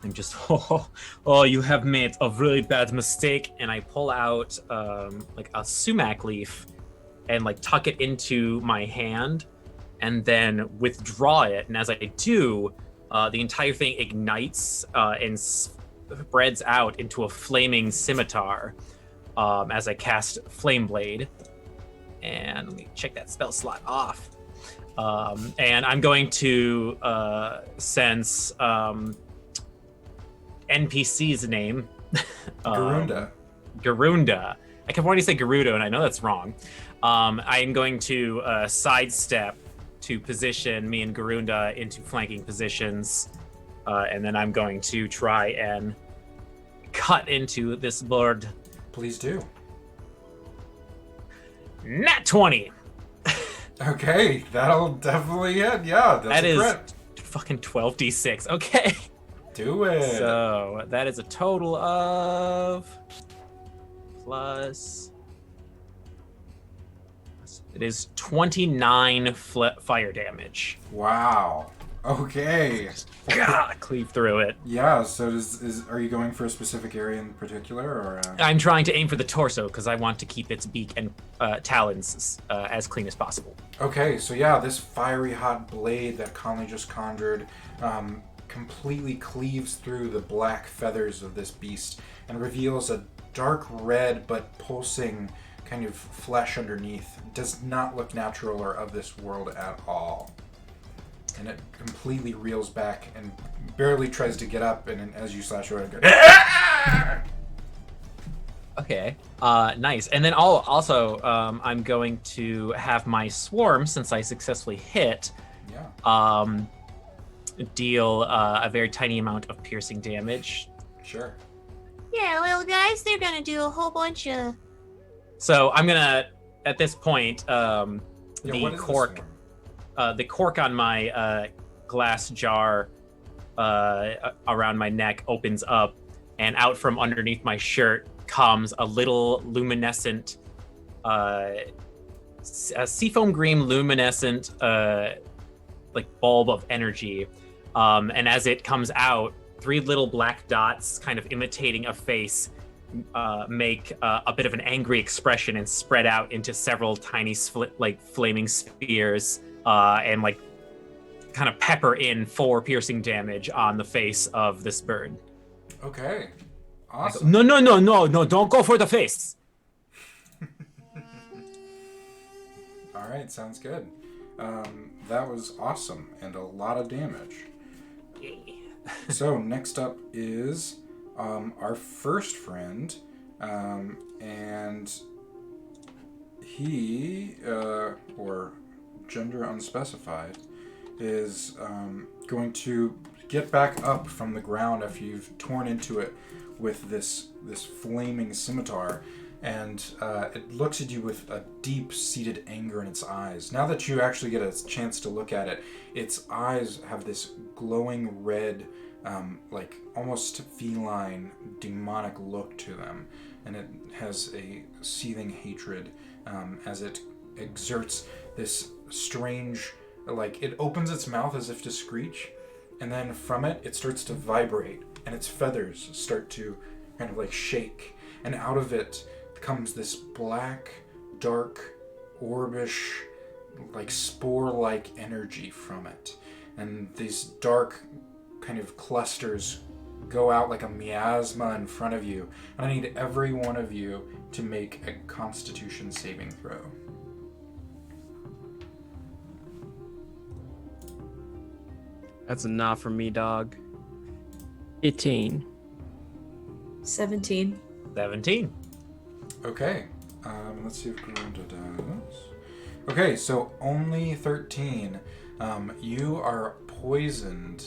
I'm just, oh, you have made a really bad mistake. And I pull out like a sumac leaf and like tuck it into my hand and then withdraw it. And as I do, the entire thing ignites and spreads out into a flaming scimitar as I cast Flame Blade. And let me check that spell slot off. And I'm going to sense NPC's name. Garunda. Garunda. I kept wanting to say Gerudo, and I know that's wrong. I'm going to sidestep to position me and Garunda into flanking positions. And then I'm going to try and cut into this bird. Please do. Nat 20! Okay, that'll definitely hit. Yeah, that's a crit. Fucking 12d6. Okay. Do it. So that is a total of plus. It is 29 fire damage. Wow. Okay. Cleave through it. Yeah. So are you going for a specific area in particular, or? I'm trying to aim for the torso because I want to keep its beak and talons as clean as possible. Okay. So yeah, this fiery hot blade that Conley just conjured completely cleaves through the black feathers of this beast and reveals a dark red but pulsing kind of flesh underneath. It does not look natural or of this world at all. And it completely reels back and barely tries to get up, and as you slash away, it goes. Okay, nice. And then I'm going to have my swarm, since I successfully hit, deal a very tiny amount of piercing damage. Sure. Yeah, little guys, they're gonna do a whole bunch of... So I'm gonna, at this point, the cork on my glass jar around my neck opens up, and out from underneath my shirt comes a little luminescent, a seafoam green luminescent, like bulb of energy. And as it comes out, 3 little black dots, kind of imitating a face, make a bit of an angry expression and spread out into several tiny flaming spheres, and like kind of pepper in 4 piercing damage on the face of this bird. Okay. Awesome. No, don't go for the face. All right, sounds good. That was awesome and a lot of damage. So next up is our first friend, and he, or gender unspecified, is going to get back up from the ground after you've torn into it with this flaming scimitar, and it looks at you with a deep-seated anger in its eyes. Now that you actually get a chance to look at it, its eyes have this glowing red, like almost feline, demonic look to them, and it has a seething hatred as it exerts this strange, like it opens its mouth as if to screech, and then from it, it starts to vibrate, and its feathers start to kind of like shake, and out of it comes this black, dark, orbish, like spore-like energy from it. And these dark kind of clusters go out like a miasma in front of you. And I need every one of you to make a Constitution saving throw. That's a nah for me, dog. 15. 17. 17. Okay, let's see if Garunda does. Okay, so only 13. You are poisoned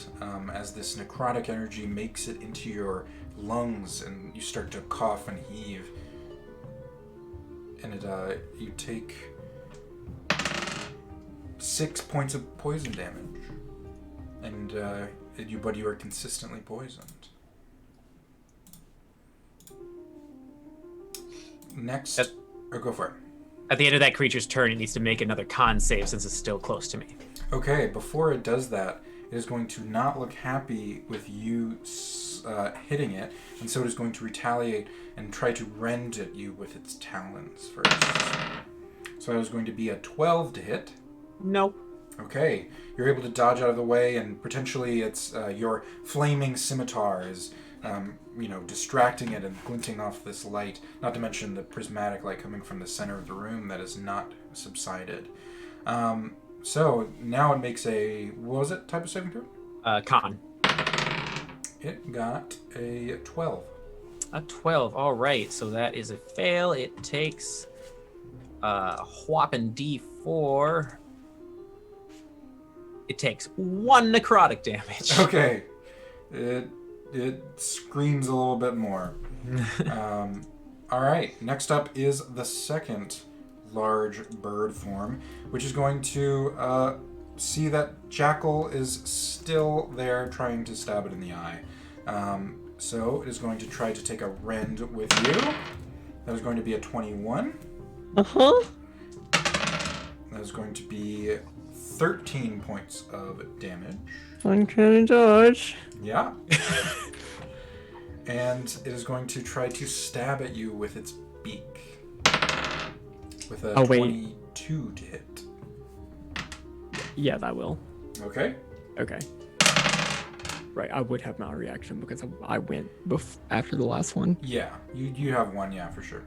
as this necrotic energy makes it into your lungs, and you start to cough and heave. And you take 6 points of poison damage, and but you are consistently poisoned. Next, go for it. At the end of that creature's turn, it needs to make another con save since it's still close to me. Okay, before it does that, it is going to not look happy with you hitting it, and so it is going to retaliate and try to rend at you with its talons first. So that is going to be a 12 to hit. No. Okay, you're able to dodge out of the way, and potentially it's your flaming scimitar is distracting it and glinting off this light, not to mention the prismatic light coming from the center of the room that has not subsided. So now it makes a, what was it, type of saving throw? Con. It got a 12. A 12, alright, so that is a fail. It takes a whopping D4. It takes 1 necrotic damage. Okay. It screams a little bit more. All right. Next up is the second large bird form, which is going to see that Jackal is still there trying to stab it in the eye. So it is going to try to take a rend with you. That is going to be a 21. Uh-huh. That is going to be 13 points of damage. Uncanny dodge. Yeah. And it is going to try to stab at you with its beak. With a 22 to hit. Yeah, that will. Okay. Okay. Right, I would have my reaction because I went after the last one. Yeah, you have one, yeah, for sure.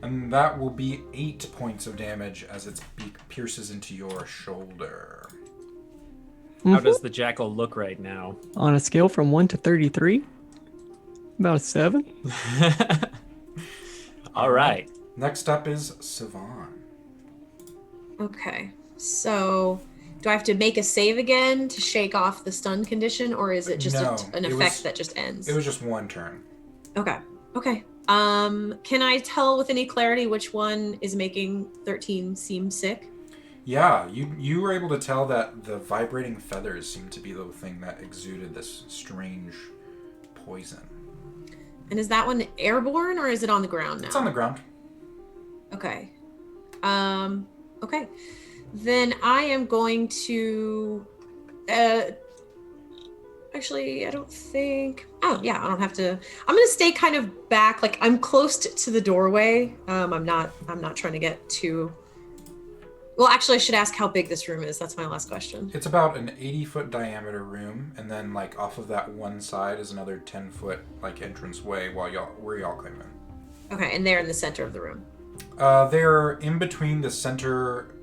And that will be 8 points of damage as its beak pierces into your shoulder. How does the Jackal look right now? On a scale from 1 to 33? About a 7. All right. Next up is Sivan. Okay, so do I have to make a save again to shake off the stun condition, or is it just an effect that just ends? It was just one turn. Okay. Can I tell with any clarity which one is making 13 seem sick? Yeah, you were able to tell that the vibrating feathers seemed to be the thing that exuded this strange poison. And is that one airborne, or is it on the ground now? It's on the ground. Okay. Okay. Then I am going to... Actually, I don't think... Oh, yeah, I don't have to... I'm going to stay kind of back. Like, I'm close to the doorway. I'm not trying to get too... Well, actually, I should ask how big this room is. That's my last question. It's about an 80-foot diameter room, and then, like, off of that one side is another 10-foot, like, entranceway where y'all came in. Okay, and they're in the center of the room. They're in between the center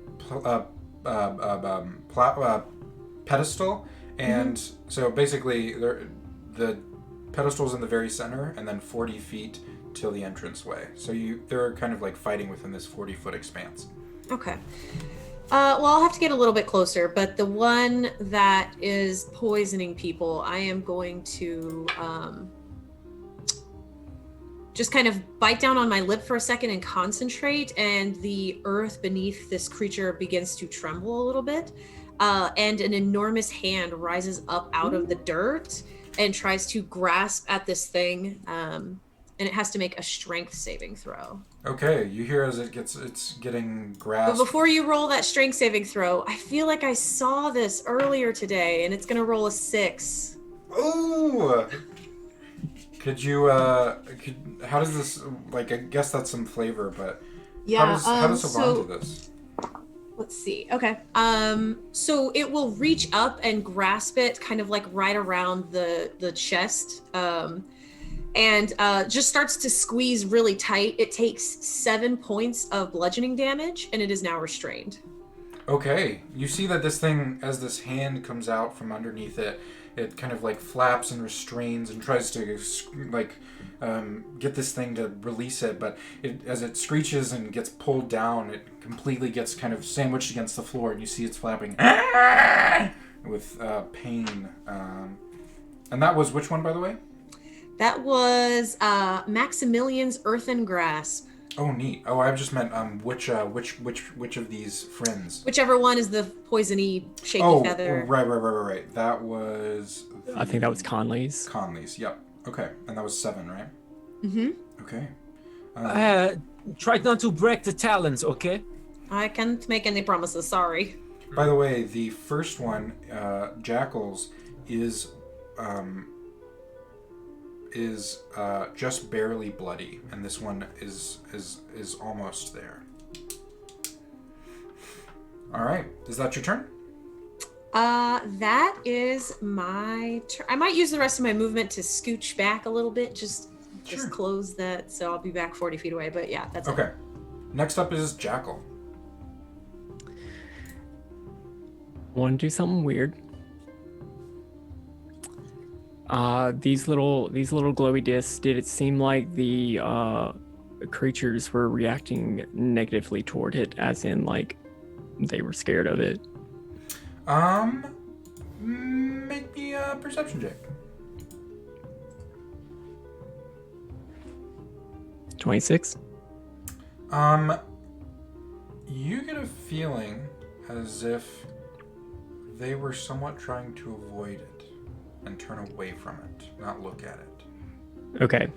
pedestal, and so basically the pedestal's in the very center, and then 40 feet till the entranceway. So they're kind of like fighting within this 40-foot expanse. Okay. Well, I'll have to get a little bit closer, but the one that is poisoning people, I am going to just kind of bite down on my lip for a second and concentrate, and the earth beneath this creature begins to tremble a little bit, and an enormous hand rises up out of the dirt and tries to grasp at this thing, and it has to make a strength saving throw. Okay, you hear as it's getting grasped. But before you roll that strength saving throw, I feel like I saw this earlier today, and it's gonna roll a 6. Ooh! Could you, how does this, like, I guess that's some flavor, but Yeah, how does Savon do this? Let's see. Okay. So it will reach up and grasp it kind of like right around the chest. And just starts to squeeze really tight. It takes 7 points of bludgeoning damage, and it is now restrained. Okay. You see that this thing, as this hand comes out from underneath it, it kind of like flaps and restrains and tries to like get this thing to release it, but as it screeches and gets pulled down, it completely gets kind of sandwiched against the floor, and you see it's flapping with pain. And that was which one, by the way? That was Maximilian's Earthen Grasp. Oh, neat. Oh, I just meant which of these friends? Whichever one is the poisony shaky feather. Right. That was. I think that was Conley's. Conley's. Yep. Okay, and that was 7, right? Mm-hmm. Okay. Try not to break the talons, okay? I can't make any promises. Sorry. By the way, the first one, Jackal's, is just barely bloody, and this one is almost there. All right, is that your turn? That is my turn. I might use the rest of my movement to scooch back a little bit, just close that, so I'll be back 40 feet away. But yeah, that's okay. Next up is Jackal. Want to do something weird? These little glowy discs, did it seem like the creatures were reacting negatively toward it, as in like they were scared of it? Make me a perception check. 26. You get a feeling as if they were somewhat trying to avoid it and turn away from it, not look at it. Okay.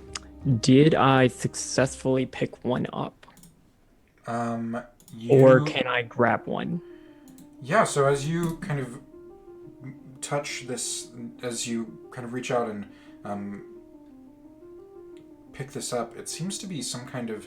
Did I successfully pick one up? Or can I grab one? Yeah, so as you kind of touch this, as you kind of reach out and pick this up, it seems to be some kind of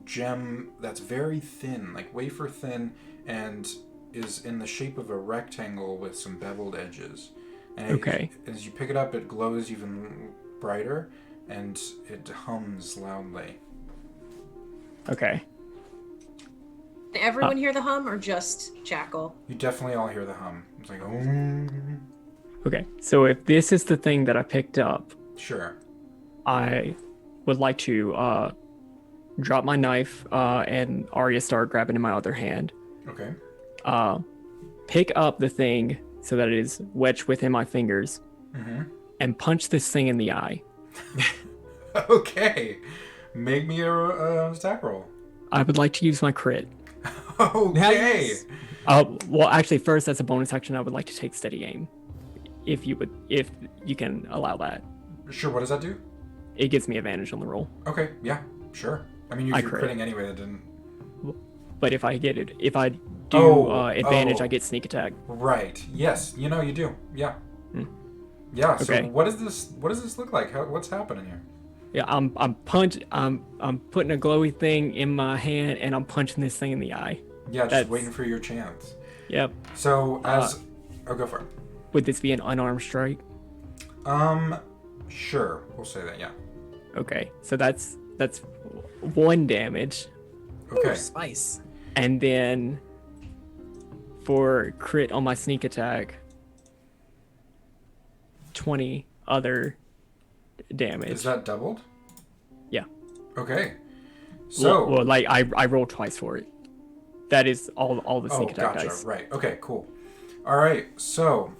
gem that's very thin, like wafer thin, and is in the shape of a rectangle with some beveled edges. And okay. As you pick it up, it glows even brighter, and it hums loudly. Okay. Did everyone hear the hum, or just Jackal? You definitely all hear the hum. It's like, oh. Okay, so if this is the thing that I picked up, sure. I would like to drop my knife and Arya start grabbing in my other hand. Okay. Pick up the thing so that it is wedged within my fingers, and punch this thing in the eye. Okay. Make me a attack roll. I would like to use my crit. Okay. Well, actually, first, as a bonus action, I would like to take steady aim. If you can allow that. Sure, what does that do? It gives me advantage on the roll. Okay, yeah, sure. I mean, you're critting anyway, that didn't... But if I do advantage, I get sneak attack. Right, yes, you do, yeah. Yeah, okay. So what does this look like? What's happening here? Yeah, I'm putting a glowy thing in my hand, and I'm punching this thing in the eye. Yeah, just waiting for your chance. Yep. So go for it. Would this be an unarmed strike? Sure, we'll say that. Yeah. Okay, so that's 1 damage. Okay. Ooh, spice. And then for crit on my sneak attack, 20 other damage. Is that doubled? Yeah. Okay. So well like I rolled twice for it. That is all the sneak attack dice. Right. Okay, cool. All right. So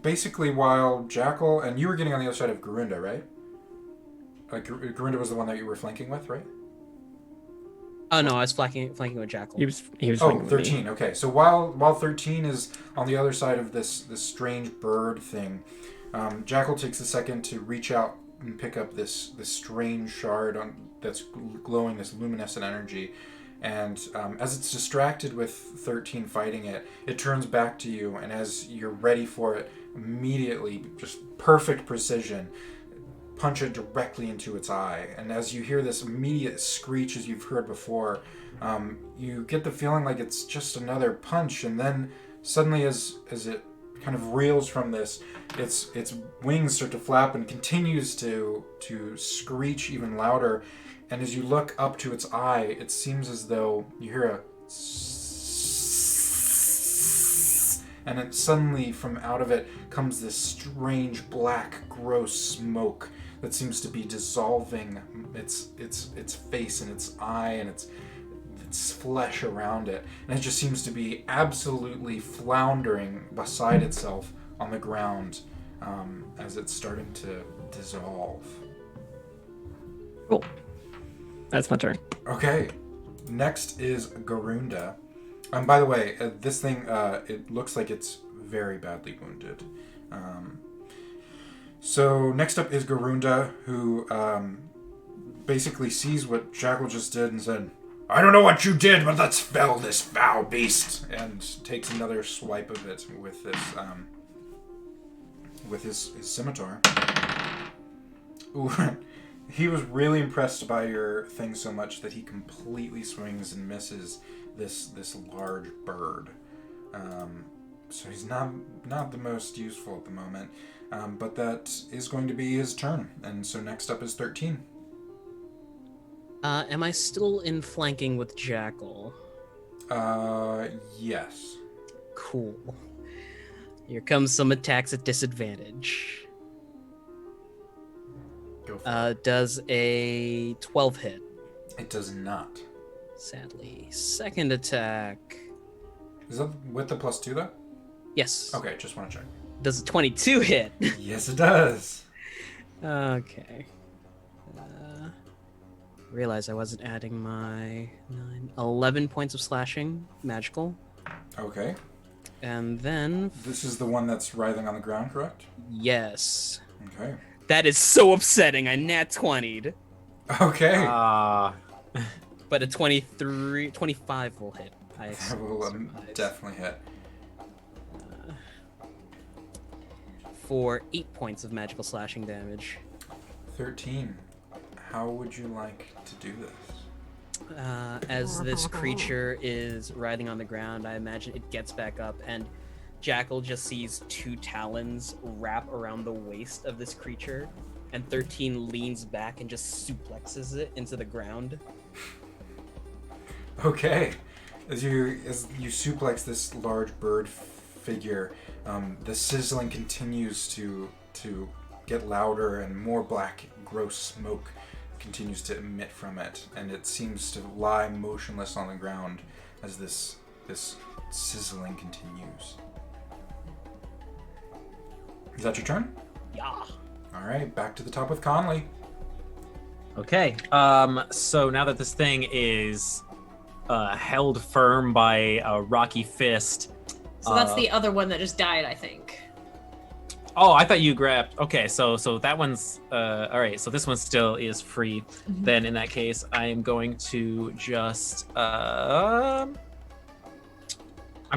basically while Jackal and you were getting on the other side of Garunda, right? Garunda was the one that you were flanking with, right? Oh no, I was flanking with Jackal. He was Oh, flanking with me. 13. Okay, so while 13 is on the other side of this strange bird thing, Jackal takes a second to reach out and pick up this strange shard that's glowing, this luminescent energy. And as it's distracted with 13 fighting it, it turns back to you, and as you're ready for it, immediately, just perfect precision, punch it directly into its eye. And as you hear this immediate screech as you've heard before, you get the feeling like it's just another punch, and then suddenly as it kind of reels from this, its wings start to flap and continues to screech even louder. And as you look up to its eye, it seems as though you hear a and it suddenly from out of it comes this strange black gross smoke that seems to be dissolving its face and its eye and its flesh around it, and it just seems to be absolutely floundering beside itself on the ground as it's starting to dissolve. Cool. That's my turn. Okay, next is Garunda. By the way, this thing, it looks like it's very badly wounded. So next up is Garunda, who basically sees what Jackal just did and said, "I don't know what you did, but let's fell this foul beast," and takes another swipe of it with this, with his scimitar. Ooh. He was really impressed by your thing so much that he completely swings and misses this large bird. So he's not the most useful at the moment, but that is going to be his turn. And so next up is 13. Am I still in flanking with Jackal? Yes. Cool. Here comes some attacks at disadvantage. Go for it. Does a 12 hit? It does not. Sadly. Second attack. Is that with the +2 though? Yes. Okay, just want to check. Does a 22 hit? Yes, it does. Okay. Realize I wasn't adding my 11 points of slashing, magical. Okay. And then... This is the one that's writhing on the ground, correct? Yes. Okay. That is so upsetting. I nat 20'd. Okay. But a 25 will hit. That will definitely hit. For 8 points of magical slashing damage. 13. How would you like to do this? As this creature is writhing on the ground, I imagine it gets back up, and Jackal just sees 2 talons wrap around the waist of this creature, and 13 leans back and just suplexes it into the ground. Okay. As you suplex this large bird figure, the sizzling continues to get louder, and more black, gross smoke continues to emit from it, and it seems to lie motionless on the ground as this sizzling continues. Is that your turn? Yeah. All right, back to the top with Conley. Okay. So now that this thing is held firm by a rocky fist. So that's the other one that just died, I think. Oh, I thought you grabbed. Okay, so that one's all right. So this one still is free. Mm-hmm. Then in that case, I am going to just I'm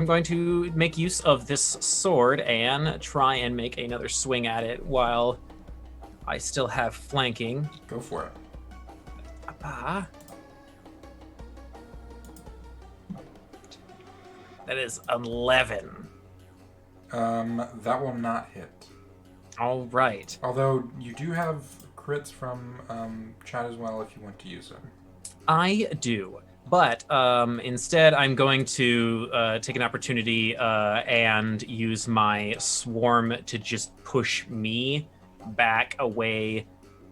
going to make use of this sword and try and make another swing at it while I still have flanking. Go for it. That is 11. That will not hit. All right. Although you do have crits from chat as well if you want to use them. I do. But instead, I'm going to take an opportunity and use my swarm to just push me back away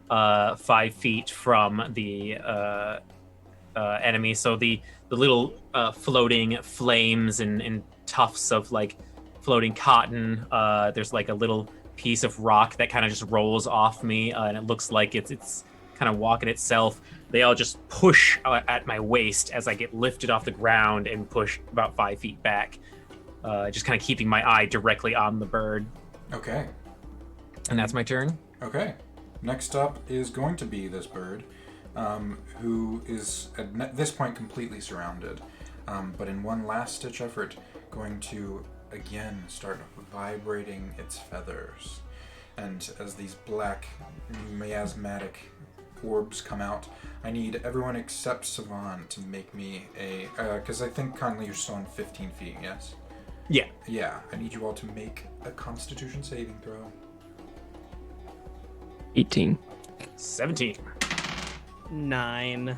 5 feet from the enemy. So the little floating flames and tufts of like floating cotton. There's like a little piece of rock that kind of just rolls off me, and it looks like it's kind of walking itself. They all just push at my waist as I get lifted off the ground and pushed about 5 feet back, just kind of keeping my eye directly on the bird. Okay. And that's my turn. Okay. Next up is going to be this bird, who is at this point completely surrounded, but in one last-ditch effort, going to again start vibrating its feathers. And as these black, miasmatic orbs come out, I need everyone except Savan to make me a... because I think, Conley, you're still on 15 feet, yes? Yeah. Yeah, I need you all to make a Constitution saving throw. 18. 17. 9.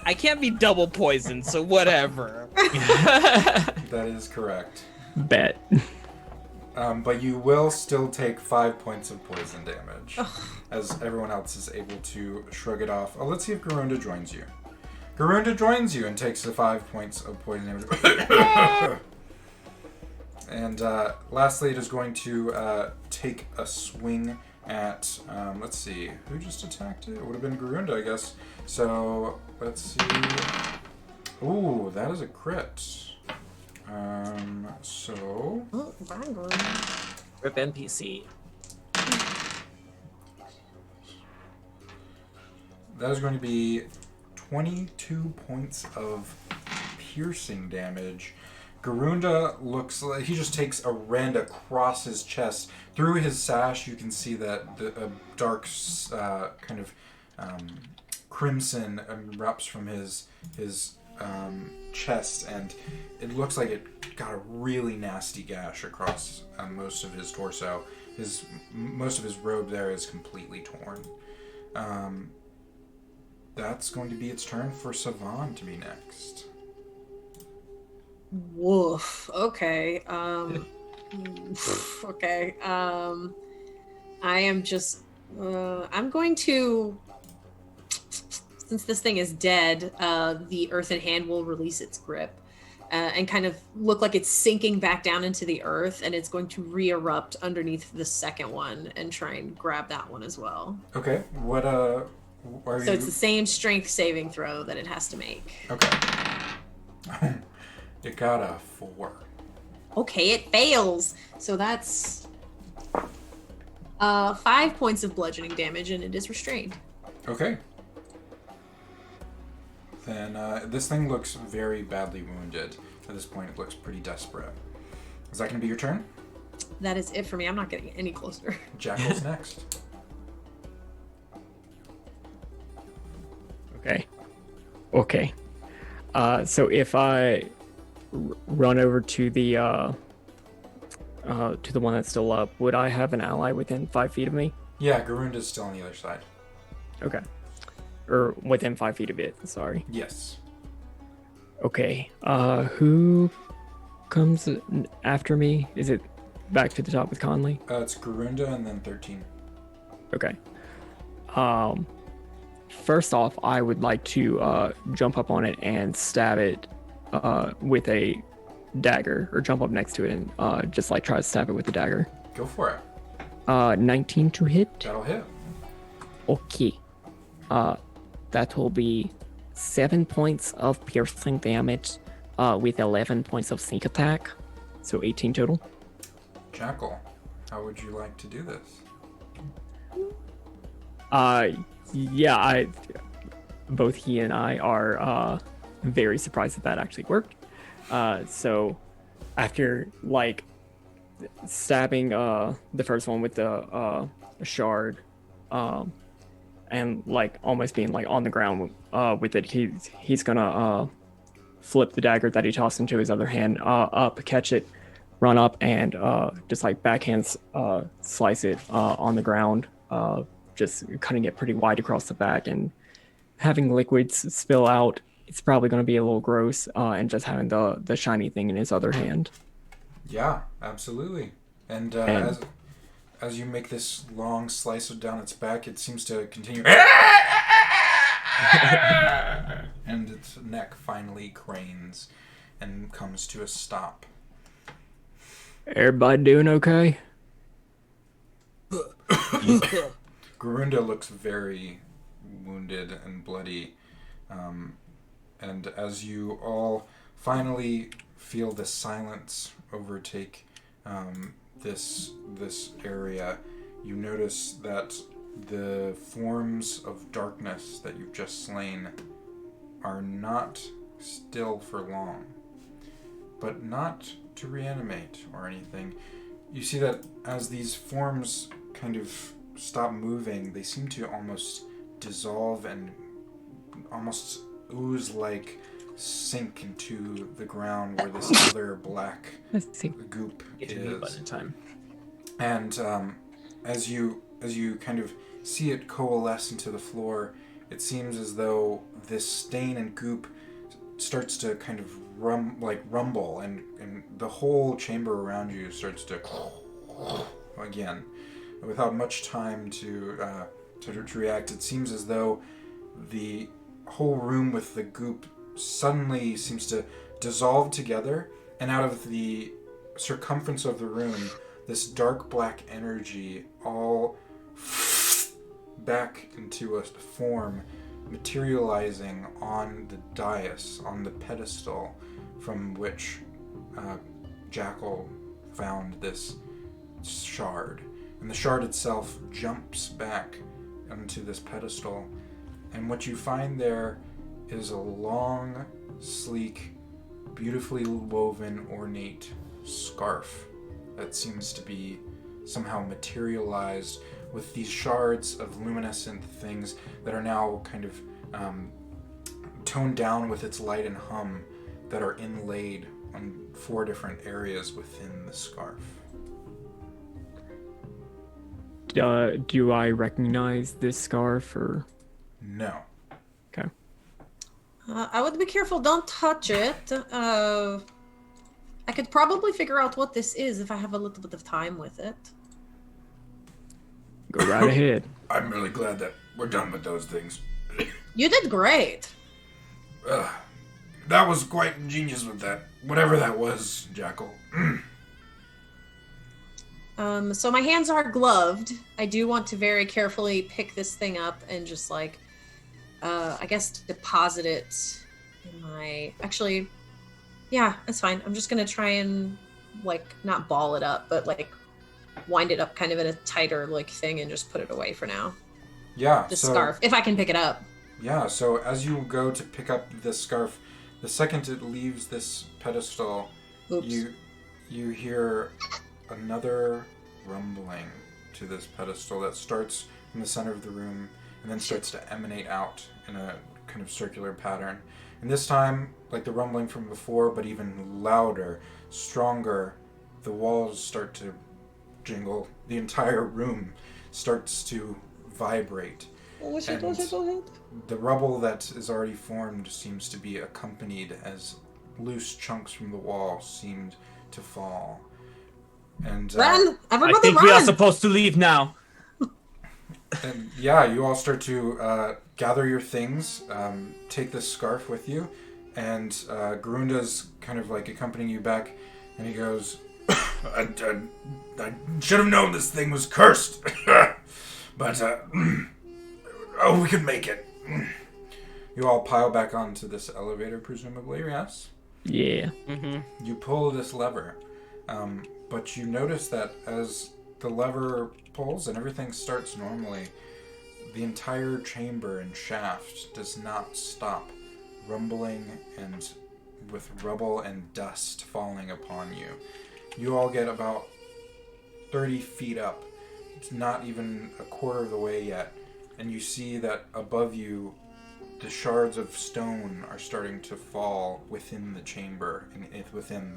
I can't be double poisoned, so whatever. That is correct. Bet. But you will still take 5 points of poison damage, as everyone else is able to shrug it off. Oh, let's see if Garunda joins you. Garunda joins you and takes the 5 points of poison damage. And lastly, it is going to take a swing at, let's see, who just attacked it? It would have been Garunda, I guess. So, let's see. Ooh, that is a crit. So... Oh, Rip NPC. That is going to be 22 points of piercing damage. Garunda looks like he just takes a rend across his chest. Through his sash, you can see that a dark kind of crimson erupts from his chest, and it looks like it got a really nasty gash across most of his torso. Most of his robe there is completely torn. That's going to be its turn for Savan to be next. Woof. Okay. Okay. I am just. I'm going to. Since this thing is dead, the earthen hand will release its grip and kind of look like it's sinking back down into the earth, and it's going to re-erupt underneath the second one and try and grab that one as well. Okay. What are you... So it's the same strength saving throw that it has to make. Okay. It got a 4. Okay, it fails. So that's 5 points of bludgeoning damage, and it is restrained. Okay. Then this thing looks very badly wounded. At this point, it looks pretty desperate. Is that going to be your turn? That is it for me. I'm not getting any closer. Jackal's next. Okay. So if I run over to the one that's still up, would I have an ally within 5 feet of me? Yeah, Garunda's still on the other side. Okay. Or within 5 feet of it, sorry. Yes. Okay. Who comes after me? Is it back to the top with Conley? It's Garunda and then 13. Okay. First off, I would like to jump up on it and stab it with a dagger, or jump up next to it and just like try to stab it with the dagger. Go for it. 19 to hit. That'll hit. Okay. That will be 7 points of piercing damage with 11 points of sneak attack. So 18 total. Jackal, how would you like to do this? Yeah, both he and I are very surprised that actually worked. So after like stabbing the first one with the shard, and like almost being like on the ground with it, he's gonna flip the dagger that he tossed into his other hand up, catch it, run up, and just like backhand slice it on the ground, just cutting it pretty wide across the back, and having liquids spill out. It's probably going to be a little gross, and just having the shiny thing in his other hand. Yeah, absolutely. And as you make this long slice down its back, it seems to continue. And its neck finally cranes and comes to a stop. Everybody doing okay? Garunda looks very wounded and bloody. And as you all finally feel the silence overtake this area, you notice that the forms of darkness that you've just slain are not still for long, but not to reanimate or anything. You see that as these forms kind of stop moving, they seem to almost dissolve and almost ooze-like sink into the ground where this other black goop is. And as you kind of see it coalesce into the floor, it seems as though this stain and goop starts to kind of rumble, and the whole chamber around you starts to again. Without much time to react, it seems as though the whole room with the goop suddenly seems to dissolve together, and out of the circumference of the room, this dark black energy all back into a form, materializing on the dais, on the pedestal from which Jackal found this shard. And the shard itself jumps back onto this pedestal, and what you find there is a long, sleek, beautifully woven, ornate scarf that seems to be somehow materialized with these shards of luminescent things that are now kind of toned down with its light and hum that are inlaid on 4 different areas within the scarf. Do I recognize this scarf, or? No. Okay. I would be careful, don't touch it. I could probably figure out what this is if I have a little bit of time with it. Go right ahead. I'm really glad that we're done with those things. You did great. That was quite ingenious with that. Whatever that was, Jackal. So my hands are gloved. I do want to very carefully pick this thing up and just I guess deposit it in my... Actually, yeah, that's fine. I'm just going to try and, not ball it up, but, wind it up kind of in a tighter, thing and just put it away for now. Yeah, The scarf, if I can pick it up. Yeah, so as you go to pick up this scarf, the second it leaves this pedestal, you hear another rumbling to this pedestal that starts in the center of the room and then starts to emanate out in a kind of circular pattern. And this time, like the rumbling from before, but even louder, stronger, the walls start to jingle. The entire room starts to vibrate. The rubble that is already formed seems to be accompanied as loose chunks from the wall seemed to fall. And run! Everybody I think run! we are supposed to leave now. And yeah, you all start to gather your things, take this scarf with you, and Garunda's kind of accompanying you back, and he goes, I should have known this thing was cursed, but we could make it. You all pile back onto this elevator, presumably, yes? Yeah. Mm-hmm. You pull this lever, but you notice that as the lever pulls and everything starts normally, the entire chamber and shaft does not stop rumbling and with rubble and dust falling upon you. You all get about 30 feet up. It's not even a quarter of the way yet. And you see that above you, the shards of stone are starting to fall within the chamber and within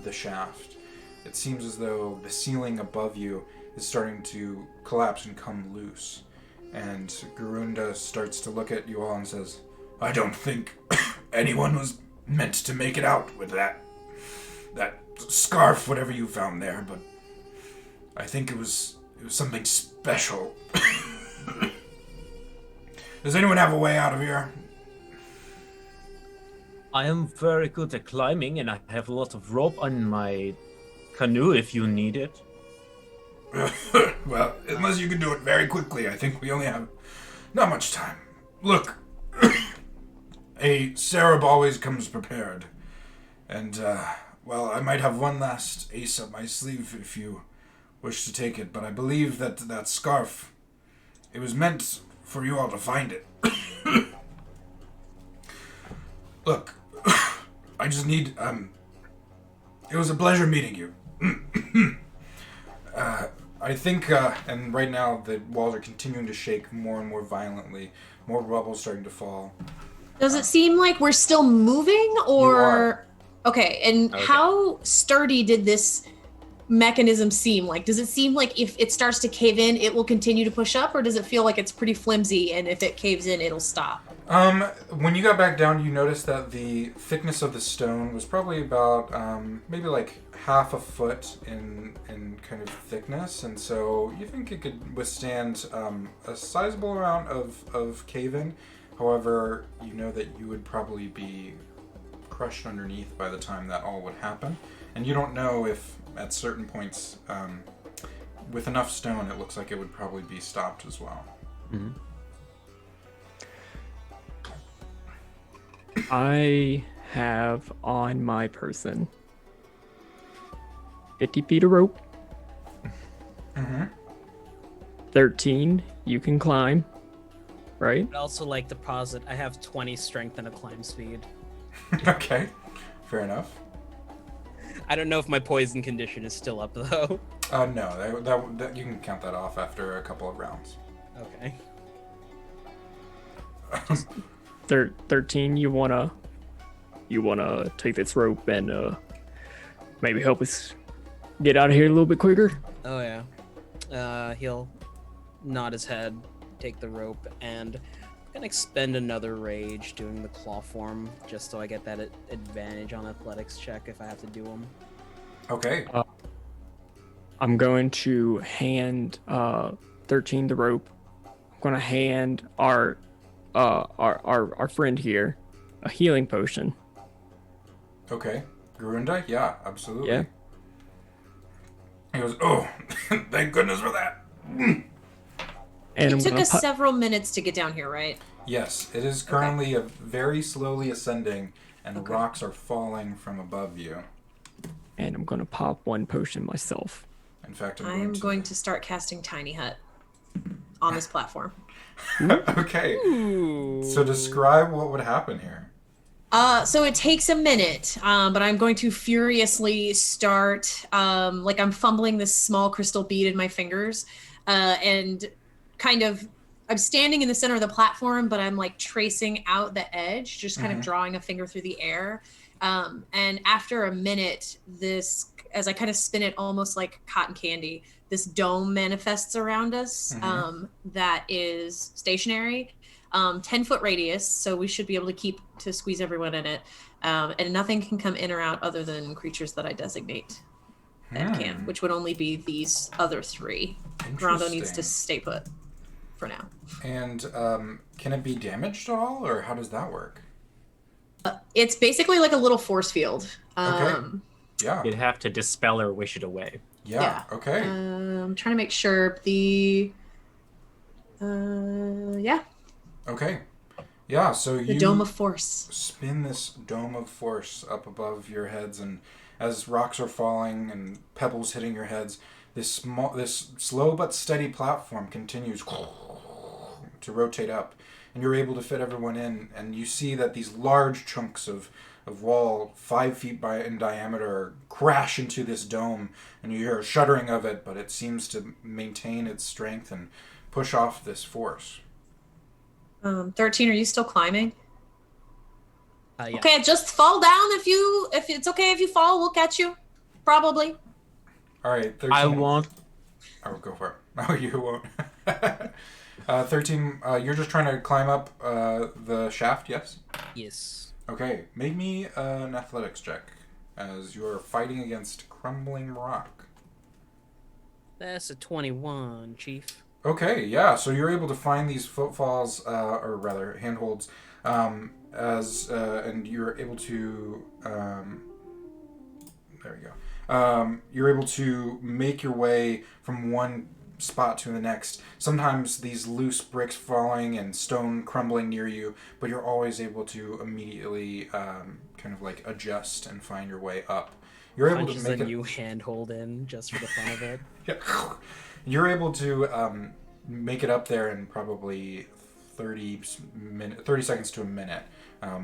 the shaft. It seems as though the ceiling above you is starting to collapse and come loose. And Garunda starts to look at you all and says, I don't think anyone was meant to make it out with that scarf, whatever you found there, but I think it was something special. Does anyone have a way out of here? I am very good at climbing, and I have a lot of rope on my canoe if you need it. Well, unless you can do it very quickly, I think we only have Not much time. Look, a Sarab always comes prepared. And, well, I might have one last ace up my sleeve if you wish to take it, but I believe that scarf, it was meant for you all to find it. Look, I just need, it was a pleasure meeting you. I think, and right now the walls are continuing to shake more and more violently. More rubble starting to fall. Does it seem like we're still moving, or? You are. Okay, and how sturdy did this mechanism seem? Like, does it seem like if it starts to cave in, it will continue to push up, or does it feel like it's pretty flimsy, and if it caves in, it'll stop? When you got back down, you noticed that the thickness of the stone was probably about, maybe like half a foot in kind of thickness, and so you think it could withstand, a sizable amount of cave-in. However, you know that you would probably be crushed underneath by the time that all would happen, and you don't know if at certain points, with enough stone, it looks like it would probably be stopped as well. Mm-hmm. I have on my person 50 feet of rope. Mm-hmm. 13 you can climb, right? I'd also like to posit I have 20 strength and a climb speed. Okay, fair enough. I don't know if my poison condition is still up though. No, that you can count that off after a couple of rounds. Okay. 13 you wanna take this rope and maybe help us get out of here a little bit quicker? Oh yeah. He'll nod his head, take the rope, and I'm gonna expend another rage doing the claw form just so I get that advantage on athletics check if I have to do them. Okay. I'm going to hand 13 the rope. I'm gonna hand our friend here a healing potion. Okay. Garunda? Yeah, absolutely. Yeah. He goes, oh, thank goodness for that. And It took us several minutes to get down here, right? Yes, it is currently very slowly ascending, and the rocks are falling from above you. And I'm gonna pop one potion myself. In fact, I'm going to start casting Tiny Hut on this platform. Okay. So describe what would happen here. So it takes a minute, but I'm going to furiously start, like I'm fumbling this small crystal bead in my fingers, and kind of, I'm standing in the center of the platform, but I'm like tracing out the edge, just kind of drawing a finger through the air. And after a minute, this, as I kind of spin it almost like cotton candy, this dome manifests around us, that is stationary, 10-foot radius, so we should be able to squeeze everyone in it. And nothing can come in or out other than creatures that I designate that can, which would only be these other three. Garunda needs to stay put for now. And can it be damaged at all, or how does that work? It's basically like a little force field. Okay. Yeah. You'd have to dispel or wish it away. Yeah. Okay. I'm trying to make sure the. Yeah. Okay. Yeah. So The dome of force. Spin this dome of force up above your heads, and as rocks are falling and pebbles hitting your heads, this slow but steady platform continues to rotate up, and you're able to fit everyone in, and you see that these large chunks of wall 5 feet in diameter crash into this dome, and you hear a shuddering of it, but it seems to maintain its strength and push off this force. 13, are you still climbing? Yeah. Okay, just fall down if it's okay if you fall, we'll catch you. Probably. All right, 13. I won't. Oh, go for it. Oh, you won't. 13, you're just trying to climb up the shaft, yes? Yes. Okay, make me an athletics check as you're fighting against crumbling rock. That's a 21, Chief. Okay, yeah, so you're able to find these footfalls, or rather handholds, and you're able to, there we go. You're able to make your way from one spot to the next. Sometimes these loose bricks falling and stone crumbling near you, but you're always able to immediately kind of like adjust and find your way up. You're able Punches to make that it. you handhold in just for the fun of it. Yeah. You're able to make it up there in probably 30 seconds to a minute,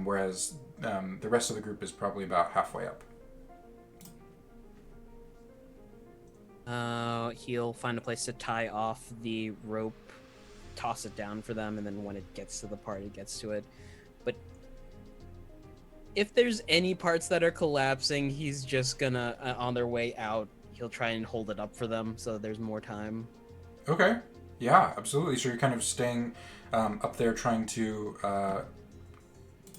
whereas the rest of the group is probably about halfway up. He'll find a place to tie off the rope, toss it down for them, and then when it gets to the part, it gets to it. But if there's any parts that are collapsing, he's just gonna, on their way out, he'll try and hold it up for them so there's more time. Okay. Yeah, absolutely. So you're kind of staying up there trying to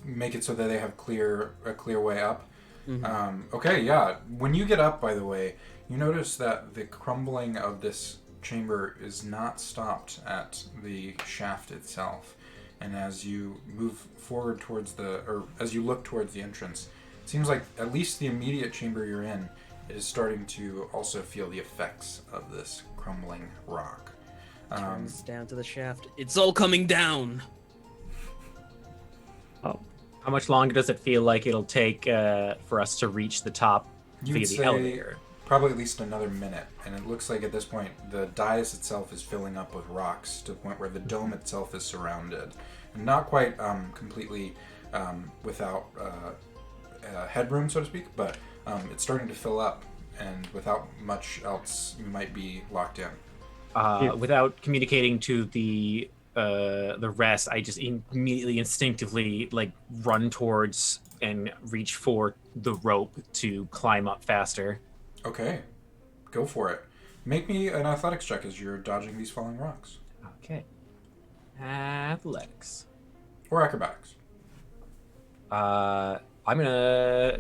make it so that they have a clear way up. Mm-hmm. Okay, yeah. When you get up, by the way, you notice that the crumbling of this chamber is not stopped at the shaft itself. And as you move forward as you look towards the entrance, it seems like at least the immediate chamber you're in is starting to also feel the effects of this crumbling rock. Turns down to the shaft. It's all coming down! Oh. How much longer does it feel like it'll take for us to reach the top You via would the say elevator? probably at least another minute, and it looks like at this point the dais itself is filling up with rocks to the point where the dome itself is surrounded. And not quite completely without headroom, so to speak, but it's starting to fill up, and without much else, you might be locked in. Without communicating to the rest, I just immediately instinctively run towards and reach for the rope to climb up faster. Okay, go for it. Make me an athletics check as you're dodging these falling rocks. Okay. Athletics. Or acrobatics. I'm gonna...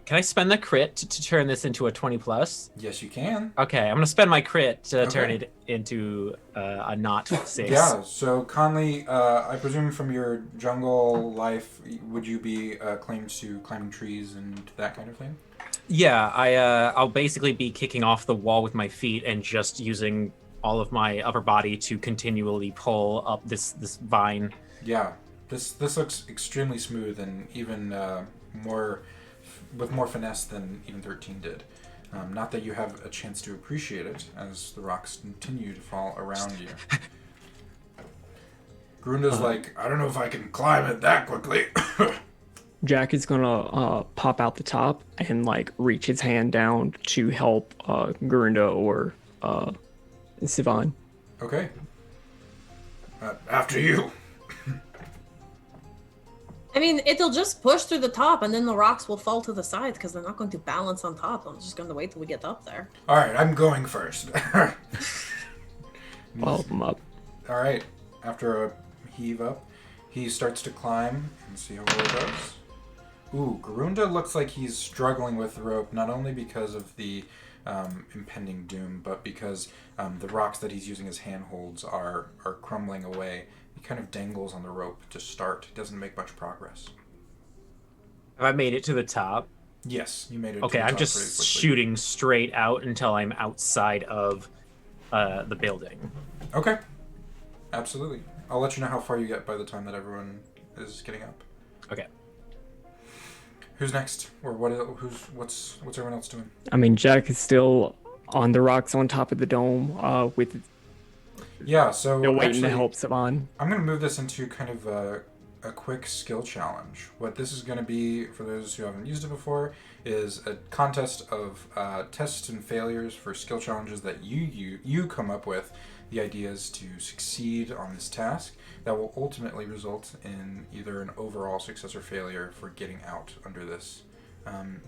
Can I spend the crit to turn this into a 20 plus? Yes, you can. Okay, I'm gonna spend my crit to turn it into a not 6. Yeah, so Conley, I presume from your jungle life, would you be claimed to climbing trees and that kind of thing? Yeah, I'll basically be kicking off the wall with my feet and just using all of my upper body to continually pull up this vine. Yeah, this looks extremely smooth and even with more finesse than even 13 did. Not that you have a chance to appreciate it as the rocks continue to fall around you. Garunda's like, I don't know if I can climb it that quickly. Jack is gonna pop out the top and reach his hand down to help Garunda or Sivan. Okay. After you. I mean, it'll just push through the top, and then the rocks will fall to the sides because they're not going to balance on top. I'm just going to wait till we get up there. All right, I'm going first. Help him up. All right. After a heave up, he starts to climb and see how well it goes. Ooh, Garunda looks like he's struggling with the rope, not only because of the impending doom, but because the rocks that he's using as handholds are crumbling away. He kind of dangles on the rope to start. He doesn't make much progress. Have I made it to the top? Yes, you made it. Okay, to the I'm top just pretty quickly. shooting straight out until I'm outside of the building. Okay, absolutely. I'll let you know how far you get by the time that everyone is getting up. Okay. Who's next, or what's everyone else doing? I mean, Jack is still on the rocks on top of the dome with Yeah, so waiting actually, to help Sivan. I'm going to move this into kind of a quick skill challenge. What this is going to be, for those who haven't used it before, is a contest of tests and failures for skill challenges that you come up with, the ideas to succeed on this task that will ultimately result in either an overall success or failure for getting out under this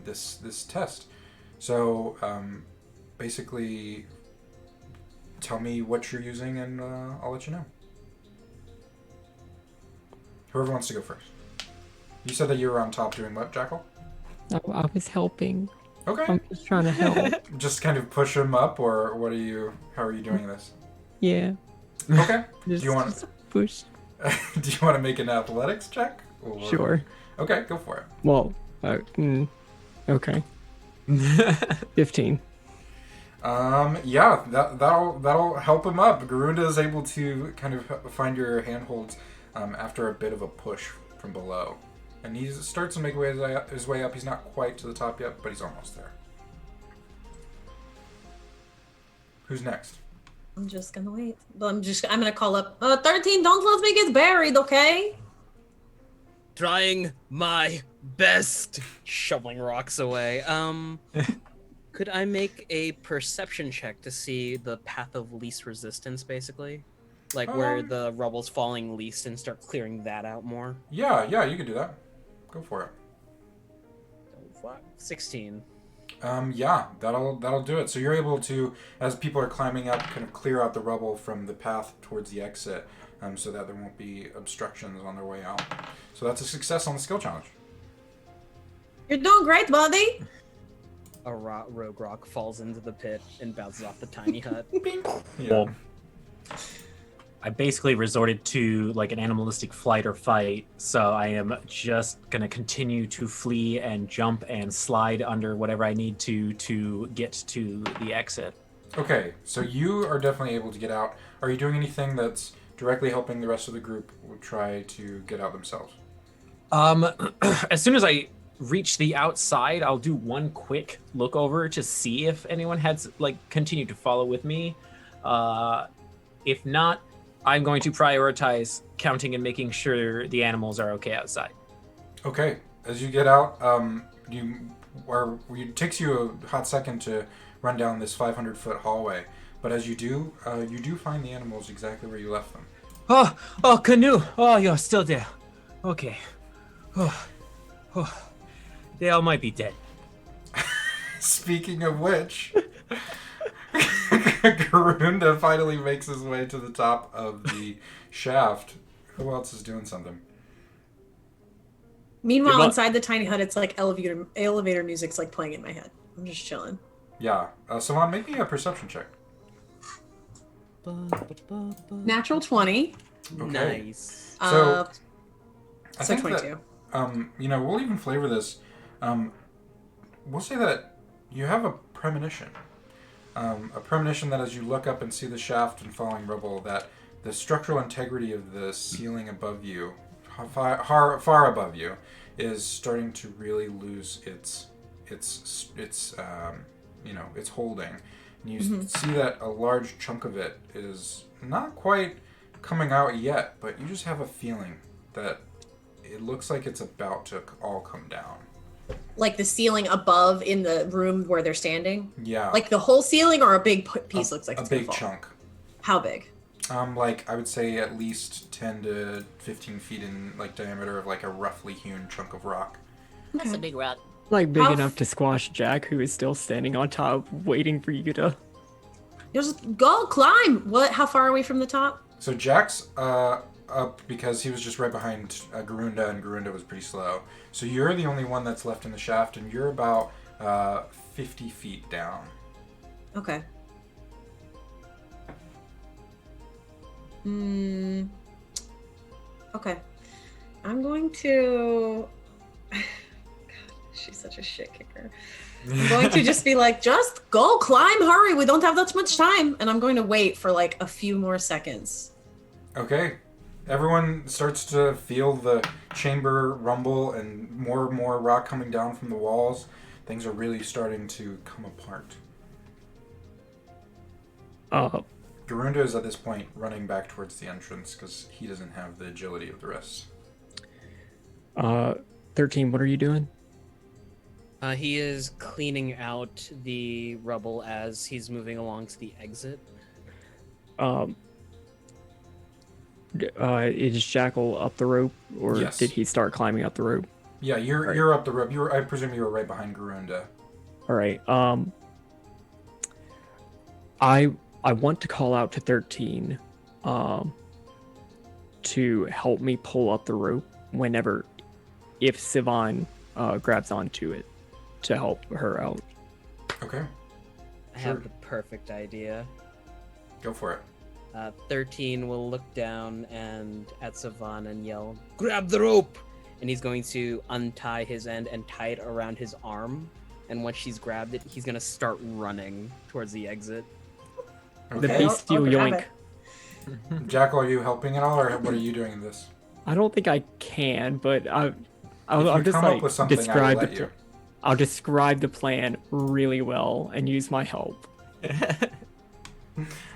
this test. So basically, tell me what you're using and I'll let you know. Whoever wants to go first. You said that you were on top doing what, Jackal? I was helping. Okay. I'm just trying to help. Just kind of push him up, or how are you doing this? Yeah. Okay. Just, do you want just push? Do you want to make an athletics check? Or... Sure. Okay, go for it. Well, okay. 15. Yeah, that'll help him up. Garunda is able to kind of find your handholds after a bit of a push from below. And he starts to make his way up. He's not quite to the top yet, but he's almost there. Who's next? I'm just gonna wait. I'm gonna call up 13, don't let me get buried, okay? Trying my best. Shoveling rocks away. Could I make a perception check to see the path of least resistance, basically? Like where the rubble's falling least and start clearing that out more? Yeah, you can do that. Go for it. 16. Yeah, that'll do it. So you're able to, as people are climbing up, kind of clear out the rubble from the path towards the exit, so that there won't be obstructions on their way out. So that's a success on the skill challenge. You're doing great, buddy. A rogue rock falls into the pit and bounces off the tiny hut. Yeah. I basically resorted to like an animalistic flight or fight, so I am just gonna continue to flee and jump and slide under whatever I need to get to the exit. Okay, so you are definitely able to get out. Are you doing anything that's directly helping the rest of the group try to get out themselves? As soon as I reach the outside, I'll do one quick look over to see if anyone has like continued to follow with me. If not, I'm going to prioritize counting and making sure the animals are okay outside. Okay, as you get out, it takes you a hot second to run down this 500-foot hallway, but as you do find the animals exactly where you left them. Oh, canoe! Oh, you're still there. Okay. They all might be dead. Speaking of which, Garunda finally makes his way to the top of the shaft. Who else is doing something? Meanwhile, inside the tiny hut, it's like elevator music's like playing in my head. I'm just chilling. Yeah. Salon, make me a perception check. Natural 20. Okay. Nice. So, I so think 22. That, we'll even flavor this. We'll say that you have a premonition. A premonition that as you look up and see the shaft and falling rubble, that the structural integrity of the ceiling above you, far above you, is starting to really lose its holding. And you see that a large chunk of it is not quite coming out yet, but you just have a feeling that it looks like it's about to all come down. Like the ceiling above in the room where they're standing? Yeah. Like the whole ceiling, or a big piece looks like it's a big gonna fall? chunk. How big? Like I would say at least 10 to 15 feet in like diameter of like a roughly hewn chunk of rock. That's a big rock. Like big enough to squash Jack, who is still standing on top, waiting for you to. Just go climb. What? How far are we from the top? So Jack's up because he was just right behind Garunda, and Garunda was pretty slow. So you're the only one that's left in the shaft, and you're about 50 feet down. Okay. Okay. I'm going to... God, she's such a shit kicker. I'm going to just be like, just go climb, hurry, we don't have that much time. And I'm going to wait for like a few more seconds. Okay. Everyone starts to feel the chamber rumble and more rock coming down from the walls. Things are really starting to come apart. Garunda is at this point running back towards the entrance because he doesn't have the agility of the rest. 13, what are you doing? He is cleaning out the rubble as he's moving along to the exit. Is Jackal up the rope, or Yes. did he start climbing up the rope? Yeah, you're up the rope. I presume you were right behind Garunda. All right. I want to call out to 13, to help me pull up the rope if Sivan grabs onto it, to help her out. Okay. I have the perfect idea. Go for it. 13 will look down and at Sivan and yell, "Grab the rope!" And he's going to untie his end and tie it around his arm and once she's grabbed it, he's gonna start running towards the exit. The Okay. bestial I'll grab yoink. Mm-hmm. Jackal, are you helping at all, or what are you doing in this? I don't think I can, but If I'll you just come up like with something, I will describe let you. I'll describe the plan really well and use my help.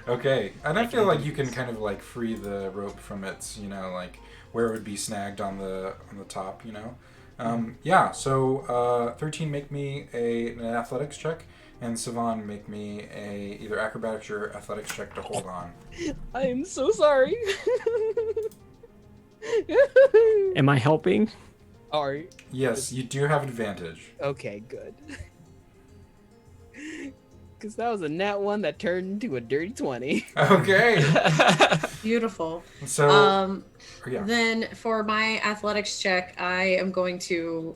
Okay, and I feel like you can kind of like free the rope from its, like where it would be snagged on the top, Yeah. So 13, make me an athletics check, and Sivan, make me a either acrobatics or athletics check to hold on. I am so sorry. Am I helping? Alright. Yes, you do have advantage. Okay, good. Because that was a nat 1 that turned into a dirty 20. Okay. Beautiful. So yeah. Then for my athletics check, I am going to.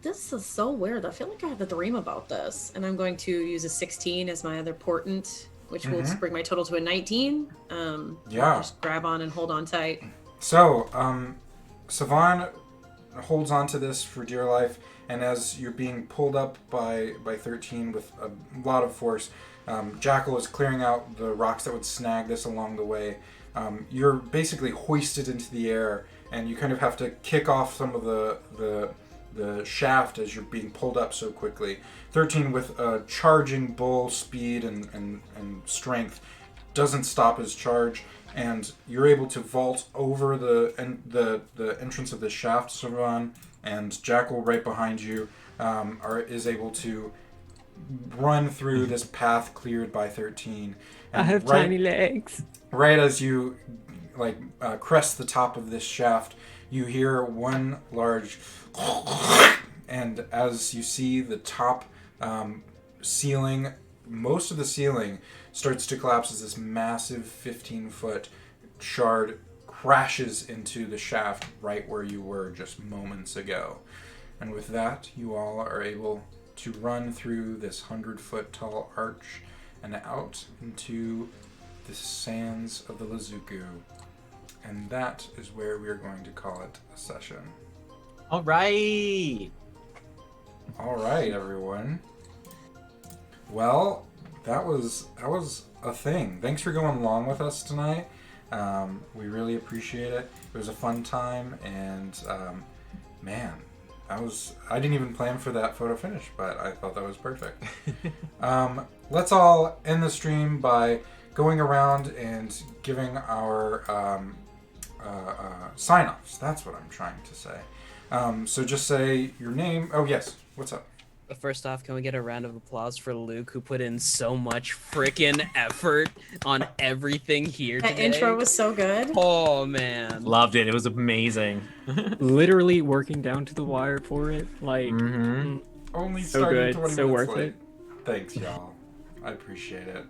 This is so weird. I feel like I had a dream about this, and I'm going to use a 16 as my other portent, which will bring my total to a 19. Yeah. Just grab on and hold on tight. So, Sivan holds on to this for dear life, and as you're being pulled up by 13 with a lot of force, Jackal is clearing out the rocks that would snag this along the way. You're basically hoisted into the air, and you kind of have to kick off some of the shaft as you're being pulled up so quickly. 13, with charging bull speed and strength, doesn't stop his charge, and you're able to vault over the entrance of the shaft, Sivan, and Jackal right behind you is able to run through this path cleared by 13. And I have tiny legs. Right as you crest the top of this shaft, you hear one large and as you see the top ceiling, most of the ceiling starts to collapse as this massive 15-foot shard crashes into the shaft right where you were just moments ago. And with that, you all are able to run through this 100-foot tall arch and out into the sands of the Lazuqu. And that is where we are going to call it a session. All right. All right, everyone. Well, that was a thing. Thanks for going along with us tonight. We really appreciate it. It was a fun time, and man, I didn't even plan for that photo finish, but I thought that was perfect. Let's all end the stream by going around and giving our sign-offs. That's what I'm trying to say. So just say your name. Oh, yes. What's up? But first off, can we get a round of applause for Luke, who put in so much freaking effort on everything here That today? intro was so good. Oh, man. Loved it. It was amazing. Literally working down to the wire for it. Like, Only so started good, 20 so minutes worth late. it. Thanks, y'all. I appreciate it.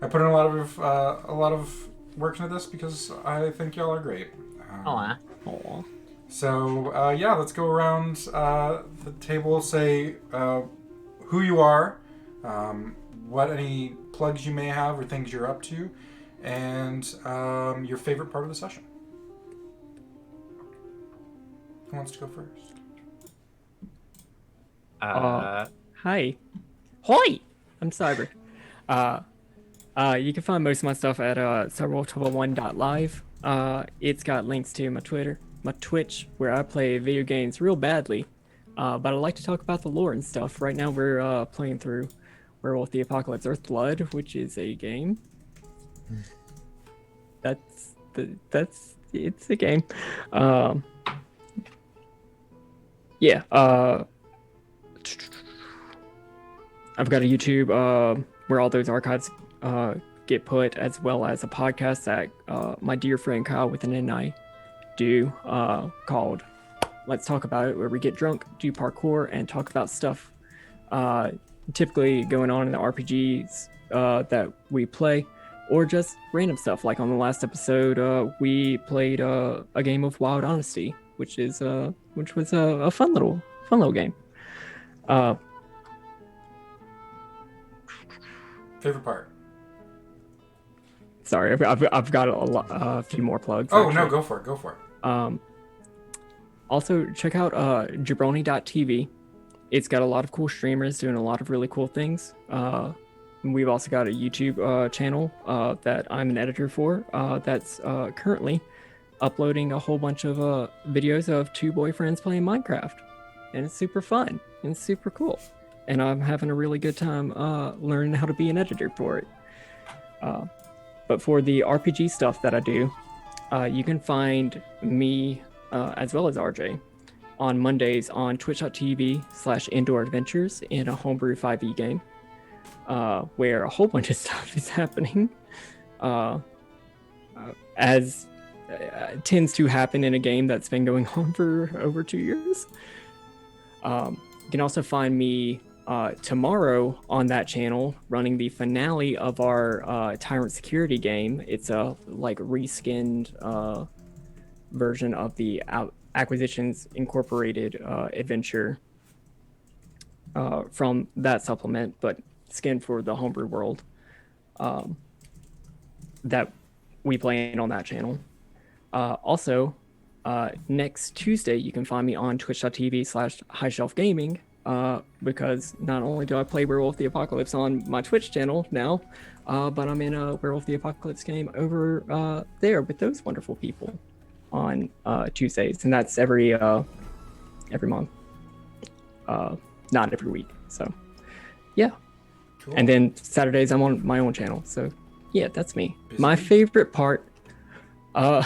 I put in a lot of work into this because I think y'all are great. Aw. So, yeah, let's go around the table, say who you are, what any plugs you may have or things you're up to, and your favorite part of the session. Who wants to go first? Hi. Hoi! I'm Cyber. You can find most of my stuff at cyberwolf1.live. It's got links to my Twitter, my Twitch, where I play video games real badly. But I like to talk about the lore and stuff. Right now we're playing through Werewolf the Apocalypse Earthblood, which is a game. It's a game. Yeah. I've got a YouTube where all those archives get put, as well as a podcast that my dear friend Kyle with an N and I do called Let's Talk About It, where we get drunk, do parkour, and talk about stuff typically going on in the RPGs that we play, or just random stuff. Like on the last episode, we played a game of Wild Honesty, which was a fun little game. Favorite part? Sorry, I've got a few more plugs. Oh, actually. no, go for it. Also, check out jabroni.tv. it's got a lot of cool streamers doing a lot of really cool things. We've also got a YouTube channel that I'm an editor for that's currently uploading a whole bunch of videos of two boyfriends playing Minecraft. And it's super fun and it's super cool. And I'm having a really good time learning how to be an editor for it. But for the RPG stuff that I do, you can find me as well as RJ on Mondays on twitch.tv/indoor adventures in a homebrew 5e game where a whole bunch of stuff is happening as tends to happen in a game that's been going on for over 2 years. You can also find me tomorrow on that channel running the finale of our Tyrant Security game. It's a like reskinned version of the Acquisitions Incorporated adventure from that supplement, but skinned for the homebrew world that we play on that channel. Also, next Tuesday, you can find me on twitch.tv/highshelfgaming because not only do I play Werewolf the Apocalypse on my Twitch channel now, but I'm in a Werewolf the Apocalypse game over there with those wonderful people on Tuesdays, and that's every month, not every week. So, yeah. Cool. And then Saturdays, I'm on my own channel. So, yeah, that's me. Busy. My favorite part. I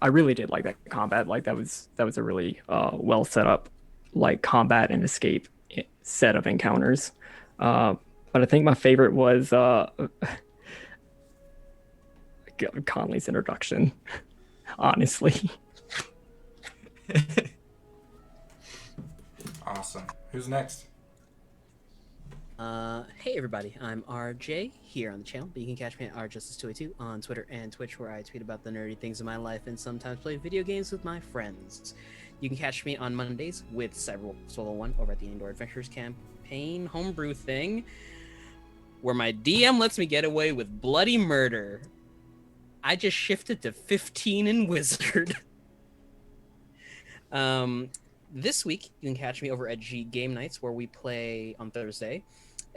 really did like that combat. Like that was a really well set up like combat and escape set of encounters. But I think my favorite was Conley's introduction. Honestly. Awesome. Who's next? Hey everybody, I'm RJ here on the channel, but you can catch me at rjustice282 on Twitter and Twitch, where I tweet about the nerdy things of my life and sometimes play video games with my friends. You can catch me on Mondays with Cyberwolf Solo 1 over at the Indoor Adventures campaign homebrew thing, where my DM lets me get away with bloody murder. I just shifted to 15 in Wizard. This week, you can catch me over at G Game Nights, where we play on Thursday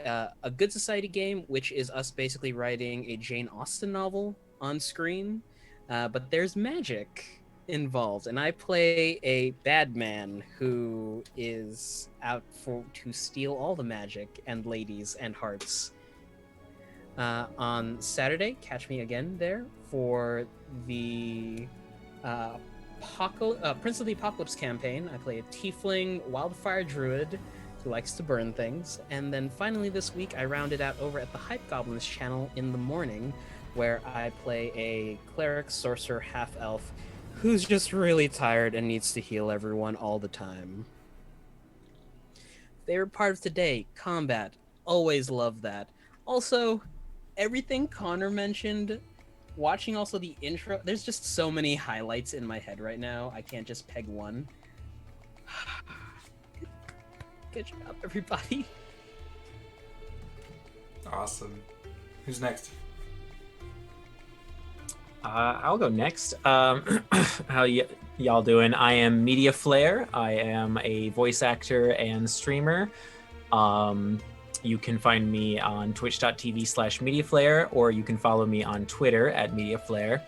a Good Society game, which is us basically writing a Jane Austen novel on screen, but there's magic involved, and I play a bad man who is out to steal all the magic and ladies and hearts. On Saturday, catch me again there for the Prince of the Apocalypse campaign. I play a tiefling wildfire druid who likes to burn things. And then finally this week, I rounded out over at the Hype Goblins channel in the morning, where I play a cleric, sorcerer, half-elf who's just really tired and needs to heal everyone all the time. Favorite part of today, combat. Always love that. Also, everything Connor mentioned, watching also the intro, there's just so many highlights in my head right now. I can't just peg one. Good job, everybody. Awesome. Who's next? I'll go next. How y'all doing? I am Media Flare. I am a voice actor and streamer. You can find me on twitch.tv/MediaFlare, or you can follow me on Twitter at MediaFlare.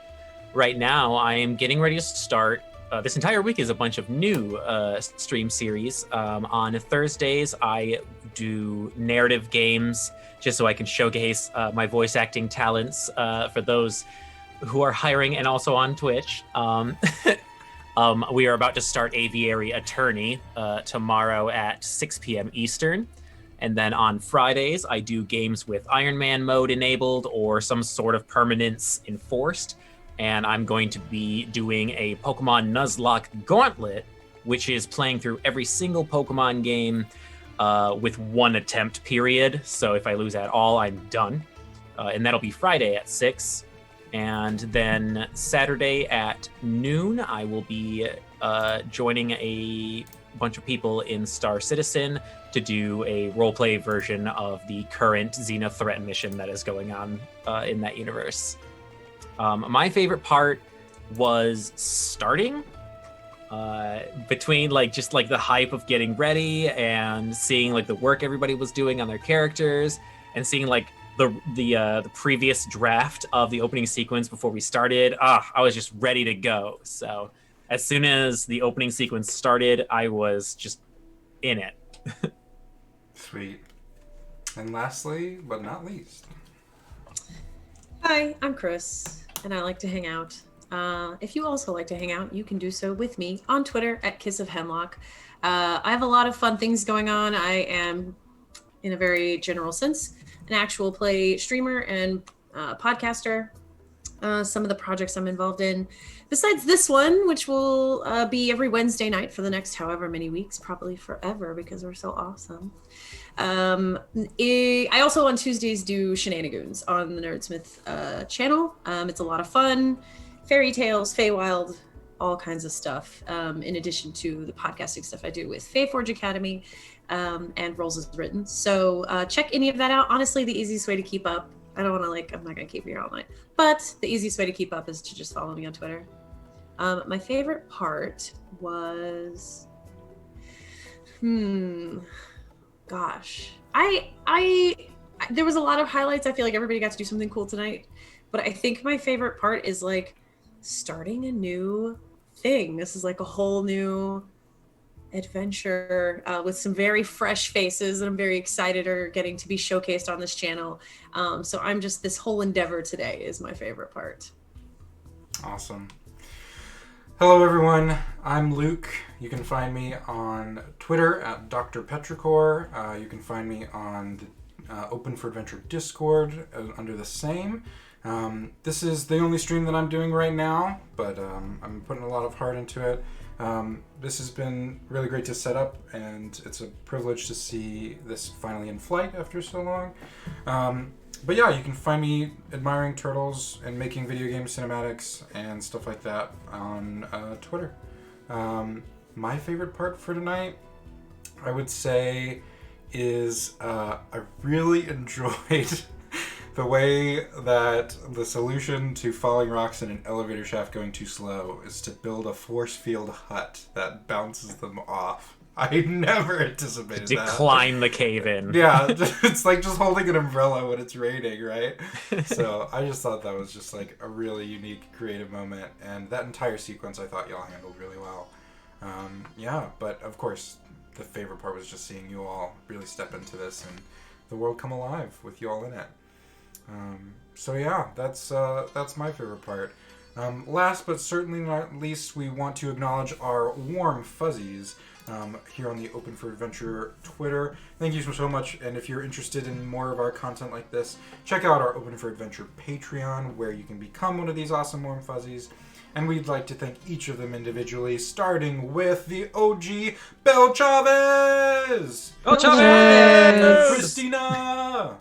Right now, I am getting ready to start. This entire week is a bunch of new stream series. On Thursdays, I do narrative games just so I can showcase my voice acting talents for those who are hiring, and also on Twitch. We are about to start Aviary Attorney tomorrow at 6 p.m. Eastern. And then on Fridays, I do games with Iron Man mode enabled or some sort of permanence enforced. And I'm going to be doing a Pokemon Nuzlocke Gauntlet, which is playing through every single Pokemon game with one attempt period. So if I lose at all, I'm done. And that'll be Friday at 6. And then Saturday at noon, I will be joining a bunch of people in Star Citizen to do a roleplay version of the current Xena threat mission that is going on in that universe. My favorite part was starting. Between just the hype of getting ready and seeing the work everybody was doing on their characters, and seeing the previous draft of the opening sequence before we started, I was just ready to go. So as soon as the opening sequence started, I was just in it. Sweet. And lastly, but not least. Hi, I'm Chris, and I like to hang out. If you also like to hang out, you can do so with me on Twitter at Kiss of Hemlock. I have a lot of fun things going on. I am, in a very general sense, an actual play streamer and podcaster. Some of the projects I'm involved in, besides this one, which will be every Wednesday night for the next however many weeks, probably forever because we're so awesome. I also on Tuesdays do Shenanigans on the Nerdsmith channel. It's a lot of fun. Fairy tales, Feywild, all kinds of stuff. In addition to the podcasting stuff I do with Feyforge Academy and Rolls is Written. So check any of that out. Honestly, the easiest way to keep up, I don't want to I'm not going to keep you here all night, but the easiest way to keep up is to just follow me on Twitter. My favorite part was, gosh, there was a lot of highlights. I feel like everybody got to do something cool tonight, but I think my favorite part is starting a new thing. This is a whole new adventure with some very fresh faces that I'm very excited are getting to be showcased on this channel. So I'm just, this whole endeavor today is my favorite part. Awesome. Hello everyone, I'm Luke. You can find me on Twitter at Dr. Petrichor. You can find me on the Open for Adventure Discord under the same. This is the only stream that I'm doing right now, but I'm putting a lot of heart into it. This has been really great to set up, and it's a privilege to see this finally in flight after so long. But yeah, you can find me admiring turtles and making video game cinematics and stuff like that on Twitter. My favorite part for tonight, I would say, is I really enjoyed the way that the solution to falling rocks in an elevator shaft going too slow is to build a force field hut that bounces them off. I never anticipated that. Decline the cave-in. Yeah, it's like just holding an umbrella when it's raining, right? So I just thought that was just a really unique, creative moment. And that entire sequence I thought y'all handled really well. Yeah, but of course, the favorite part was just seeing you all really step into this and the world come alive with you all in it. So yeah, that's my favorite part. Last but certainly not least, we want to acknowledge our warm fuzzies here on the Open for Adventure Twitter. Thank you so much, and if you're interested in more of our content like this, check out our Open for Adventure Patreon, where you can become one of these awesome warm fuzzies. And we'd like to thank each of them individually, starting with the OG Bel Chavez! Bel Chavez! Christina!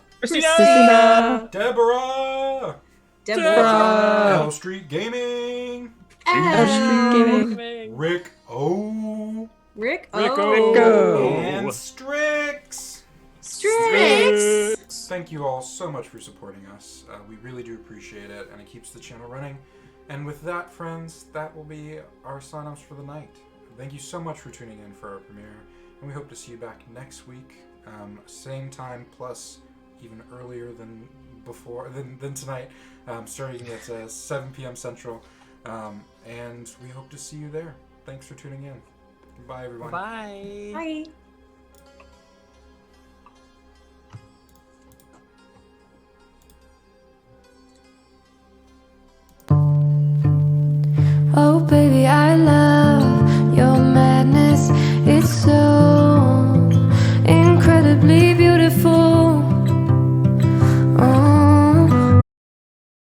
Deborah! L Street Gaming! Rick O! And Strix! Thank you all so much for supporting us. We really do appreciate it, and it keeps the channel running. And with that, friends, that will be our sign-offs for the night. Thank you so much for tuning in for our premiere, and we hope to see you back next week, same time, plus even earlier than before than tonight, starting at 7 p.m. Central, and we hope to see you there. Thanks for tuning in. Bye, everyone. Bye. Bye.